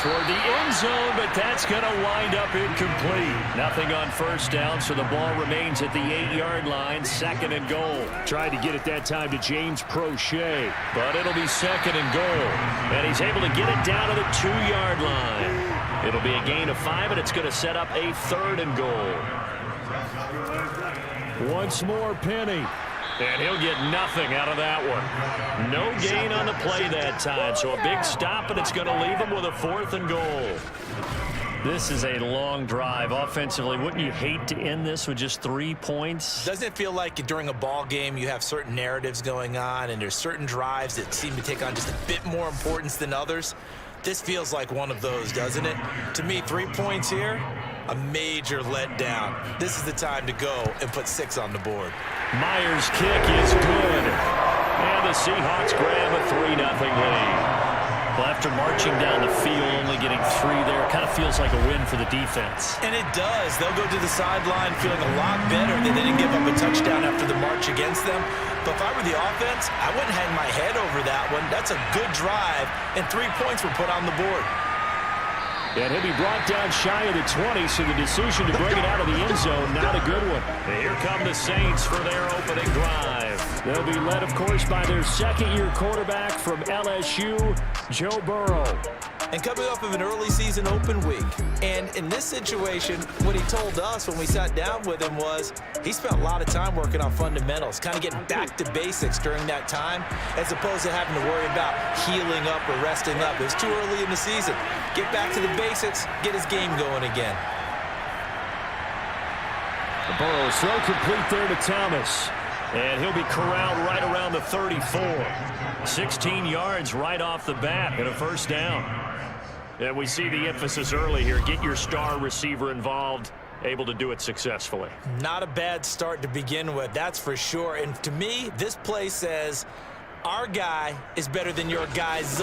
toward the end zone, but that's going to wind up incomplete. Nothing on first down, so the ball remains at the 8-yard line, 2nd and goal. Tried to get it that time to James Prochet. But it'll be 2nd and goal. And he's able to get it down to the 2-yard line. It'll be a gain of 5, and it's going to set up a 3rd and goal. Once more, Penny. And he'll get nothing out of that one. No gain on the play that time, so a big stop, and it's going to leave him with a 4th and goal. This is a long drive offensively. Wouldn't you hate to end this with just 3 points? Doesn't it feel like during a ball game you have certain narratives going on and there's certain drives that seem to take on just a bit more importance than others? This feels like one of those, doesn't it? To me, 3 points here, a major letdown. This is the time to go and put 6 on the board. Myers' kick is good. And the Seahawks grab a 3-0 lead. Well, after marching down the field, only getting 3 there, kind of feels like a win for the defense. And it does. They'll go to the sideline feeling a lot better that they didn't give up a touchdown after the march against them. But if I were the offense, I wouldn't hang my head over that one. That's a good drive, and 3 points were put on the board. And he'll be brought down shy of the 20, so the decision to bring it out of the end zone, not a good one. And here come the Saints for their opening drive. They'll be led, of course, by their 2nd-year quarterback from LSU, Joe Burrow. And coming off of an early season open week. And in this situation, what he told us when we sat down with him was he spent a lot of time working on fundamentals, kind of getting back to basics during that time, as opposed to having to worry about healing up or resting up. It was too early in the season. Get back to the basics, get his game going again. The Burrow's throw complete there to Thomas. And he'll be corralled right around the 34. 16 yards right off the bat and a 1st down. And we see the emphasis early here. Get your star receiver involved, able to do it successfully. Not a bad start to begin with, that's for sure. And to me, this play says our guy is better than your guys.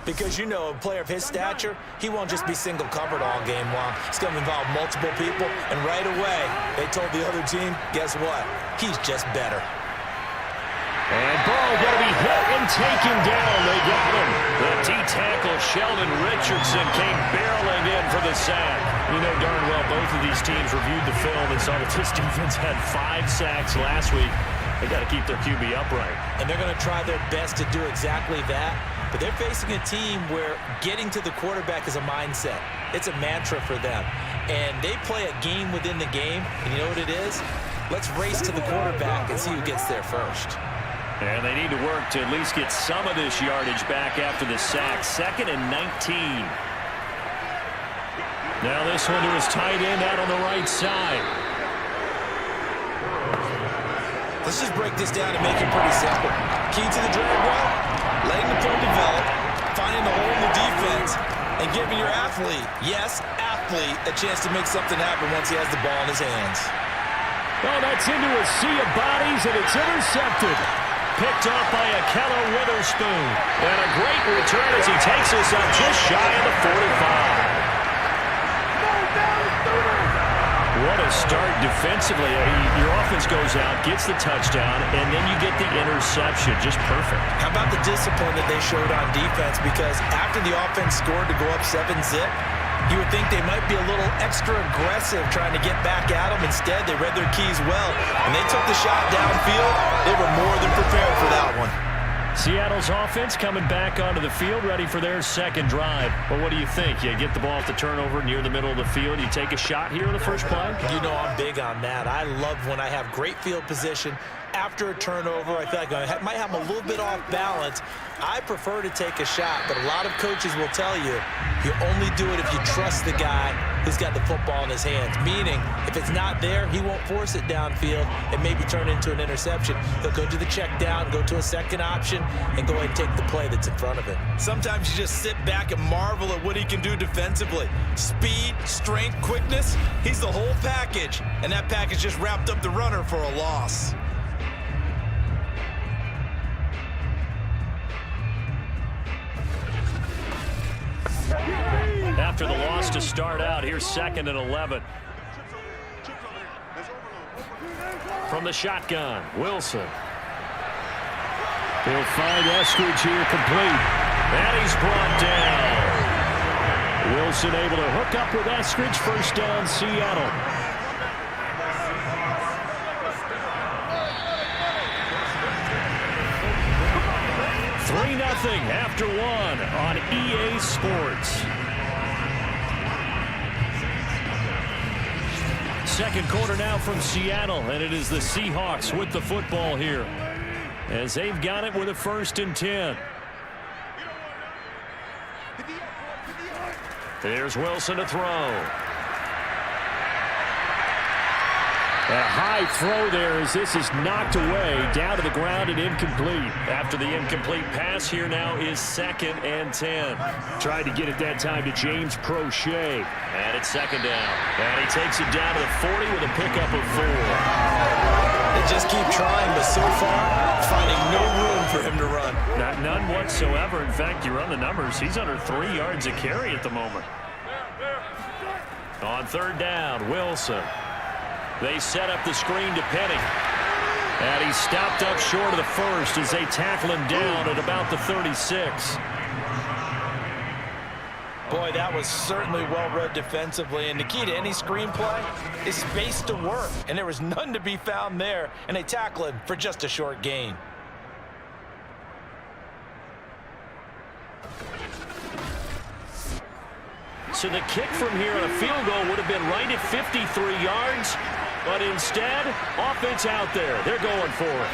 Because, you know, a player of his stature, he won't just be single covered all game long. It's going to involve multiple people. And right away, they told the other team, guess what? He's just better. And Burrow going to be hit and taken down. They got him. The D-tackle Sheldon Richardson came barreling in for the sack. You know darn well both of these teams reviewed the film and saw that this defense had 5 sacks last week. They got to keep their QB upright. And they're going to try their best to do exactly that. But they're facing a team where getting to the quarterback is a mindset. It's a mantra for them. And they play a game within the game. And you know what it is? Let's race to the quarterback and see who gets there first. And they need to work to at least get some of this yardage back after the sack. 2nd and 19. Now this one to his tight end out on the right side. Let's just break this down and make it pretty simple. Key to the drag route, letting the play develop, finding the hole in the defense, and giving your athlete, yes, athlete, a chance to make something happen once he has the ball in his hands. Oh, that's into a sea of bodies, and it's intercepted. Picked off by Akello Witherspoon. And a great return as he takes us up just shy of the 45. What a start defensively. Your offense goes out, gets the touchdown, and then you get the interception. Just perfect. How about the discipline that they showed on defense? Because after the offense scored to go up 7-zip, you would think they might be a little extra aggressive trying to get back at them. Instead, they read their keys well, and they took the shot downfield. They were more than prepared for that one. Seattle's offense coming back onto the field, ready for their 2nd drive. Well, what do you think? You get the ball at the turnover near the middle of the field. You take a shot here in the first play? You know I'm big on that. I love when I have great field position. After a turnover, I feel like I might have a little bit off balance. I prefer to take a shot, but a lot of coaches will tell you, you only do it if you trust the guy who's got the football in his hands. Meaning, if it's not there, he won't force it downfield and maybe turn it into an interception. He'll go to the check down, go to a second option, and go ahead and take the play that's in front of him. Sometimes you just sit back and marvel at what he can do defensively. Speed, strength, quickness, he's the whole package. And that package just wrapped up the runner for a loss. After the loss to start out, here's 2nd and 11. From the shotgun, Wilson. He'll find Eskridge here complete. And he's brought down. Wilson able to hook up with Eskridge. First down, Seattle. Three 0 after one on EA Sports. Second quarter now from Seattle, and it is the Seahawks with the football here as they've got it with a 1st and 10. Here's Wilson to throw. A high throw there as this is knocked away, down to the ground and incomplete. After the incomplete pass, here now is 2nd and 10. Tried to get it that time to James Prochet. And it's 2nd down. And he takes it down to the 40 with a pickup of 4. They just keep trying, but so far, finding no room for him to run. None whatsoever. In fact, you run the numbers, he's under 3 yards a carry at the moment. On 3rd down, Wilson. They set up the screen to Penny. And he's stopped up short of the 1st as they tackle him down at about the 36. Boy, that was certainly well-read defensively. And the key to any screenplay is space to work. And there was none to be found there. And they tackle him for just a short gain. So the kick from here on a field goal would have been right at 53 yards. But instead, offense out there. They're going for it.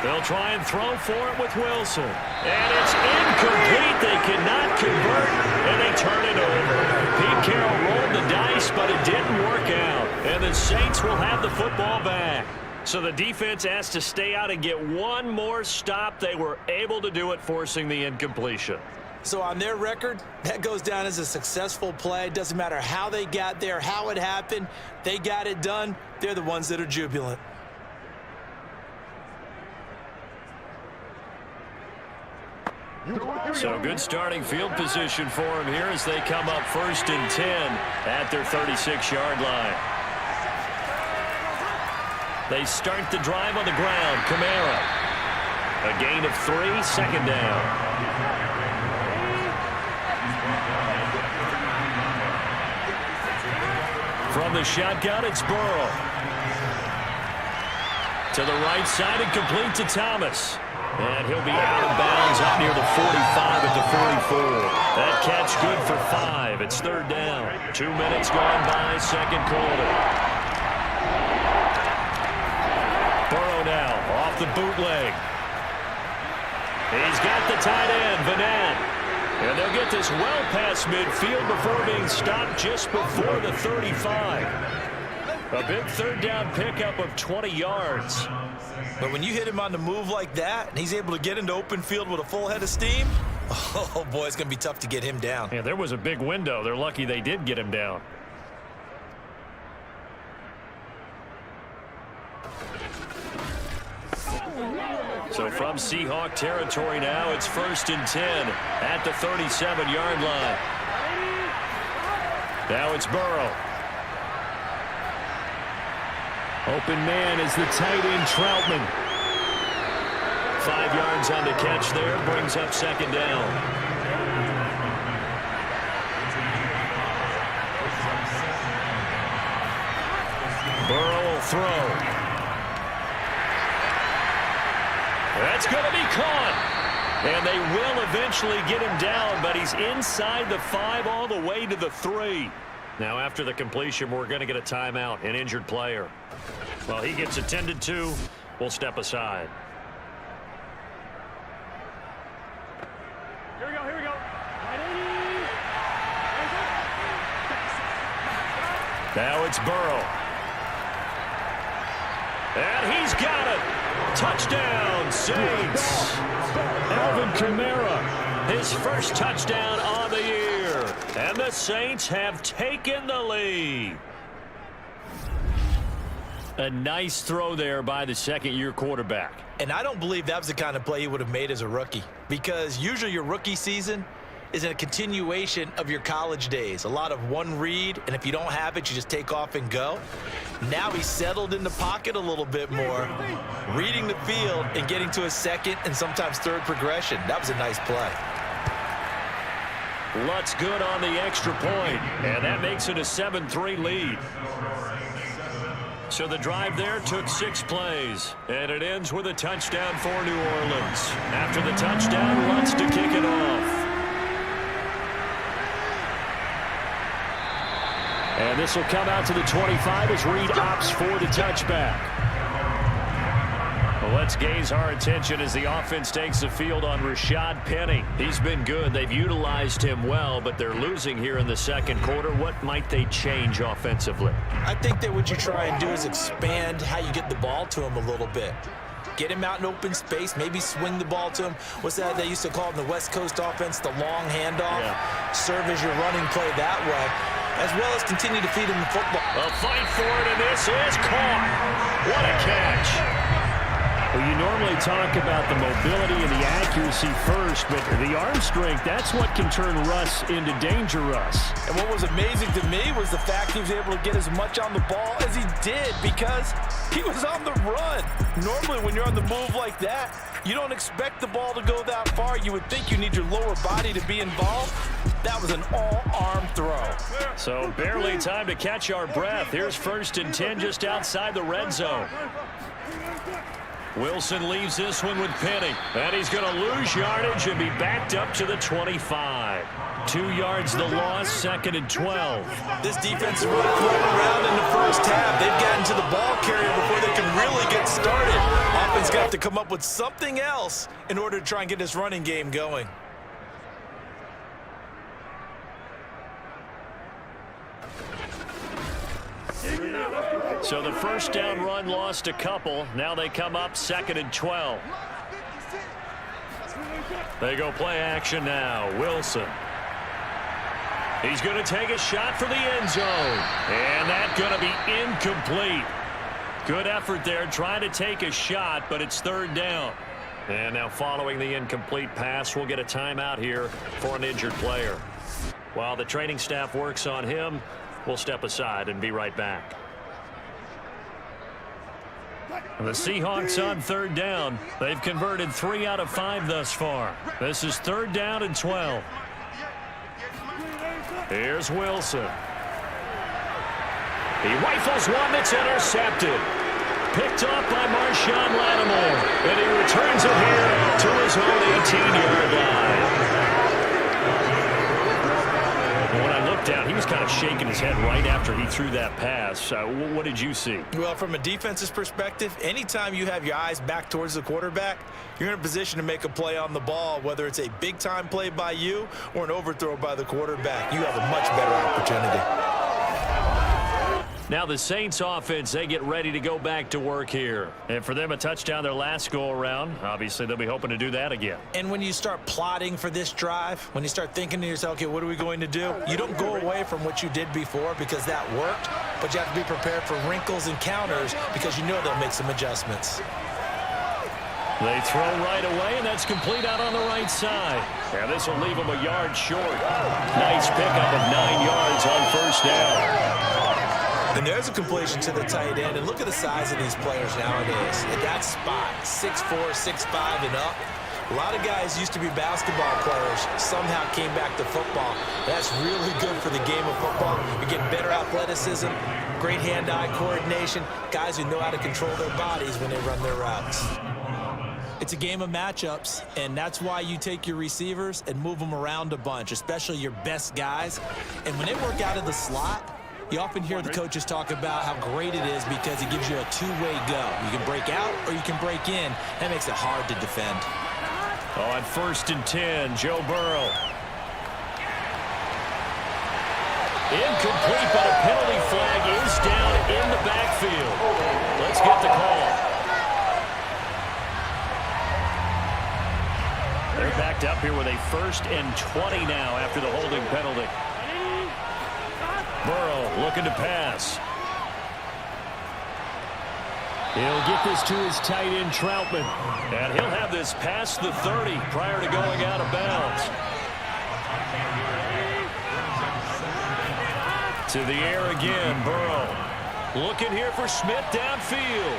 They'll try and throw for it with Wilson. And it's incomplete. They cannot convert, and they turn it over. Pete Carroll rolled the dice, but it didn't work out. And the Saints will have the football back. So the defense has to stay out and get one more stop. They were able to do it, forcing the incompletion. So on their record, that goes down as a successful play. It doesn't matter how they got there, how it happened. They got it done. They're the ones that are jubilant. So good starting field position for them here as they come up 1st and 10 at their 36-yard line. They start the drive on the ground. Kamara. A gain of 3, 2nd down. From the shotgun, it's Burrow. To the right side and complete to Thomas. And he'll be out of bounds up near the 45 at the 44. That catch good for 5. It's 3rd down. 2 minutes gone by, 2nd quarter. Burrow now off the bootleg. He's got the tight end, Vanette. And they'll get this well past midfield before being stopped just before the 35. A big 3rd down pickup of 20 yards. But when you hit him on the move like that, and he's able to get into open field with a full head of steam, oh boy, it's going to be tough to get him down. Yeah, there was a big window. They're lucky they did get him down. So from Seahawk territory now, it's 1st and 10 at the 37-yard line. Now it's Burrow. Open man is the tight end, Troutman. 5 yards on the catch there, brings up 2nd down. Burrow will throw. That's going to be caught. And they will eventually get him down, but he's inside the 5 all the way to the 3. Now after the completion, we're going to get a timeout, an injured player. Well, he gets attended to. We'll step aside. Here we go, here we go. Now it's Burrow. And he's got it. Touchdown, Saints. Alvin Kamara, his first touchdown on the year. And the Saints have taken the lead. A nice throw there by the second-year quarterback. And I don't believe that was the kind of play he would have made as a rookie, because usually your rookie season is a continuation of your college days. A lot of one read, and if you don't have it, you just take off and go. Now he's settled in the pocket a little bit more, reading the field and getting to a second and sometimes third progression. That was a nice play. Lutz good on the extra point, and that makes it a 7-3 lead. So the drive there took 6 plays, and it ends with a touchdown for New Orleans. After the touchdown, Lutz to kick it off. And this will come out to the 25 as Reed opts for the touchback. Well, let's gaze our attention as the offense takes the field on Rashad Penny. He's been good. They've utilized him well, but they're losing here in the second quarter. What might they change offensively? I think that what you try and do is expand how you get the ball to him a little bit. Get him out in open space, maybe swing the ball to him. What's that they used to call in the West Coast offense, the long handoff? Yeah. Serve as your running play that way, as well as continue to feed him the football. A fight for it, and this is caught. What a catch. Well, you normally talk about the mobility and the accuracy first, but the arm strength, that's what can turn Russ into danger Russ. And what was amazing to me was the fact he was able to get as much on the ball as he did because he was on the run. Normally when you're on the move like that, you don't expect the ball to go that far. You would think you need your lower body to be involved. That was an all-arm throw. So barely time to catch our breath. Here's 1st and 10 just outside the red zone. Wilson leaves this one with Penny. And he's going to lose yardage and be backed up to the 25. 2 yards the loss, 2nd and 12. This defense is really pulling around in the first half. They've gotten to the ball carrier before they can really get started. Offense got to come up with something else in order to try and get this running game going. So the first down run lost a couple. Now they come up 2nd and 12. They go play action now. Wilson. He's going to take a shot for the end zone. And that's going to be incomplete. Good effort there trying to take a shot, but it's 3rd down. And now following the incomplete pass, we'll get a timeout here for an injured player. While the training staff works on him, we'll step aside and be right back. The Seahawks on 3rd down. They've converted 3 out of 5 thus far. This is 3rd down and 12. Here's Wilson. He rifles one that's intercepted. Picked off by Marshawn Lattimore. And he returns it here to his own 18-yard line. When I looked down, he was kind of shaking his head right after he threw that pass. What did you see? Well, from a defense's perspective, anytime you have your eyes back towards the quarterback, you're in a position to make a play on the ball, whether it's a big-time play by you or an overthrow by the quarterback. You have a much better opportunity. Now the Saints offense, they get ready to go back to work here. And for them, a touchdown their last go-around. Obviously, they'll be hoping to do that again. And when you start plotting for this drive, when you start thinking to yourself, okay, what are we going to do? You don't go away from what you did before because that worked, but you have to be prepared for wrinkles and counters because you know they'll make some adjustments. They throw right away, and that's complete out on the right side. And this will leave them a yard short. Nice pickup of 9 yards on 1st down. And there's a completion to the tight end. And look at the size of these players nowadays. At that spot, 6'4", 6'5", and up. A lot of guys used to be basketball players, somehow came back to football. That's really good for the game of football. You get better athleticism, great hand-eye coordination, guys who know how to control their bodies when they run their routes. It's a game of matchups, and that's why you take your receivers and move them around a bunch, especially your best guys. And when they work out of the slot, you often hear the coaches talk about how great it is because it gives you a two-way go. You can break out or you can break in. That makes it hard to defend. On 1st and 10, Joe Burrow. Incomplete, but a penalty flag is down in the backfield. Let's get the call. They're backed up here with a 1st and 20 now after the holding penalty. Burrow looking to pass. He'll get this to his tight end, Troutman. And he'll have this past the 30 prior to going out of bounds. To the air again, Burrow. Looking here for Smith downfield.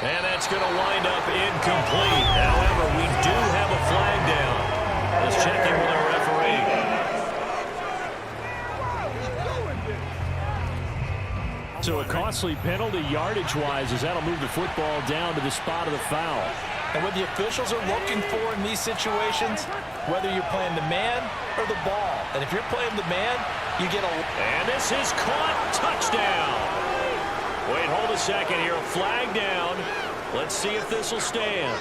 And that's going to wind up incomplete. However, we do have a flag down. Let's check in with our referee. So a costly penalty yardage-wise as that'll move the football down to the spot of the foul. And what the officials are looking for in these situations, whether you're playing the man or the ball. And if you're playing the man, you get a... And this is caught. Touchdown. Wait, hold a second here. Flag down. Let's see if this will stand.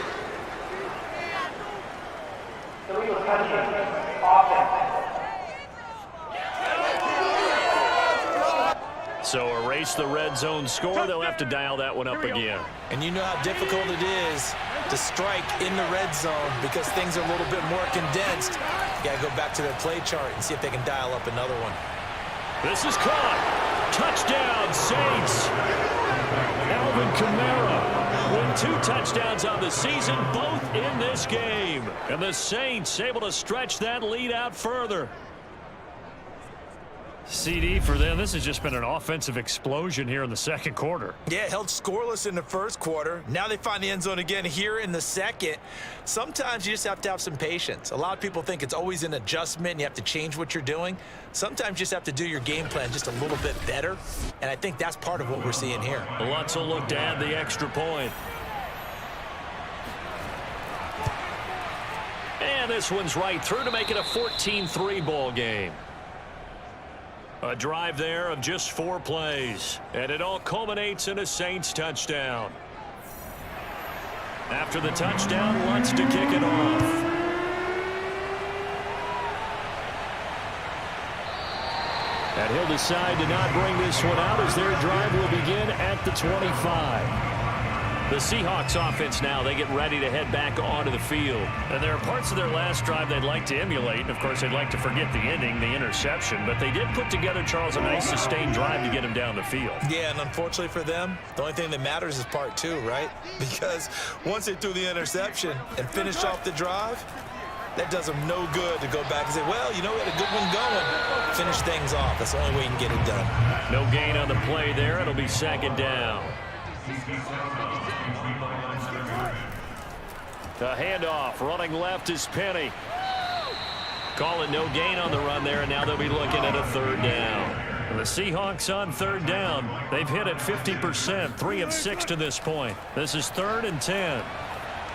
So erase the red zone score. They'll have to dial that one up again. And you know how difficult it is to strike in the red zone because things are a little bit more condensed. You got to go back to their play chart and see if they can dial up another one. This is caught. Touchdown, Saints. Alvin Kamara with 2 touchdowns on the season, both in this game. And the Saints able to stretch that lead out further. CD for them, this has just been an offensive explosion here in the second quarter. Yeah, held scoreless in the first quarter. Now they find the end zone again here in the second. Sometimes you just have to have some patience. A lot of people think it's always an adjustment and you have to change what you're doing. Sometimes you just have to do your game plan just a little bit better. And I think that's part of what we're seeing here. Lutz will look to add the extra point. And this one's right through to make it a 14-3 ball game. A drive there of just 4 plays. And it all culminates in a Saints touchdown. After the touchdown, Lutz to kick it off. And he'll decide to not bring this one out as their drive will begin at the 25. The Seahawks offense now, they get ready to head back onto the field. And there are parts of their last drive they'd like to emulate. And, of course, they'd like to forget the ending, the interception. But they did put together, Charles, a nice sustained drive to get him down the field. Yeah, and unfortunately for them, the only thing that matters is part 2, right? Because once they threw the interception and finished off the drive, that does them no good to go back and say, well, you know, we had a good one going. Finish things off. That's the only way you can get it done. No gain on the play there. It'll be second down. The handoff, running left is Penny. Call it no gain on the run there, and now they'll be looking at a 3rd down. And the Seahawks on 3rd down. They've hit it 50%, 3 of 6 to this point. This is 3rd and 10.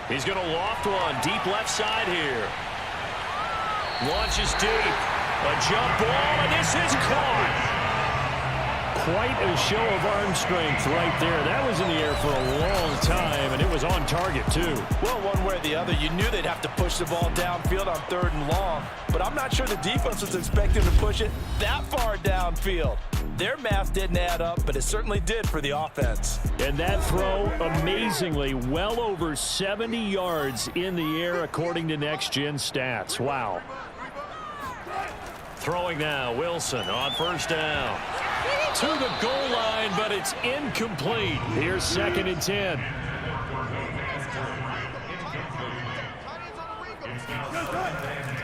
He's going to loft one, deep left side here. Launches deep. A jump ball, and this is caught. Quite a show of arm strength right there. That was in the air for a long time, and it was on target, too. Well, one way or the other, you knew they'd have to push the ball downfield on 3rd and long, but I'm not sure the defense was expecting to push it that far downfield. Their math didn't add up, but it certainly did for the offense. And that throw, amazingly, well over 70 yards in the air, according to Next Gen Stats. Wow. Throwing now, Wilson on 1st down. To the goal line, but it's incomplete. Here's 2nd and 10.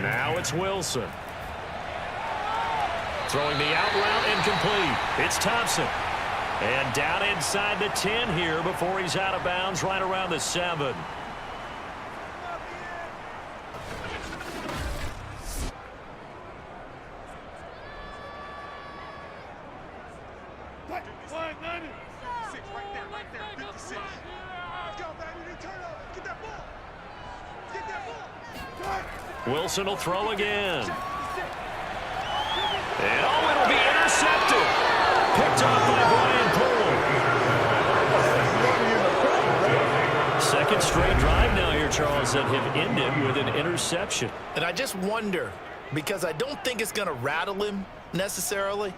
Now it's Wilson. Throwing the out route, incomplete. It's Thompson. And down inside the 10 here before he's out of bounds right around the 7. Wilson will throw again. And oh, it'll be intercepted. Picked off by Brian Poole. Second straight drive now here, Charles, that have ended with an interception. And I just wonder, because I don't think it's going to rattle him necessarily,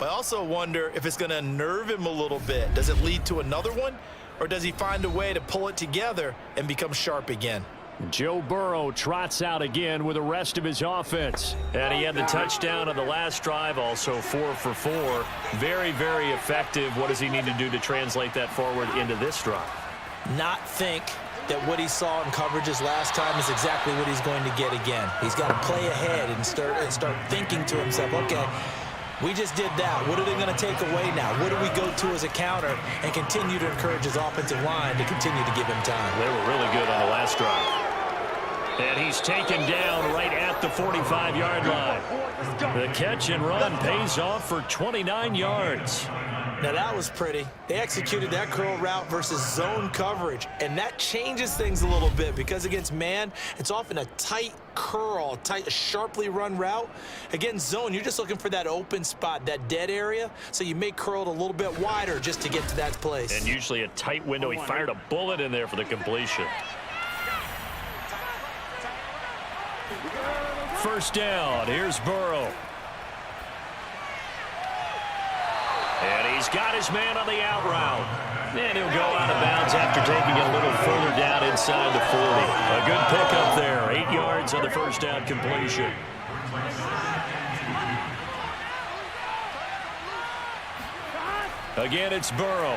but I also wonder if it's going to unnerve him a little bit. Does it lead to another one, or does he find a way to pull it together and become sharp again? Joe Burrow trots out again with the rest of his offense. And he had the touchdown on the last drive, also 4 for 4. Very, very effective. What does he need to do to translate that forward into this drive? Not think that what he saw in coverages last time is exactly what he's going to get again. He's got to play ahead and start thinking to himself, okay, we just did that. What are they going to take away now? What do we go to as a counter? And continue to encourage his offensive line to continue to give him time. They were really good on the last drive. And he's taken down right at the 45-yard line. The catch and run pays off for 29 yards. Now that was pretty. They executed that curl route versus zone coverage, and that changes things a little bit because against man, it's often a tight curl, sharply run route. Against zone, you're just looking for that open spot, that dead area, so you may curl it a little bit wider just to get to that place. And usually a tight window. He fired a bullet in there for the completion. First down, here's Burrow. And he's got his man on the out route. And he'll go out of bounds after taking it a little further down inside the 40. A good pickup there. 8 yards on the first down completion. Again, it's Burrow.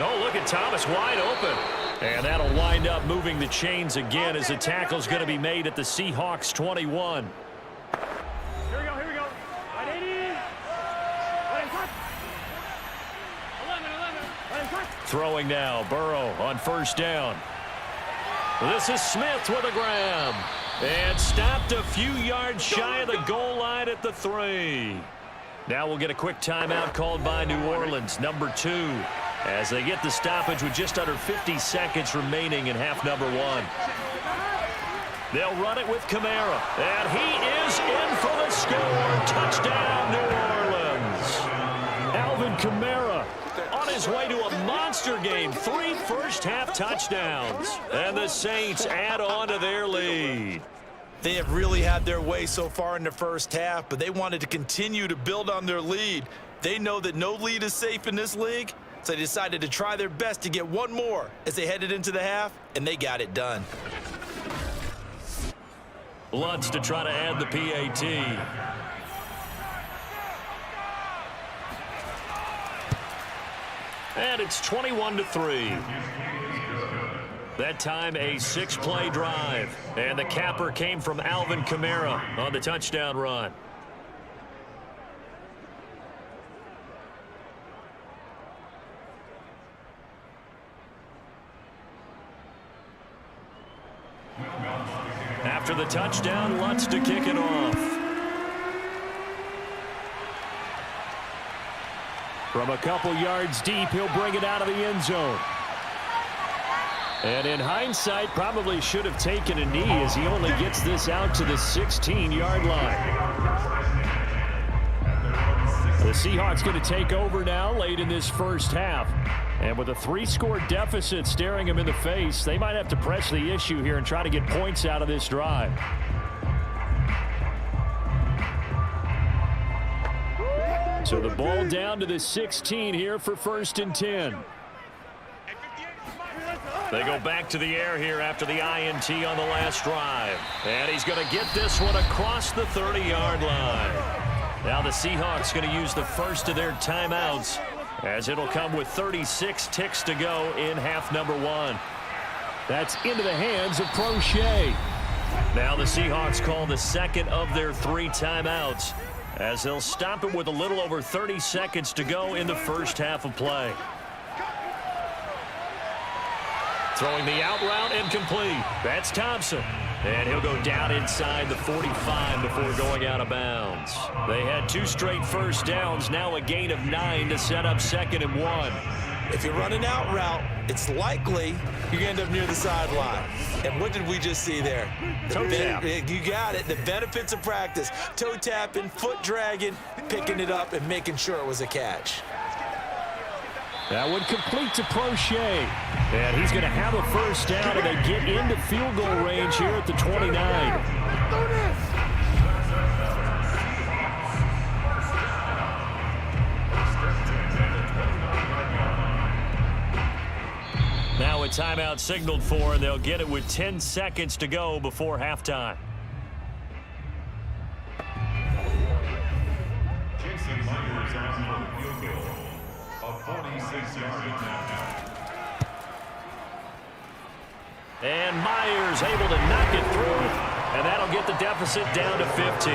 Oh, look at Thomas wide open. And that'll wind up moving the chains again as the tackle's going to be made at the Seahawks 21. Throwing now, Burrow on first down. This is Smith with a grab. And stopped a few yards shy of the goal line at the 3. Now we'll get a quick timeout called by New Orleans, number 2, as they get the stoppage with just under 50 seconds remaining in half number 1. They'll run it with Kamara. And he is in for the score. Touchdown, New Orleans. Alvin Kamara on his way to a monster game. 3 first-half touchdowns. And the Saints add on to their lead. They have really had their way so far in the first half, but they wanted to continue to build on their lead. They know that no lead is safe in this league, so they decided to try their best to get one more as they headed into the half, and they got it done. Lutz to try to add the PAT. And it's 21-3. That time a 6-play drive. And the capper came from Alvin Kamara on the touchdown run. After the touchdown, Lutz to kick it off. From a couple yards deep, he'll bring it out of the end zone. And in hindsight, probably should have taken a knee as he only gets this out to the 16-yard line. The Seahawks going to take over now late in this first half. And with a 3-score deficit staring him in the face, they might have to press the issue here and try to get points out of this drive. So the ball down to the 16 here for 1st and 10. They go back to the air here after the INT on the last drive. And he's going to get this one across the 30-yard line. Now the Seahawks going to use the first of their timeouts, as it'll come with 36 ticks to go in half number 1. That's into the hands of Prochet. Now the Seahawks call the second of their 3 timeouts, as they'll stop it with a little over 30 seconds to go in the first half of play. Throwing the out route incomplete. That's Thompson. And he'll go down inside the 45 before going out of bounds. They had 2 straight first downs, now a gain of 9 to set up 2nd and 1. If you run an out route, it's likely you're going to end up near the sideline. And what did we just see there? Toe tap. You got it. The benefits of practice. Toe tapping, foot dragging, picking it up, and making sure it was a catch. That one complete to Prochet. And he's going to have a first down, and they get into field goal range here at the 29. Now a timeout signaled for, and they'll get it with 10 seconds to go before halftime. And Myers able to knock it through, and that'll get the deficit down to 15.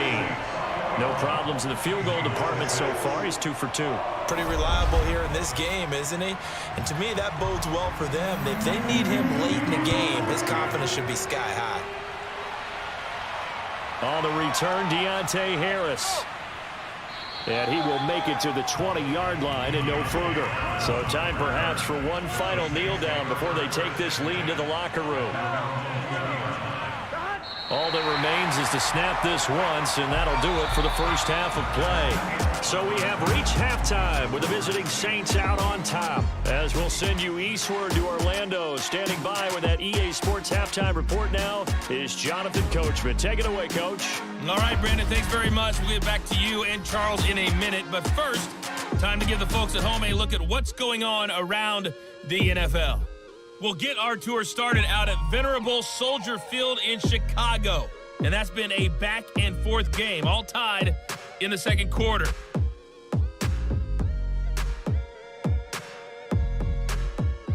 No problems in the field goal department so far. He's 2 for 2. Pretty reliable here in this game, isn't he? And to me, that bodes well for them. If they need him late in the game, his confidence should be sky high. On the return, Deontay Harris. And he will make it to the 20-yard line and no further. So time perhaps for one final kneel down before they take this lead to the locker room. All that remains is to snap this once, and that'll do it for the first half of play. So we have reached halftime with the visiting Saints out on top. As we'll send you eastward to Orlando. Standing by with that EA Sports halftime report now is Jonathan Coachman. Take it away, Coach. All right, Brandon, thanks very much. We'll get back to you and Charles in a minute. But first, time to give the folks at home a look at what's going on around the NFL. We'll get our tour started out at Venerable Soldier Field in Chicago. And that's been a back-and-forth game, all tied in the second quarter.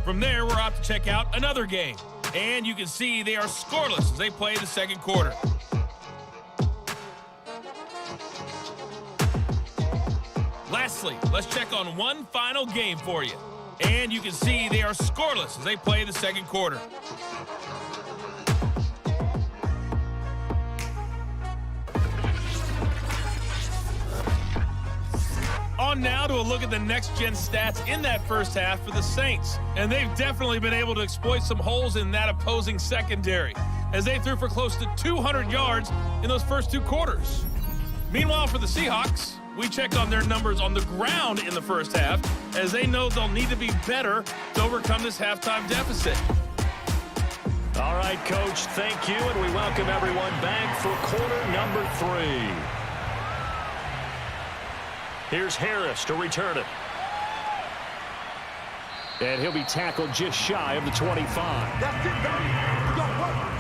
From there, we're off to check out another game. And you can see they are scoreless as they play the second quarter. Lastly, let's check on one final game for you. And you can see they are scoreless as they play the second quarter. On now to a look at the next-gen stats in that first half for the Saints. And they've definitely been able to exploit some holes in that opposing secondary, as they threw for close to 200 yards in those first two quarters. Meanwhile, for the Seahawks, we checked on their numbers on the ground in the first half, as they know they'll need to be better to overcome this halftime deficit. All right, Coach, thank you, and we welcome everyone back for quarter number 3. Here's Harris to return it. And he'll be tackled just shy of the 25. That's it, baby. We got work.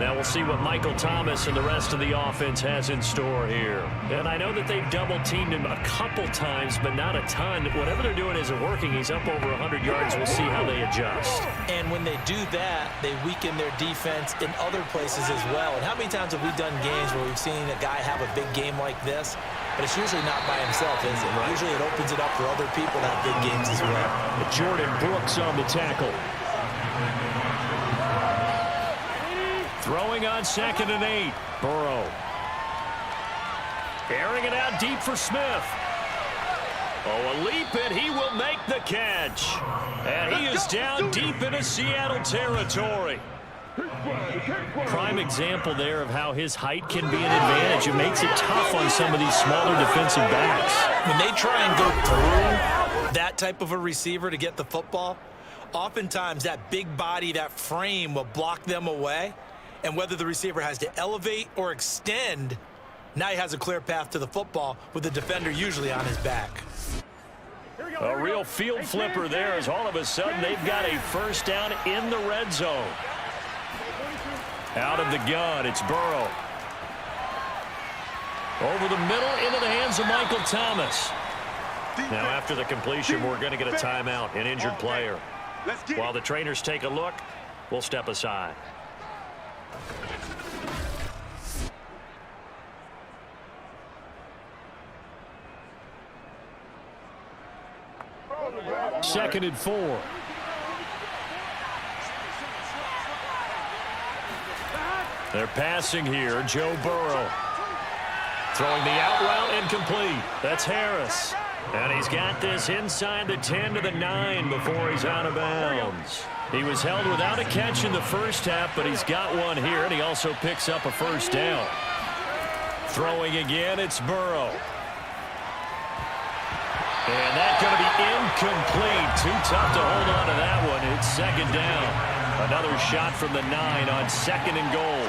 Now we'll see what Michael Thomas and the rest of the offense has in store here. And I know that they've double-teamed him a couple times, but not a ton. Whatever they're doing isn't working. He's up over 100 yards. We'll see how they adjust. And when they do that, they weaken their defense in other places as well. And how many times have we done games where we've seen a guy have a big game like this, but it's usually not by himself, is it? Right. Usually it opens it up for other people to have big games as well. Jordan Brooks on the tackle. Throwing on 2nd and 8. Burrow. Airing it out deep for Smith. Oh, a leap, and he will make the catch. And he is down deep into Seattle territory. Prime example there of how his height can be an advantage. It makes it tough on some of these smaller defensive backs. When they try and go through that type of a receiver to get the football, oftentimes that big body, that frame will block them away. And whether the receiver has to elevate or extend, now he has a clear path to the football with the defender usually on his back. A real field flipper there, as all of a sudden they've got a first down in the red zone. Out of the gun, it's Burrow. Over the middle, into the hands of Michael Thomas. Now after the completion, we're going to get a timeout, an injured player. While the trainers take a look, we'll step aside. Second and 4. They're passing here. Joe Burrow. Throwing the out route incomplete. That's Harris. And he's got this inside the 10 to the 9 before he's out of bounds. He was held without a catch in the first half, but he's got one here, and he also picks up a first down. Throwing again, it's Burrow. And that's going to be incomplete. Too tough to hold on to that one. It's second down. Another shot from the 9 on 2nd and goal.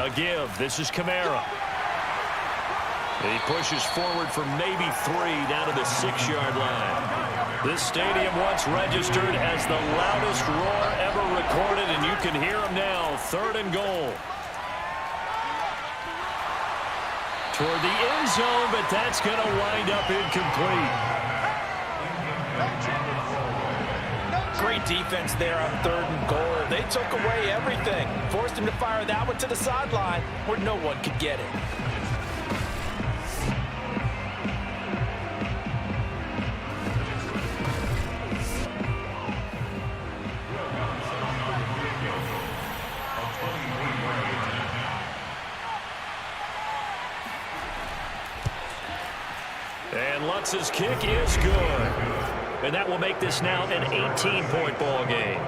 A give. This is Kamara. He pushes forward for maybe 3 down to the 6-yard line. This stadium once registered as the loudest roar ever recorded, and you can hear him now. 3rd and goal. Toward the end zone, but that's going to wind up incomplete. Great defense there on 3rd and goal. They took away everything. Forced him to fire that one to the sideline where no one could get it. And Lutz's kick is good. And that will make this now an 18-point ball game.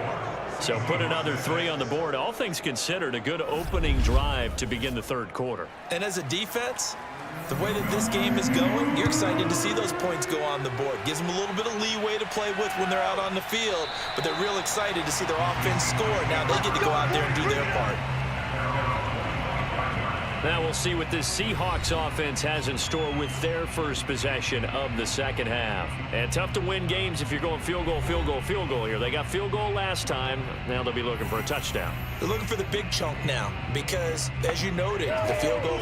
So put another 3 on the board. All things considered, a good opening drive to begin the third quarter. And as a defense, the way that this game is going, you're excited to see those points go on the board. Gives them a little bit of leeway to play with when they're out on the field, but they're real excited to see their offense score. Now they get to go out there and do their part. Now we'll see what this Seahawks offense has in store with their first possession of the second half. And tough to win games if you're going field goal, field goal, field goal here. They got field goal last time. Now they'll be looking for a touchdown. They're looking for the big chunk now because, as you noted, the field goal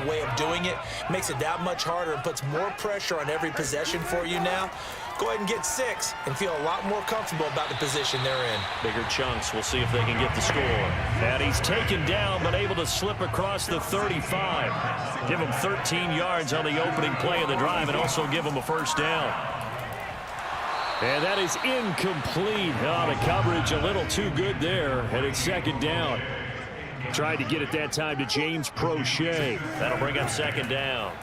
way of doing it makes it that much harder and puts more pressure on every possession for you now. Go ahead and get 6 and feel a lot more comfortable about the position they're in. Bigger chunks. We'll see if they can get the score. And he's taken down but able to slip across the 35. Give him 13 yards on the opening play of the drive and also give him a first down. And that is incomplete. The coverage a little too good there, and it's second down. Tried to get it that time to James Prochet. That'll bring up second down.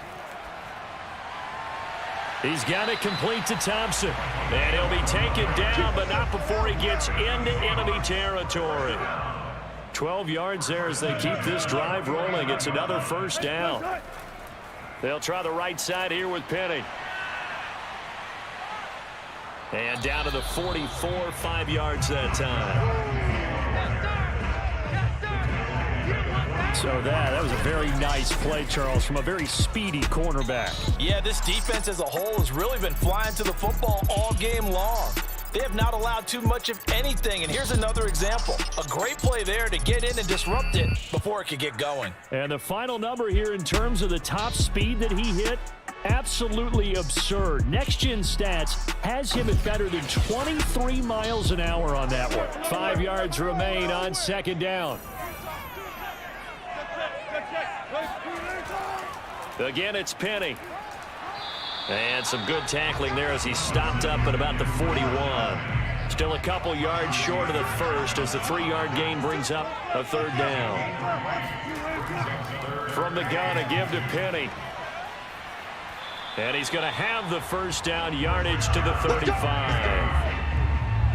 He's got it complete to Thompson. And he'll be taken down, but not before he gets into enemy territory. 12 yards there as they keep this drive rolling. It's another first down. They'll try the right side here with Penny. And down to the 44, 5 yards that time. So that was a very nice play, Charles, from a very speedy cornerback. Yeah, this defense as a whole has really been flying to the football all game long. They have not allowed too much of anything, and here's another example. A great play there to get in and disrupt it before it could get going. And the final number here in terms of the top speed that he hit, absolutely absurd. Next Gen Stats has him at better than 23 miles an hour on that one. 5 yards remain on second down. Again, it's Penny. And some good tackling there as he stopped up at about the 41. Still a couple yards short of the first as the 3-yard gain brings up a third down. From the gun, a give to Penny. And he's going to have the first down, yardage to the 35.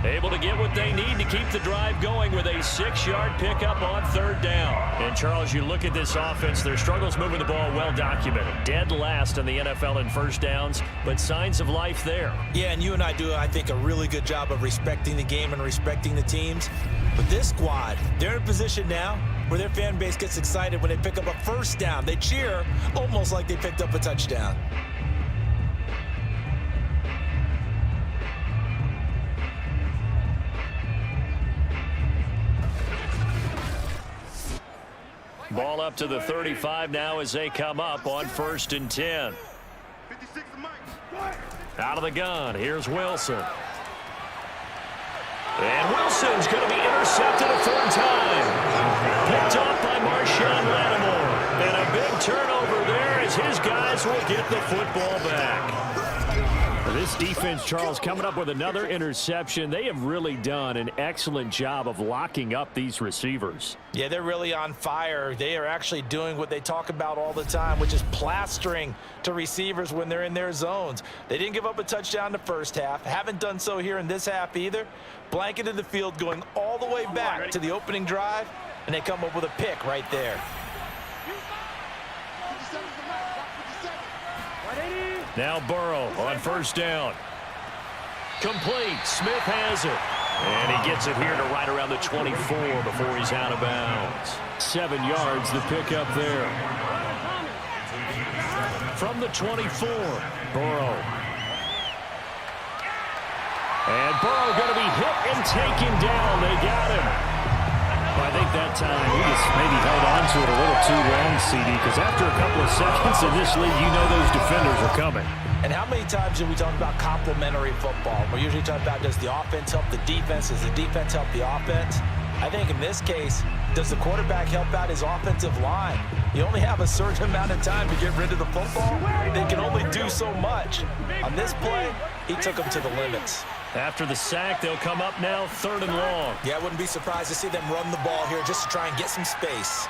Able to get what they need to keep the drive going with a 6-yard pickup on third down. And, Charles, you look at this offense, their struggles moving the ball well documented. Dead last in the NFL in first downs, but signs of life there. Yeah, and you and I do, I think, a really good job of respecting the game and respecting the teams. But this squad, they're in a position now where their fan base gets excited when they pick up a first down. They cheer almost like they picked up a touchdown. Ball up to the 35 now as they come up on 1st and 10. Out of the gun, here's Wilson. And Wilson's going to be intercepted a third time. Picked off by Marshawn Lattimore. And a big turnover there as his guys will get the football back. This defense, Charles, coming up with another interception. They have really done an excellent job of locking up these receivers. Yeah, they're really on fire. They are actually doing what they talk about all the time, which is plastering to receivers when they're in their zones. They didn't give up a touchdown the first half. Haven't done so here in this half either. Blanketed the field going all the way back to the opening drive, and they come up with a pick right there. Now Burrow on first down. Complete. Smith has it. And he gets it here to right around the 24 before he's out of bounds. 7 yards, the pickup there. From the 24, Burrow. And Burrow going to be hit and taken down. They got him. I think that time he just maybe held on to it a little too long, CD, because after a couple of seconds in this league, you know those defenders are coming. And how many times do we talk about complementary football? We're usually talking about, does the offense help the defense? Does the defense help the offense? I think in this case, does the quarterback help out his offensive line? You only have a certain amount of time to get rid of the football. They can only do so much. On this play, he took them to the limits. After the sack, they'll come up now 3rd and long. Yeah, I wouldn't be surprised to see them run the ball here just to try and get some space.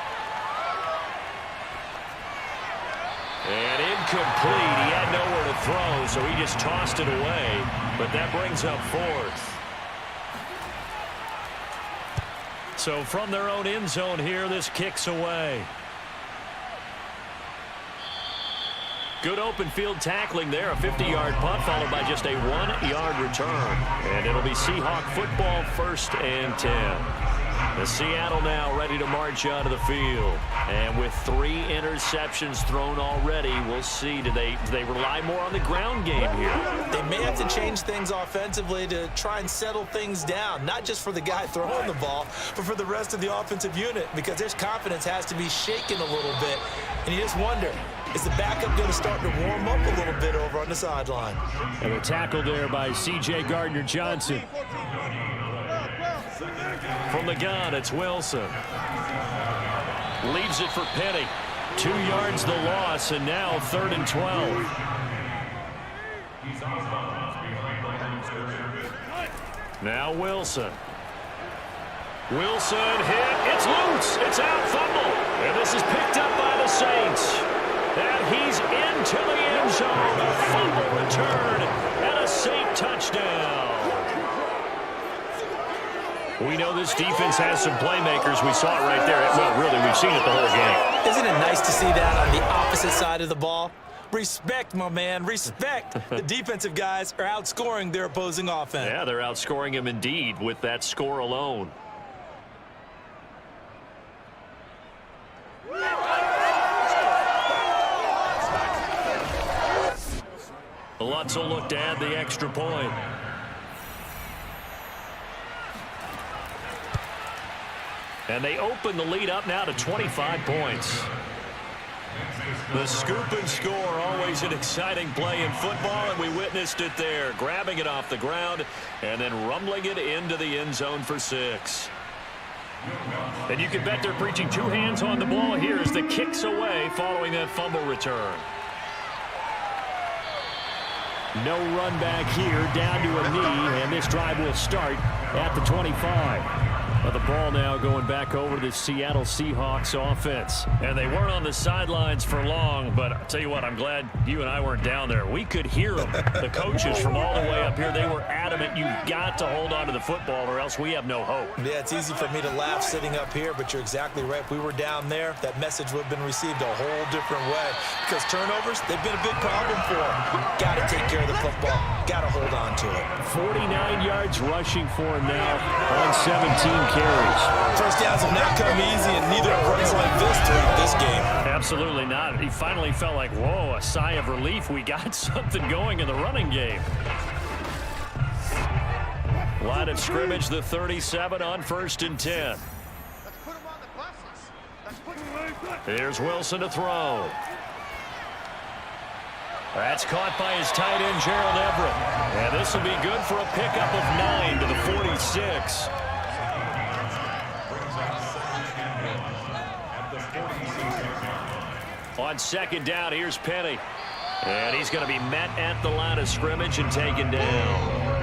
And incomplete. He had no so he just tossed it away, but that brings up 4th. So from their own end zone here, this kicks away. Good open field tackling there. A 50-yard punt followed by just a 1-yard return. And it'll be Seahawk football, 1st and 10. The Seattle now ready to march onto the field. And with 3 interceptions thrown already, we'll see. Do they rely more on the ground game here? They may have to change things offensively to try and settle things down, not just for the guy throwing the ball, but for the rest of the offensive unit, because their confidence has to be shaken a little bit. And you just wonder, is the backup going to start to warm up a little bit over on the sideline? And a tackle there by C.J. Gardner-Johnson. From the gun, it's Wilson. Leaves it for Penny. 2 yards the loss, and now 3rd and 12. Now Wilson. Wilson hit. It's loose. It's out. Fumble. And this is picked up by the Saints. And he's into the end zone. A fumble return and a Saint touchdown. We know this defense has some playmakers. We saw it right there. Well, really, we've seen it the whole game. Isn't it nice to see that on the opposite side of the ball? Respect, my man, respect. The defensive guys are outscoring their opposing offense. Yeah, they're outscoring him indeed with that score alone. Lutz will look to add the extra point. And they open the lead up now to 25 points. The scoop and score, always an exciting play in football, and we witnessed it there. Grabbing it off the ground and then rumbling it into the end zone for 6. And you can bet they're preaching 2 hands on the ball here as the kicks away following that fumble return. No run back here, down to a knee, and this drive will start at the 25. But the ball now going back over to the Seattle Seahawks offense. And they weren't on the sidelines for long, but I'll tell you what, I'm glad you and I weren't down there. We could hear them. The coaches from all the way up here, they were adamant, you've got to hold on to the football or else we have no hope. Yeah, it's easy for me to laugh sitting up here, but you're exactly right. If we were down there, that message would have been received a whole different way. Because turnovers, they've been a big problem for them. Got to take care of the football. Got to hold on to it. 49 yards rushing for him now on 17 carries. First downs have not come easy, and neither have runs like this throughout this game. Absolutely not. He finally felt like, whoa, a sigh of relief. We got something going in the running game. Line of scrimmage, the 37 on 1st and 10. Here's Wilson to throw. That's caught by his tight end, Gerald Everett. And this will be good for a pickup of 9 to the 46. On 2nd down, here's Penny. And he's going to be met at the line of scrimmage and taken down.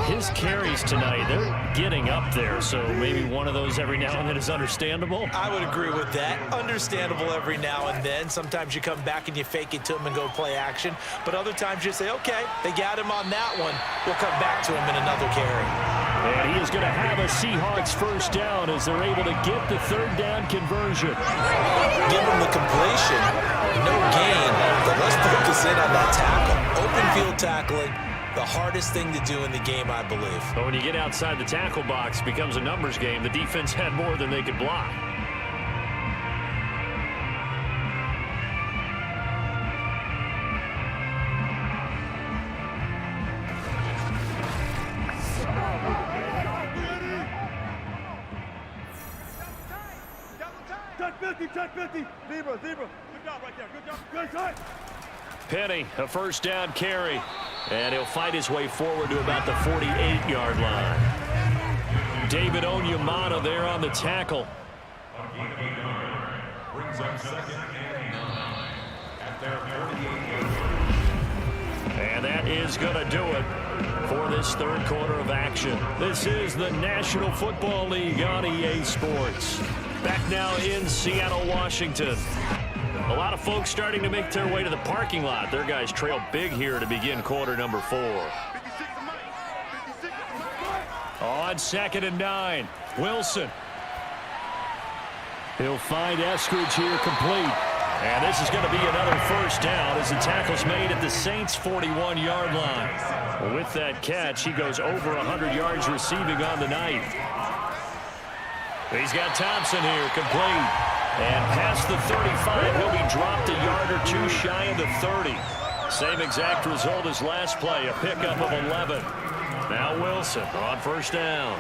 His carries tonight, they're getting up there, so maybe one of those every now and then is understandable. I would agree with that. Understandable every now and then. Sometimes you come back and you fake it to him and go play action. But other times you say, okay, they got him on that one. We'll come back to him in another carry. And he is going to have a Seahawks 1st down as they're able to get the 3rd down conversion. Give him the completion. No gain. But let's focus in on that tackle. Open field tackling. The hardest thing to do in the game, I believe. But when you get outside the tackle box, it becomes a numbers game. The defense had more than they could block. Check 50. Zebra. Good job right there. Good job. Good job. Penny, a 1st down carry. And he'll fight his way forward to about the 48-yard line. David Onyemata there on the tackle. And that is going to do it for this 3rd quarter of action. This is the National Football League on EA Sports. Back now in Seattle, Washington. A lot of of folks starting to make their way to the parking lot. Their guys trail big here to begin quarter number 4. On 2nd and 9, Wilson. He'll find Eskridge here complete. And this is going to be another first down as the tackle's made at the Saints' 41-yard line. With that catch, he goes over 100 yards receiving on the night. He's got Thompson here, complete. And past the 35, he'll be dropped a yard or two shy of the 30. Same exact result as last play, a pickup of 11. Now Wilson on first down.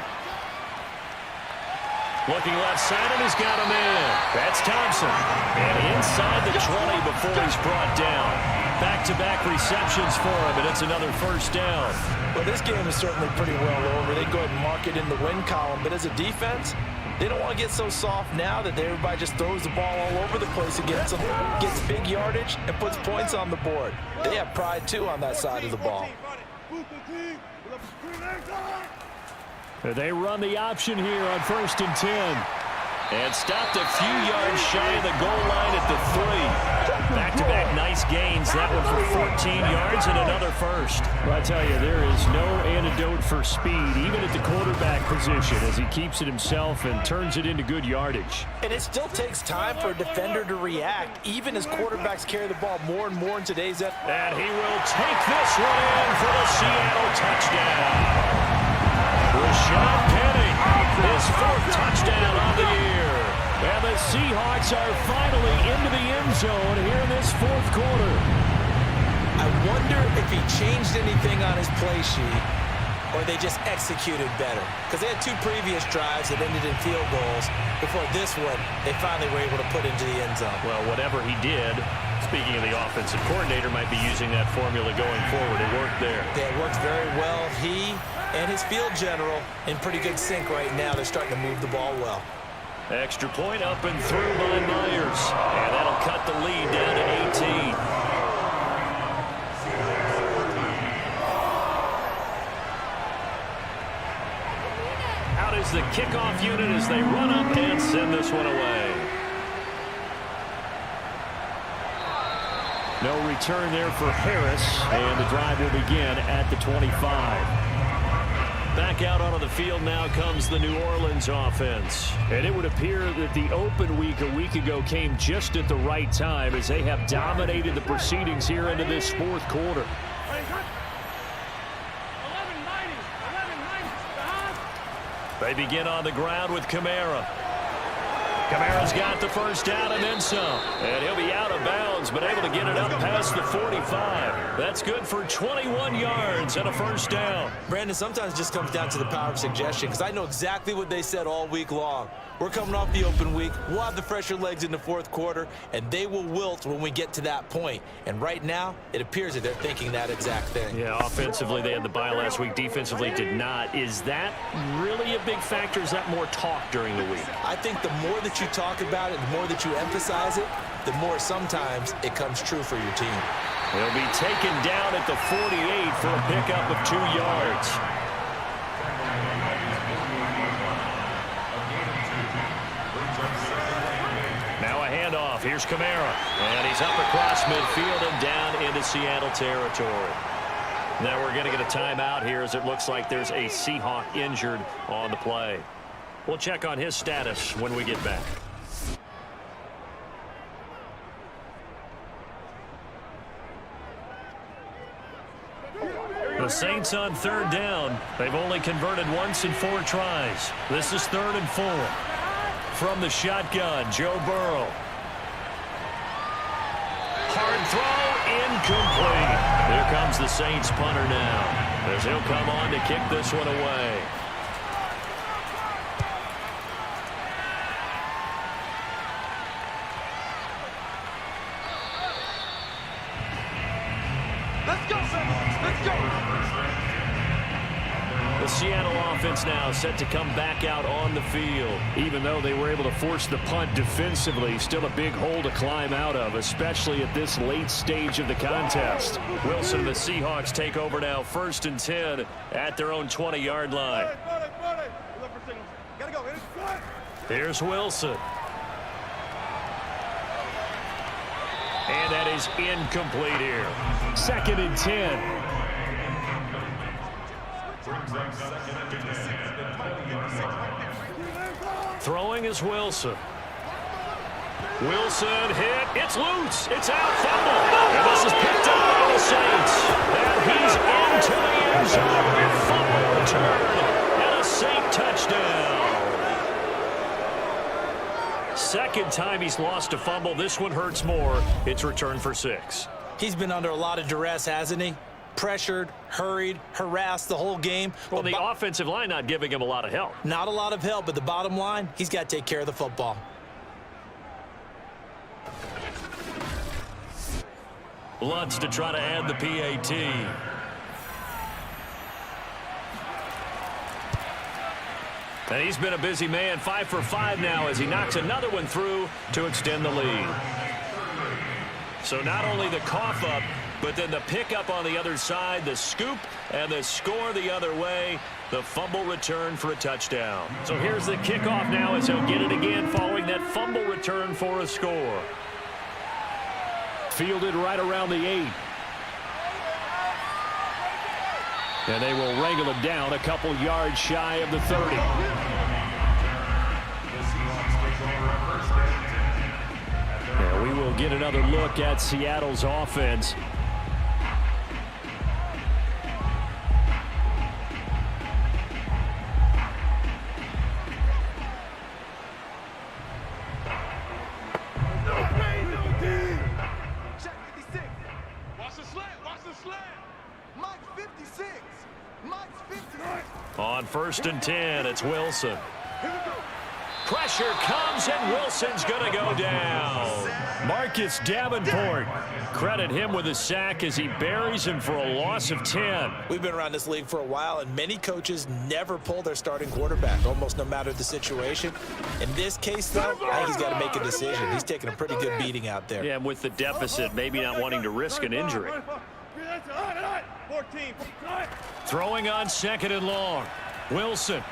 Looking left side, and he's got him in. That's Thompson. And inside the 20 before he's brought down. Back-to-back receptions for him, and it's another first down. Well, this game is certainly pretty well over. They go ahead and mark it in the win column. But as a defense, they don't want to get so soft now that everybody just throws the ball all over the place and gets big yardage and puts points on the board. They have pride, too, on that side of the ball. They run the option here on 1st and 10. And stopped a few yards shy of the goal line at the 3. Back-to-back nice gains. That one for 14 yards and another first. Well, I tell you, there is no antidote for speed, even at the quarterback position, as he keeps it himself and turns it into good yardage. And it still takes time for a defender to react, even as quarterbacks carry the ball more and more in today's NFL. And he will take this one in for the Seattle touchdown. Rashad Penny, his 4th touchdown on the year. And the Seahawks are finally into the end zone here in this 4th quarter. I wonder if he changed anything on his play sheet or they just executed better. Because they had 2 previous drives that ended in field goals. Before this one, they finally were able to put into the end zone. Well, whatever he did, speaking of the offensive coordinator, might be using that formula going forward. It worked there. Yeah, it worked very well. He and his field general in pretty good sync right now. They're starting to move the ball well. Extra point up and through by Myers. And that'll cut the lead down to 18. Out is the kickoff unit as they run up and send this one away. No return there for Harris, and the drive will begin at the 25. Back out onto the field now comes the New Orleans offense. And it would appear that the open week a week ago came just at the right time as they have dominated the proceedings here into this 4th quarter. They begin on the ground with Kamara. Kamara's got the first down and then some. And he'll be out of bounds, but able to get it up past the 45. That's good for 21 yards and a first down. Brandon, sometimes it just comes down to the power of suggestion, because I know exactly what they said all week long. We're coming off the open week. We'll have the fresher legs in the 4th quarter, and they will wilt when we get to that point. And right now, it appears that they're thinking that exact thing. Yeah, offensively, they had the bye last week. Defensively, did not. Is that really a big factor? Is that more talk during the week? I think the more that you talk about it, the more that you emphasize it, the more sometimes it comes true for your team. He'll be taken down at the 48 for a pickup of 2 yards. Now a handoff. Here's Kamara. And he's up across midfield and down into Seattle territory. Now we're going to get a timeout here as it looks like there's a Seahawk injured on the play. We'll check on his status when we get back. The Saints on 3rd down. They've only converted once in 4 tries. This is 3rd and 4. From the shotgun, Joe Burrow. Hard throw, incomplete. Here comes the Saints punter now, as he'll come on to kick this one away. Let's go, let's go. The Seattle offense now set to come back out on the field. Even though they were able to force the punt defensively, still a big hole to climb out of, especially at this late stage of the contest. Wilson and the Seahawks take over now, 1st and 10 at their own 20-yard line. Here's Wilson. is incomplete here. 2nd and 10. Throwing is Wilson. Wilson hit. It's loose. It's out. Fumble. And this is picked up by the Saints. And he's into the end zone. Fumble return. And a Saint touchdown. Second time he's lost a fumble. This one hurts more. It's returned for 6. He's been under a lot of duress, hasn't he? Pressured, hurried, harassed the whole game. Well, the offensive line not giving him a lot of help. Not a lot of help, but the bottom line, he's got to take care of the football. Lutz to try to add the PAT. And he's been a busy man, 5 for 5 now as he knocks another one through to extend the lead. So not only the cough up, but then the pickup on the other side, the scoop, and the score the other way. The fumble return for a touchdown. So here's the kickoff now as he'll get it again following that fumble return for a score. Fielded right around the 8. And they will wrangle him down a couple yards shy of the 30. And we will get another look at Seattle's offense. On 1st and 10, it's Wilson. Pressure comes, and Wilson's going to go down. Marcus Davenport. Credit him with a sack as he buries him for a loss of 10. We've been around this league for a while, and many coaches never pull their starting quarterback, almost no matter the situation. In this case, though, I think he's got to make a decision. He's taking a pretty good beating out there. Yeah, and with the deficit, maybe not wanting to risk an injury. 14. Throwing on 2nd and long. Wilson.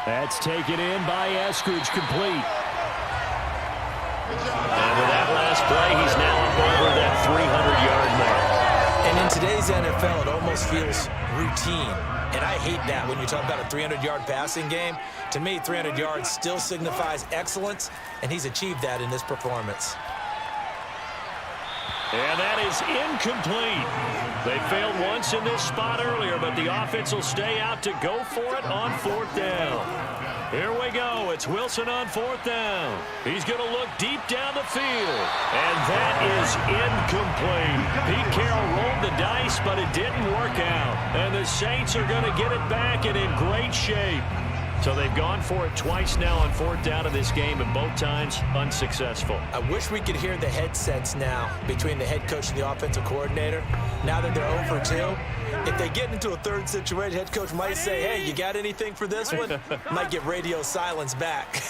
That's taken in by Eskridge, complete. And with that last play, he's now up over that 300-yard mark. And in today's NFL, it almost feels routine. And I hate that when you talk about a 300-yard passing game. To me, 300 yards still signifies excellence, and he's achieved that in this performance. And that is incomplete. They failed once in this spot earlier, but the offense will stay out to go for it on 4th down. Here we go. It's Wilson on 4th down. He's going to look deep down the field. And that is incomplete. Pete Carroll rolled the dice, but it didn't work out. And the Saints are going to get it back and in great shape. So they've gone for it twice now on 4th down in this game, and both times unsuccessful. I wish we could hear the headsets now between the head coach and the offensive coordinator. Now that they're 0 for 2, if they get into a third situation, head coach might say, hey, you got anything for this one? Might get radio silence back.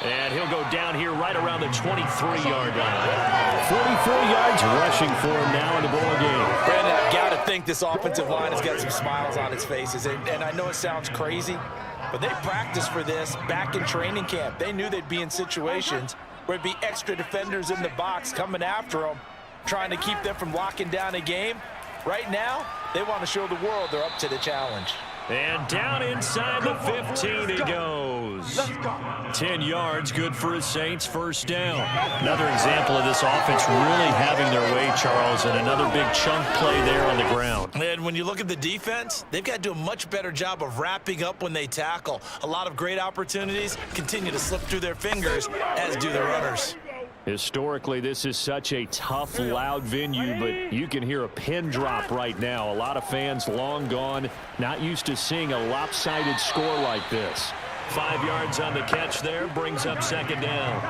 And he'll go down here right around the 23-yard line. 44 yards rushing for him now in the ball game. Brandon, I got to think this offensive line has got some smiles on its faces. And I know it sounds crazy, but they practiced for this back in training camp. They knew they'd be in situations where it'd be extra defenders in the box coming after them, trying to keep them from locking down a game. Right now, they want to show the world they're up to the challenge. And down inside the 15 it goes. 10 yards, good for a Saints first down. Another example of this offense really having their way, Charles, and another big chunk play there on the ground. And when you look at the defense, they've got to do a much better job of wrapping up when they tackle. A lot of great opportunities continue to slip through their fingers, as do the runners. Historically, this is such a tough, loud venue, but you can hear a pin drop right now. A lot of fans long gone, not used to seeing a lopsided score like this. 5 yards on the catch there, brings up 2nd down.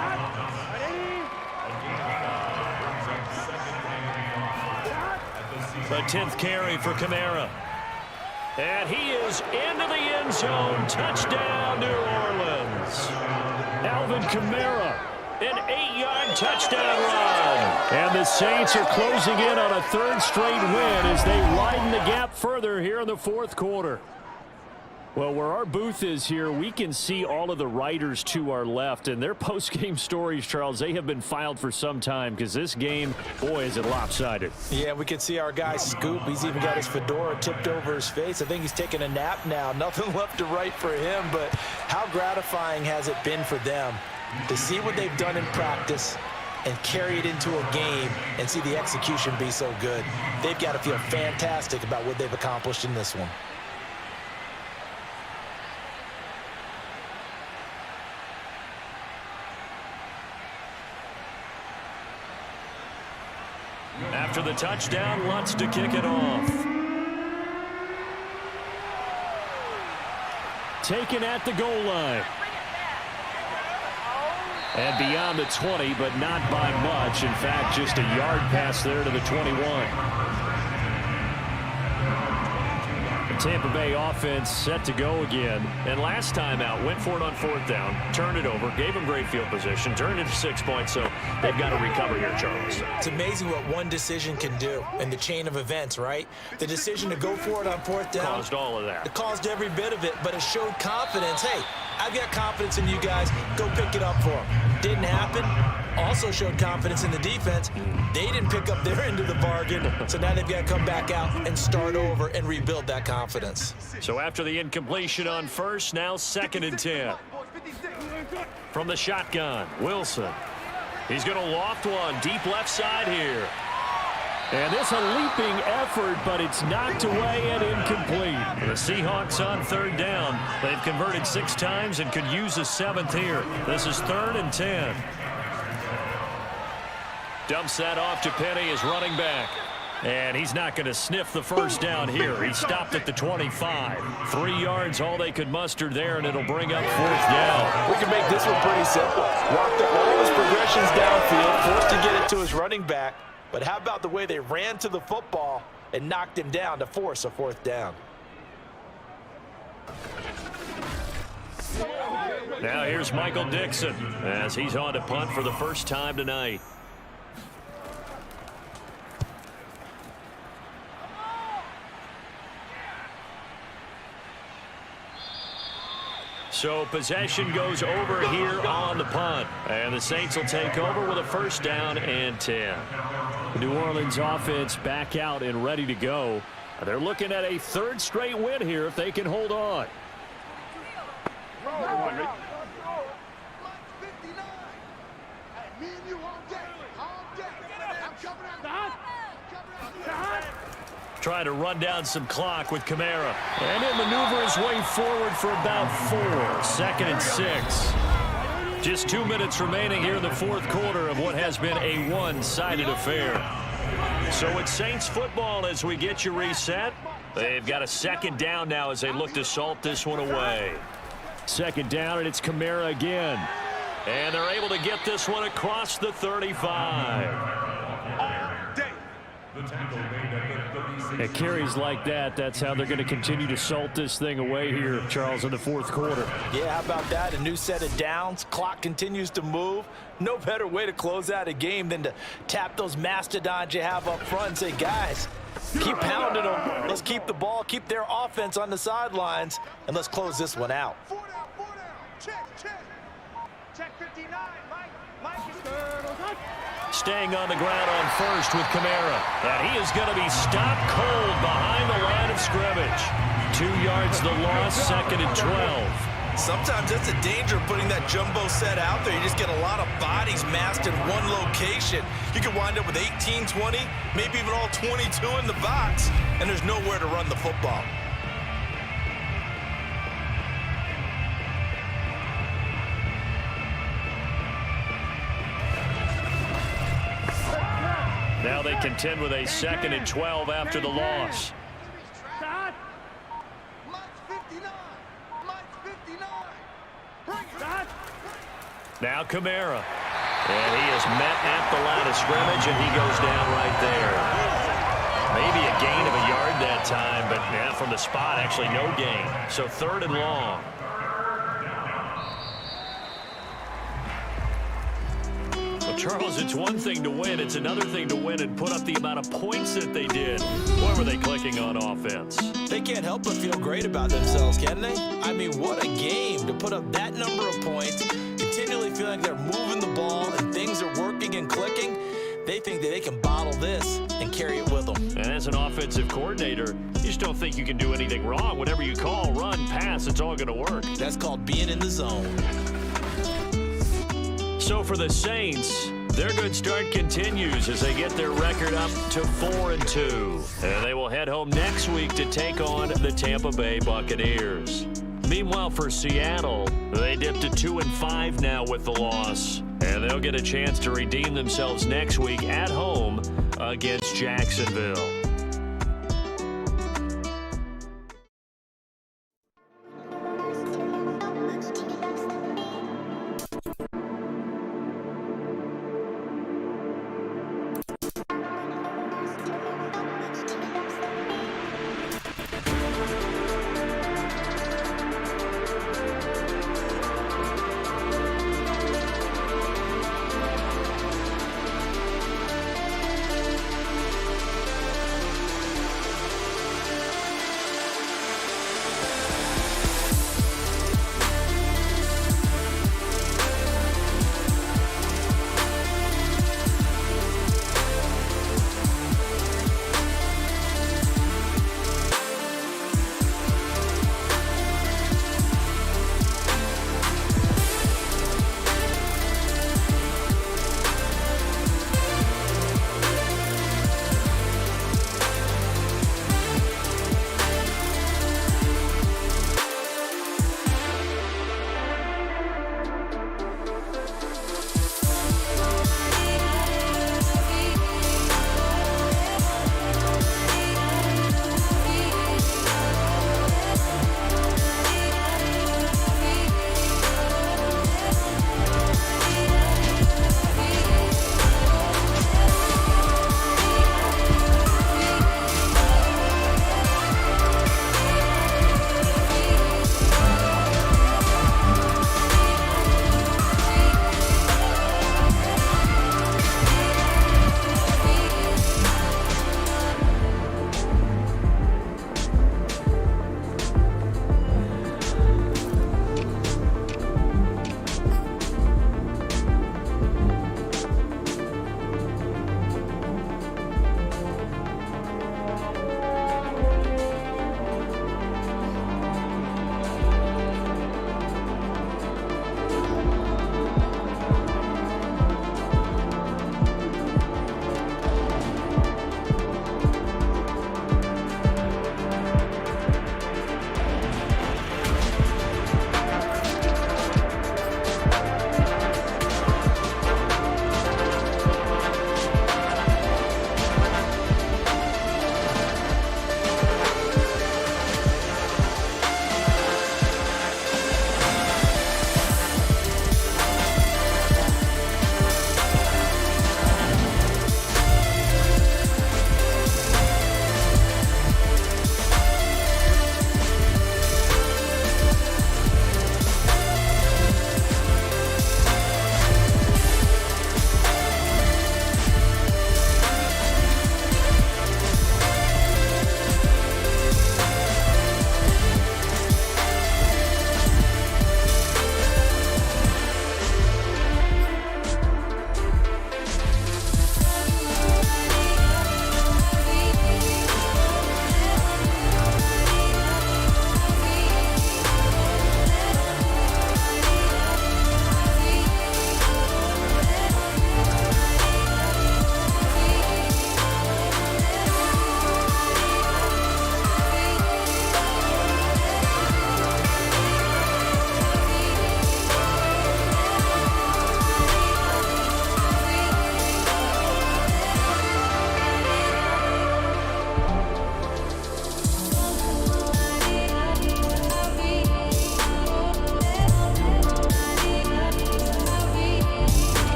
The 10th carry for Kamara. And he is into the end zone. Touchdown, New Orleans. Alvin Kamara. An 8-yard touchdown run. And the Saints are closing in on a 3rd straight win as they widen the gap further here in the 4th quarter. Well, where our booth is here, we can see all of the writers to our left, and their post-game stories, Charles, they have been filed for some time because this game, boy, is it lopsided. Yeah, we can see our guy Scoop. He's even got his fedora tipped over his face. I think he's taking a nap now. Nothing left to write for him, but how gratifying has it been for them to see what they've done in practice and carry it into a game and see the execution be so good. They've got to feel fantastic about what they've accomplished in this one. After the touchdown, Lutz to kick it off. Taken at the goal line. And beyond the 20, but not by much. In fact, just a yard pass there to the 21. Tampa Bay offense set to go again. And last time out, went for it on 4th down, turned it over, gave them great field position, turned it to 6 points, so they've got to recover here, Charles. It's amazing what one decision can do in the chain of events, right? The decision to go for it on 4th down. Caused all of that. It caused every bit of it, but it showed confidence. Hey, I've got confidence in you guys. Go pick it up for them. Didn't happen. Also showed confidence in the defense. They didn't pick up their end of the bargain, so now they've got to come back out and start over and rebuild that confidence. So after the incompletion on first, now 2nd and 10. From the shotgun, Wilson. He's going to loft one deep left side here. And this a leaping effort, but it's knocked away and incomplete. The Seahawks on 3rd down. They've converted 6 times and could use a 7th here. This is 3rd and 10. Dumps that off to Penny as running back. And he's not going to sniff the first down here. He stopped at the 25. 3 yards, all they could muster there, and it'll bring up 4th down. We can make this one pretty simple. Walked all his progressions downfield, forced to get it to his running back. But how about the way they ran to the football and knocked him down to force a 4th down? Now here's Michael Dixon as he's on to punt for the first time tonight. So possession goes over here on the punt. And the Saints will take over with a 1st down and 10. The New Orleans offense back out and ready to go. They're looking at a 3rd straight win here if they can hold on. Trying to run down some clock with Kamara. And he'll maneuver his way forward for about 4. 2nd and 6. Just 2 minutes remaining here in the 4th quarter of what has been a one-sided affair. So it's Saints football as we get you reset. They've got a 2nd down now as they look to salt this one away. 2nd down, and it's Kamara again. And they're able to get this one across the 35. It carries like that. That's how they're going to continue to salt this thing away here, Charles, in the 4th quarter. Yeah, how about that? A new set of downs. Clock continues to move. No better way to close out a game than to tap those mastodons you have up front and say, guys, keep pounding them. Let's keep the ball, keep their offense on the sidelines, and let's close this one out. 4 down, 4 down. Check 59. Mike is good. Staying on the ground on first with Kamara. And he is going to be stopped cold behind the line of scrimmage. 2 yards the loss, 2nd and 12. Sometimes that's the danger of putting that jumbo set out there. You just get a lot of bodies massed in one location. You can wind up with 18, 20, maybe even all 22 in the box, and there's nowhere to run the football. Now they contend with a 2nd and 12 after the loss. Now Kamara. And he is met at the line of scrimmage, and he goes down right there. Maybe a gain of a yard that time, but yeah, from the spot, actually no gain. So 3rd and long. Charles, it's one thing to win. It's another thing to win and put up the amount of points that they did. What were they clicking on offense? They can't help but feel great about themselves, can they? I mean, what a game to put up that number of points, continually feeling they're moving the ball and things are working and clicking. They think that they can bottle this and carry it with them. And as an offensive coordinator, you just don't think you can do anything wrong. Whatever you call, run, pass, it's all going to work. That's called being in the zone. So for the Saints, their good start continues as they get their record up to 4-2. And they will head home next week to take on the Tampa Bay Buccaneers. Meanwhile, for Seattle, they dipped to 2-5 now with the loss. And they'll get a chance to redeem themselves next week at home against Jacksonville.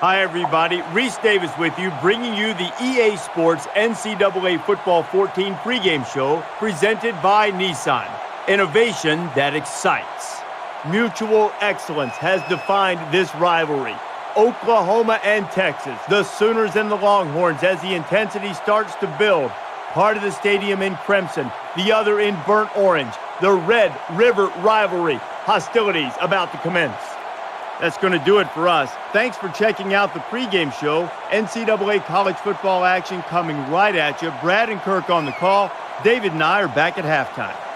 Hi, everybody. Reese Davis with you, bringing you the EA Sports NCAA Football 14 pregame show presented by Nissan. Innovation that excites. Mutual excellence has defined this rivalry. Oklahoma and Texas, the Sooners and the Longhorns as the intensity starts to build. Part of the stadium in crimson, the other in burnt orange. The Red River rivalry. Hostilities about to commence. That's going to do it for us. Thanks for checking out the pregame show. NCAA college football action coming right at you. Brad and Kirk on the call. David and I are back at halftime.